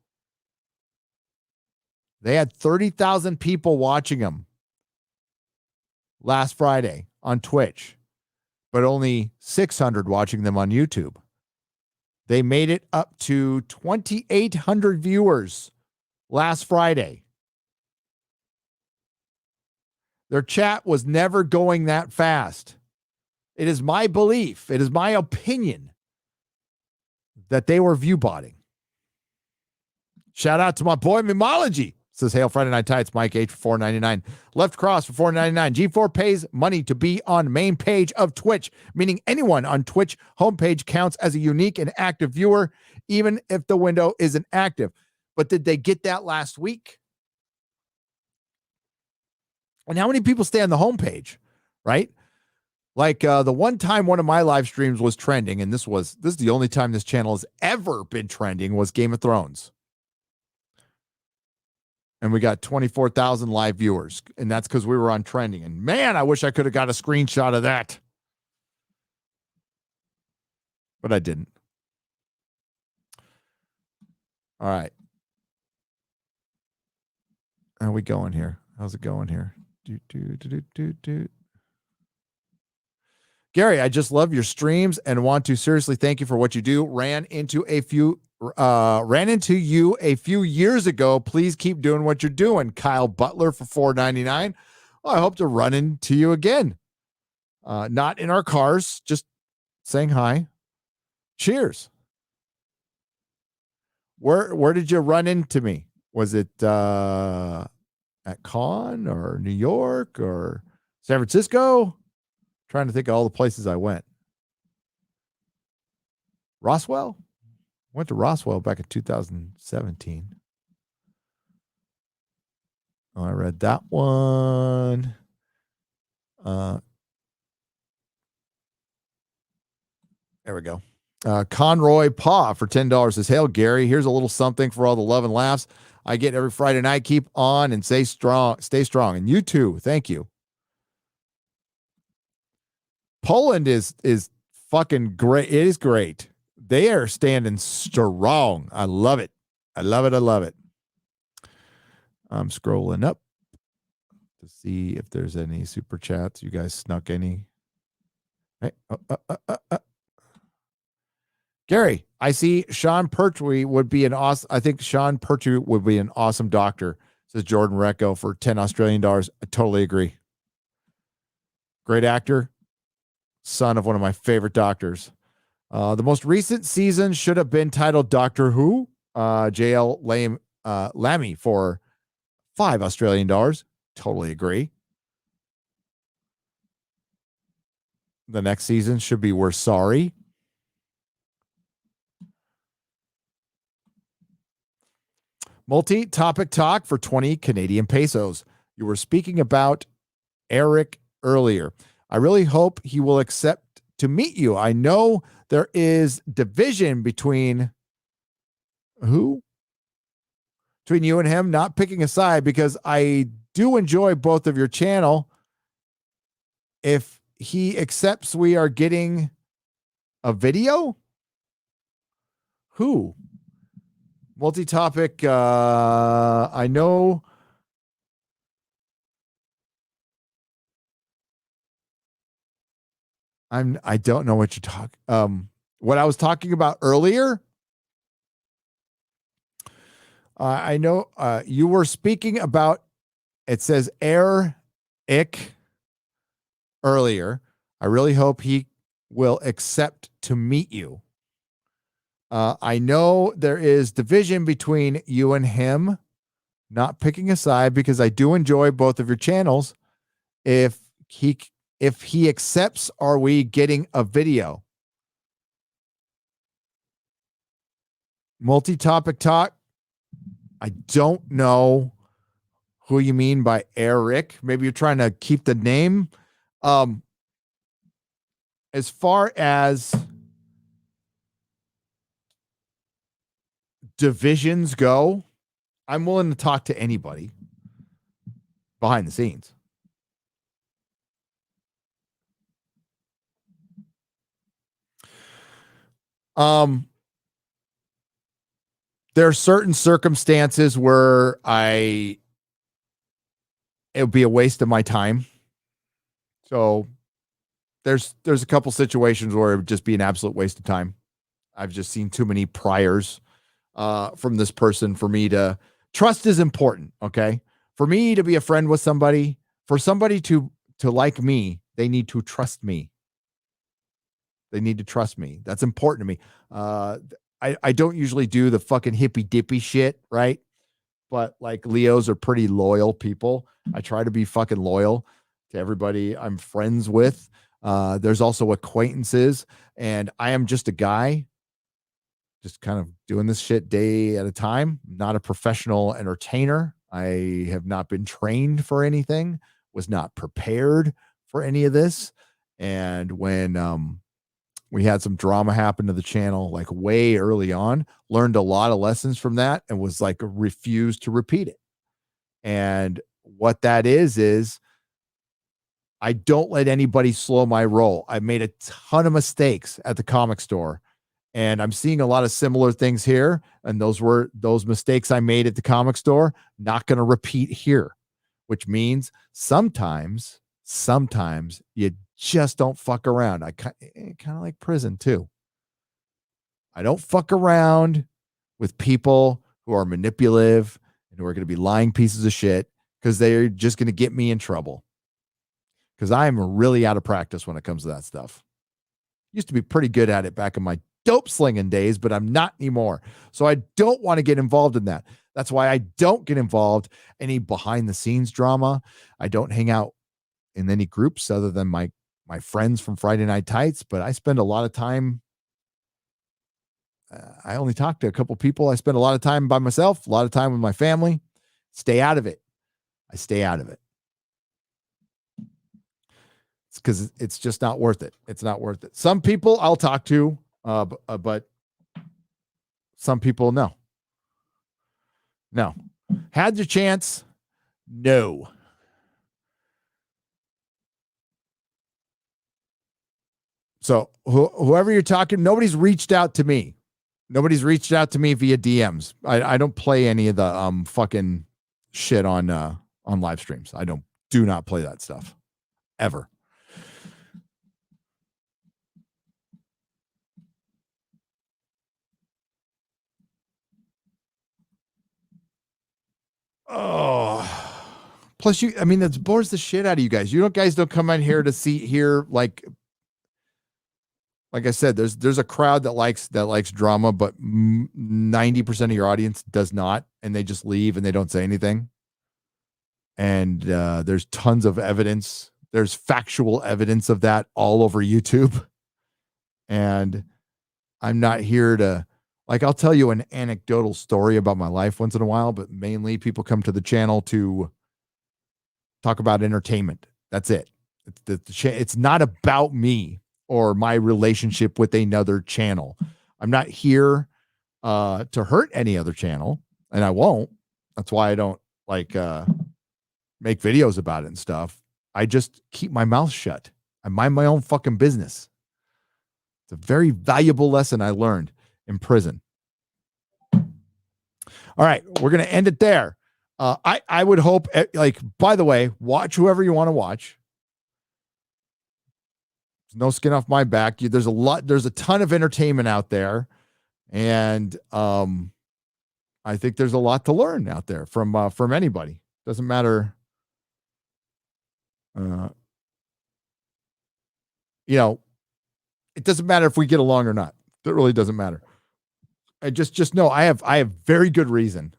They had 30,000 people watching them last Friday on Twitch, but only 600 watching them on YouTube. They made it up to 2,800 viewers last Friday. Their chat was never going that fast. It is my belief, it is my opinion that they were view botting. Shout out to my boy Mimology. Says, Hail Friday Night Tights, Mike H for $4.99. Left Cross for $4.99. G4 pays money to be on main page of Twitch, meaning anyone on Twitch homepage counts as a unique and active viewer, even if the window isn't active. But did they get that last week? And how many people stay on the homepage, right? Like the one time one of my live streams was trending, and this is the only time this channel has ever been trending, was Game of Thrones. And we got 24,000 live viewers. And that's because we were on trending. And man, I wish I could have got a screenshot of that. But I didn't. All right. How we going here? How's it going here? Gary, I just love your streams and want to seriously thank you for what you do. Ran into you a few years ago. Please keep doing what you're doing. Kyle Butler for $4.99. Well, I hope to run into you again. Not in our cars, just saying hi. Cheers. Where did you run into me? Was it at Con or New York or San Francisco? Trying to think of all the places I went. Roswell? Went to Roswell back in 2017. Oh, I read that one. There we go. Conroy Paw for $10 says, "Hail Gary, here's a little something for all the love and laughs I get every Friday night. Keep on and stay strong. And you too. Thank you." Poland is fucking great. It is great. They are standing strong. I love it. I love it. I'm scrolling up to see if there's any super chats. You guys snuck any? Hey, Gary, I see Sean Pertwee would be an awesome. I think Sean Pertwee would be an awesome doctor, says Jordan Recco for $10 Australian. I totally agree. Great actor, son of one of my favorite doctors. The most recent season should have been titled Doctor Who. JL Lammy for $5 Australian. Totally agree. The next season should be We're Sorry. Multi-topic talk for 20 Canadian pesos. You were speaking about Eric earlier. I really hope he will accept to meet you. I know there is division between who? Between you and him, not picking a side, because I do enjoy both of your channel. If he accepts we are getting a video? Who? Multi-topic, I know. I don't know what you're talking. What I was talking about earlier. I know you were speaking about. It says Eric earlier. I really hope he will accept to meet you. I know there is division between you and him, not picking a side, because I do enjoy both of your channels. If he accepts, are we getting a video? Multi-topic talk. I don't know who you mean by Eric. Maybe you're trying to keep the name. As far as divisions go, I'm willing to talk to anybody behind the scenes. There are certain circumstances where it would be a waste of my time. So there's a couple situations where it would just be an absolute waste of time. I've just seen too many priors from this person for me to trust is important. Okay. For me to be a friend with somebody, for somebody to like me, they need to trust me. They need to trust me. That's important to me. I don't usually do the fucking hippy dippy shit. Right. But like Leos are pretty loyal people. I try to be fucking loyal to everybody I'm friends with. There's also acquaintances, and I am just a guy just kind of doing this shit day at a time. Not a professional entertainer. I have not been trained for anything, was not prepared for any of this. And when we had some drama happen to the channel like way early on, learned a lot of lessons from that and was like refused to repeat it. And what that is I don't let anybody slow my roll. I made a ton of mistakes at the comic store, and I'm seeing a lot of similar things here. And those were those mistakes I made at the comic store, not going to repeat here, which means sometimes you just don't fuck around. I kind of like prison too. I don't fuck around with people who are manipulative and who are going to be lying pieces of shit because they're just going to get me in trouble. Because I am really out of practice when it comes to that stuff. Used to be pretty good at it back in my dope slinging days, but I'm not anymore. So I don't want to get involved in that. That's why I don't get involved any behind the scenes drama. I don't hang out in any groups other than my friends from Friday Night Tights, but I spend a lot of time. I only talk to a couple people. I spend a lot of time by myself, a lot of time with my family. Stay out of it. I stay out of it. It's because it's just not worth it. It's not worth it. Some people I'll talk to, but some people, no. No. Had your chance? No. So whoever you're talking, nobody's reached out to me. Nobody's reached out to me via DMs. I don't play any of the fucking shit on live streams. Do not play that stuff ever. Oh, plus that bores the shit out of you guys. Guys don't come in here to hear like I said, there's a crowd that likes drama, but 90% of your audience does not, and they just leave and they don't say anything. And there's tons of evidence. There's factual evidence of that all over YouTube. And I'm not here to, I'll tell you an anecdotal story about my life once in a while, but mainly people come to the channel to talk about entertainment. That's it. It's not about me or my relationship with another channel. I'm not here to hurt any other channel, and I won't. That's why I don't make videos about it and stuff. I just keep my mouth shut. I mind my own fucking business. It's a very valuable lesson I learned in prison. All right, we're going to end it there. I would hope, by the way, watch whoever you want to watch. No skin off my back. There's a ton of entertainment out there. And I think there's a lot to learn out there from anybody. Doesn't matter. It doesn't matter if we get along or not. It really doesn't matter. I just know I have very good reason.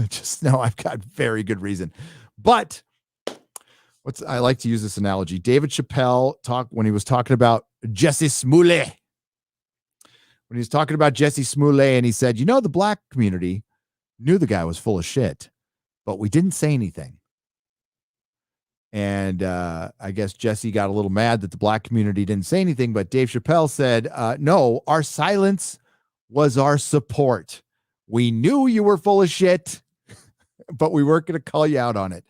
Just know I've got very good reason. But I like to use this analogy. David Chappelle when he was talking about Jesse Smollett. When he was talking about Jesse Smollett, and he said, the black community knew the guy was full of shit, but we didn't say anything. And I guess Jesse got a little mad that the black community didn't say anything, but Dave Chappelle said, no, our silence was our support. We knew you were full of shit, but we weren't going to call you out on it.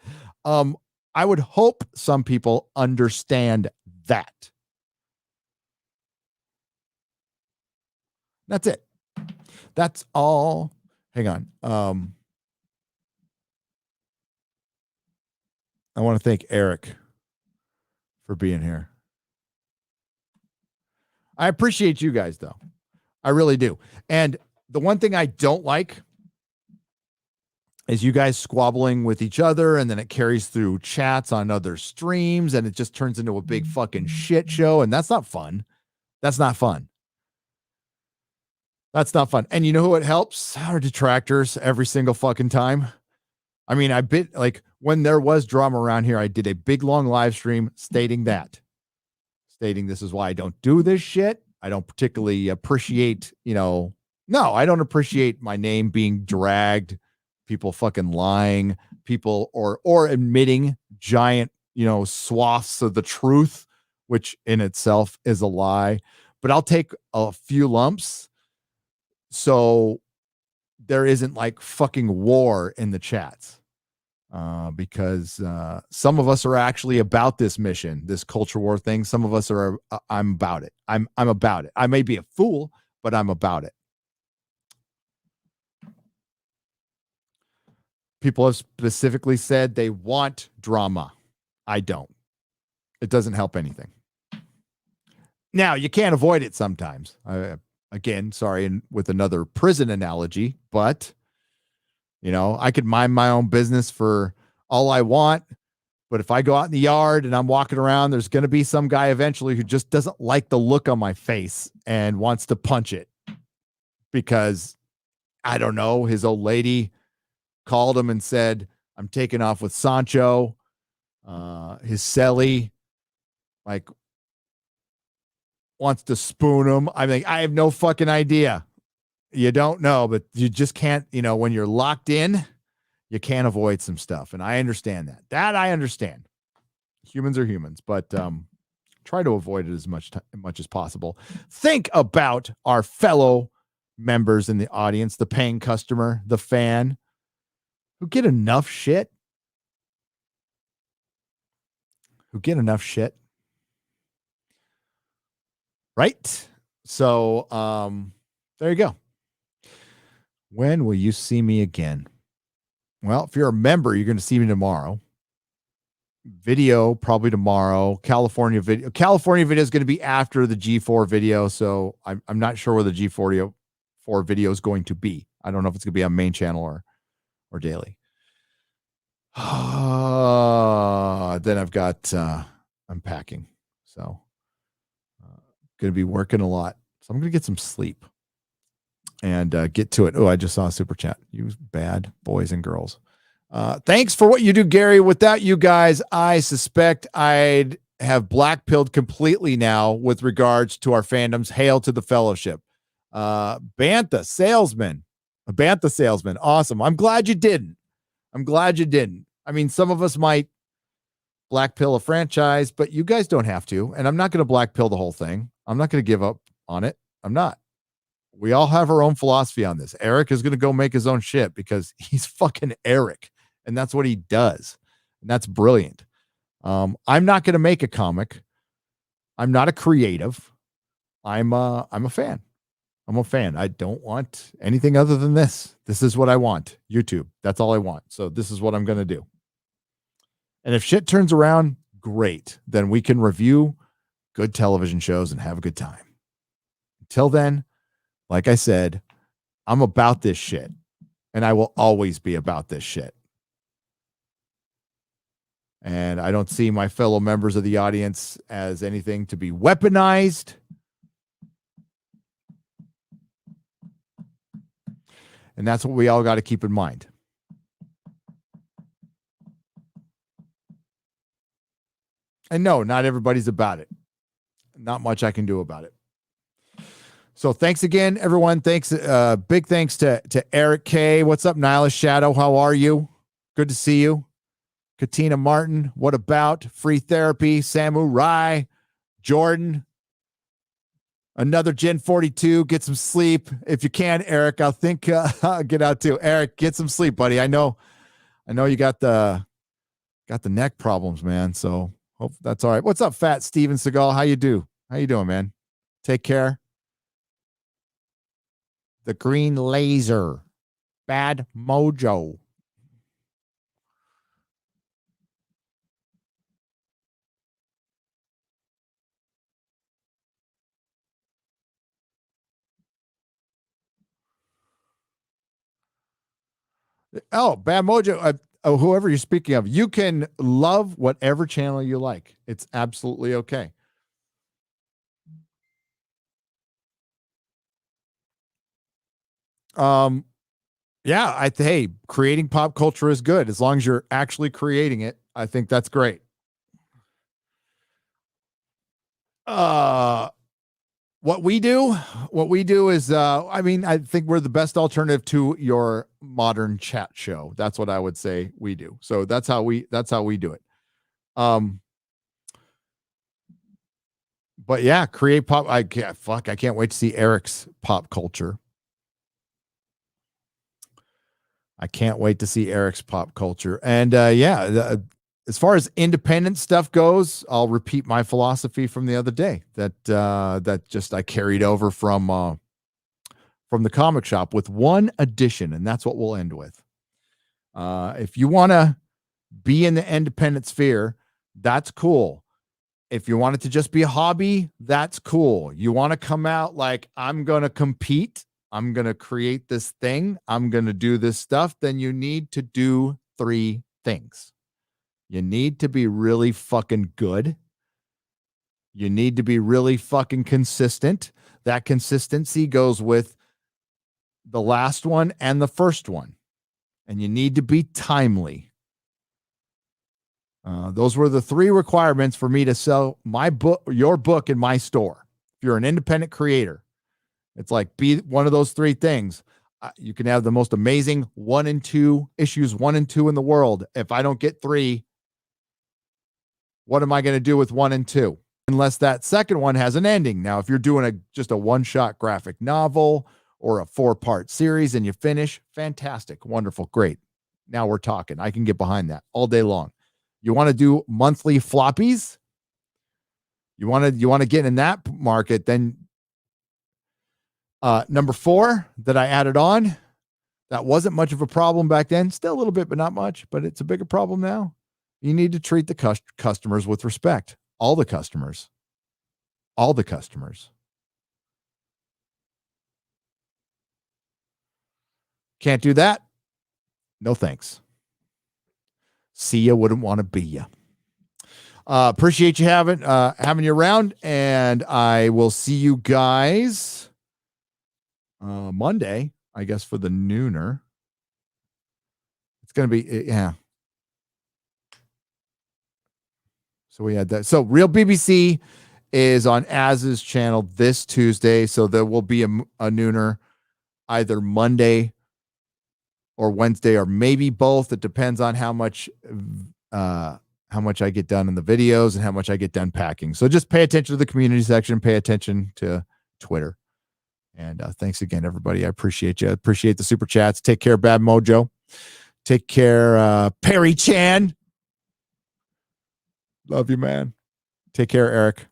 I would hope some people understand that. That's it. That's all. Hang on. I want to thank Eric for being here. I appreciate you guys, though. I really do. And the one thing I don't like is you guys squabbling with each other, and then it carries through chats on other streams, and it just turns into a big fucking shit show, and that's not fun. That's not fun. That's not fun. And you know who it helps? Our detractors every single fucking time. I mean, when there was drama around here, I did a big, long live stream stating this is why I don't do this shit. I don't particularly appreciate, no, I don't appreciate my name being dragged, people fucking lying, people or admitting giant, swaths of the truth, which in itself is a lie. But I'll take a few lumps so there isn't fucking war in the chats. Because some of us are actually about this mission, this culture war thing. Some of us are, I'm about it. I'm about it. I may be a fool, but I'm about it. People have specifically said they want drama. I don't. It doesn't help anything. Now, you can't avoid it sometimes. Again, sorry, with another prison analogy, but, I could mind my own business for all I want. But if I go out in the yard and I'm walking around, there's going to be some guy eventually who just doesn't like the look on my face and wants to punch it because, I don't know, his old lady called him and said, I'm taking off with Sancho, his celly, wants to spoon him. I mean, I have no fucking idea. You don't know, but you just can't, when you're locked in, you can't avoid some stuff. And I understand that. That I understand. Humans are humans, but try to avoid it as much as possible. Think about our fellow members in the audience, the paying customer, the fan, who get enough shit. Right? So, there you go. When will you see me again? Well, if you're a member, you're going to see me tomorrow. Video probably tomorrow. California video is going to be after the G4 video, so I'm not sure where the G4 video is going to be. I don't know if it's going to be on main channel or daily. Then I've got unpacking, so going to be working a lot. So I'm going to get some sleep and get to it. Oh, I just saw a super chat. You bad boys and girls. Thanks for what you do, Gary. Without you guys, I suspect I'd have black-pilled completely now with regards to our fandoms. Hail to the fellowship. Bantha salesman. A Bantha salesman. Awesome. I'm glad you didn't. I mean, some of us might black pill a franchise, but you guys don't have to. And I'm not going to black pill the whole thing. I'm not going to give up on it. I'm not. We all have our own philosophy on this. Eric is going to go make his own shit because he's fucking Eric. And that's what he does. And that's brilliant. I'm not going to make a comic. I'm not a creative. I'm a fan. I'm a fan. I don't want anything other than this. This is what I want. YouTube. That's all I want. So this is what I'm going to do. And if shit turns around, great. Then we can review good television shows and have a good time. Until then, like I said, I'm about this shit. And I will always be about this shit. And I don't see my fellow members of the audience as anything to be weaponized. And that's what we all got to keep in mind. And no, not everybody's about it. Not much I can do about it. So thanks again, everyone. Thanks. Big thanks to Eric K. What's up, Nihilist Shadow? How are you? Good to see you. Katina Martin. What about Free Therapy? Samurai. Jordan. Another Gen 42. Get some sleep. If you can, Eric, I'll think I'll get out too. Eric, get some sleep, buddy. I know you got the neck problems, man. So hope that's all right. What's up, Fat Steven Seagal? How you doing, man? Take care. The Green Laser. Bad Mojo. Oh, Bad Mojo. Whoever you're speaking of, you can love whatever channel you like. It's absolutely okay. Yeah, hey, creating pop culture is good as long as you're actually creating it. I think that's great. What we do is, I think we're the best alternative to your modern chat show. That's what I would say we do. So that's how we do it. But yeah, create pop. I can't wait to see Eric's pop culture. I can't wait to see Eric's pop culture. And as far as independent stuff goes, I'll repeat my philosophy from the other day that I carried over from the comic shop with one addition, and that's what we'll end with. If you want to be in the independent sphere, that's cool. If you want it to just be a hobby, that's cool. You want to come out like, I'm going to compete, I'm going to create this thing, I'm going to do this stuff, then you need to do 3 things. You need to be really fucking good. You need to be really fucking consistent. That consistency goes with the last one and the first one. And you need to be timely. Those were the 3 requirements for me to sell my book, your book, in my store. If you're an independent creator, it's like, be one of those 3 things. You can have the most amazing 1 and 2 issues, 1 and 2 in the world. If I don't get 3, what am I going to do with 1 and 2? Unless that second one has an ending. Now, if you're doing just a one-shot graphic novel or a 4-part series and you finish, fantastic, wonderful, great. Now we're talking. I can get behind that all day long. You want to do monthly floppies? You want to get in that market, then number 4 that I added on, that wasn't much of a problem back then. Still a little bit, but not much, but it's a bigger problem now. You need to treat the customers with respect. All the customers. All the customers. Can't do that? No thanks. See ya, wouldn't want to be ya. Appreciate you having you around, and I will see you guys Monday, I guess, for the nooner. It's going to be, yeah. So we had that. So Real BBC is on Az's channel this Tuesday. So there will be a nooner either Monday or Wednesday, or maybe both. It depends on how much I get done in the videos and how much I get done packing. So just pay attention to the community section, pay attention to Twitter. And thanks again, everybody. I appreciate you. I appreciate the super chats. Take care, Bad Mojo. Take care, Perry Chan. Love you, man. Take care, Eric.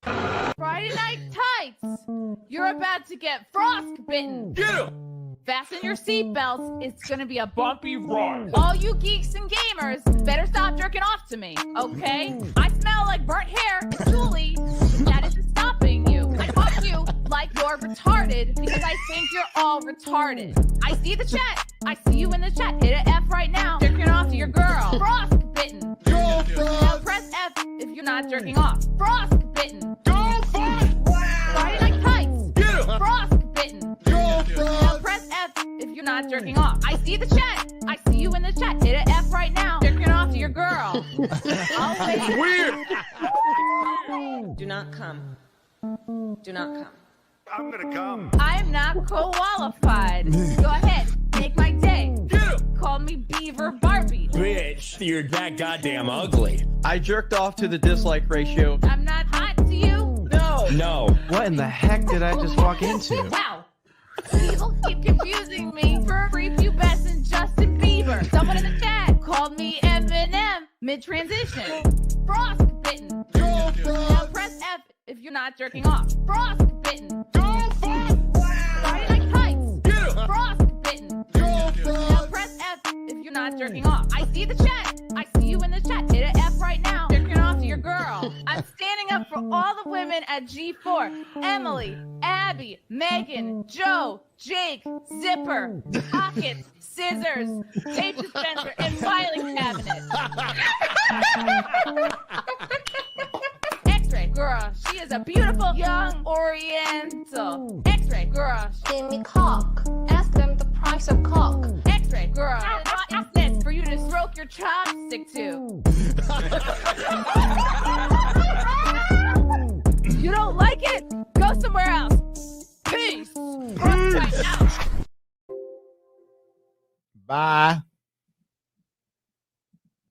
Friday night tights. You're about to get frostbitten. Get him! Fasten your seatbelts. It's gonna be a Bumpy ride. All you geeks and gamers better stop jerking off to me, okay? I smell like burnt hair. Julie, that isn't stopping you. I fuck you like you're retarded because I think you're all retarded. I see the chat. I see you in the chat. Hit an F right now. Jerking off to your girl. Frostbitten. Go, Now press F if you're not jerking off. Frostbitten. Go, Friday night tights. Get him! Frostbitten. Now press F if you're not jerking off. I see the chat. I see you in the chat. Hit an F right now. Jerking off to your girl. I'll wait. Weird! Do not come. Do not come. I'm gonna come. I'm not qualified. Go ahead. Make my day. Get him! Call me Beaver Barbie. Bitch, you're that goddamn ugly. I jerked off to the dislike ratio. I'm not hot to you. No. No. What in the heck did I just walk into? Wow. People keep confusing me for prepubescent Justin Bieber. Someone in the chat called me Eminem mid-transition. Frostbitten. Now press F if you're not jerking off. Frostbitten. Friday night tights. Frostbitten. Now press F if you're not jerking off. I see the chat. I see you in the chat. Hit an F right now. Jerking off to your girl. I'm standing up for all the women at G4. Emily, Abby, Megan, Joe, Jake, Zipper, Pocket, Scissors, Tape Dispenser, and filing cabinet. X-ray girl, she is a beautiful young Oriental. X-ray girl, Give me cock. Ask them the price of cock. X-ray girl. What is this for you to stroke your chopstick to? You don't like it? Go somewhere else. Peace. Right now. Bye.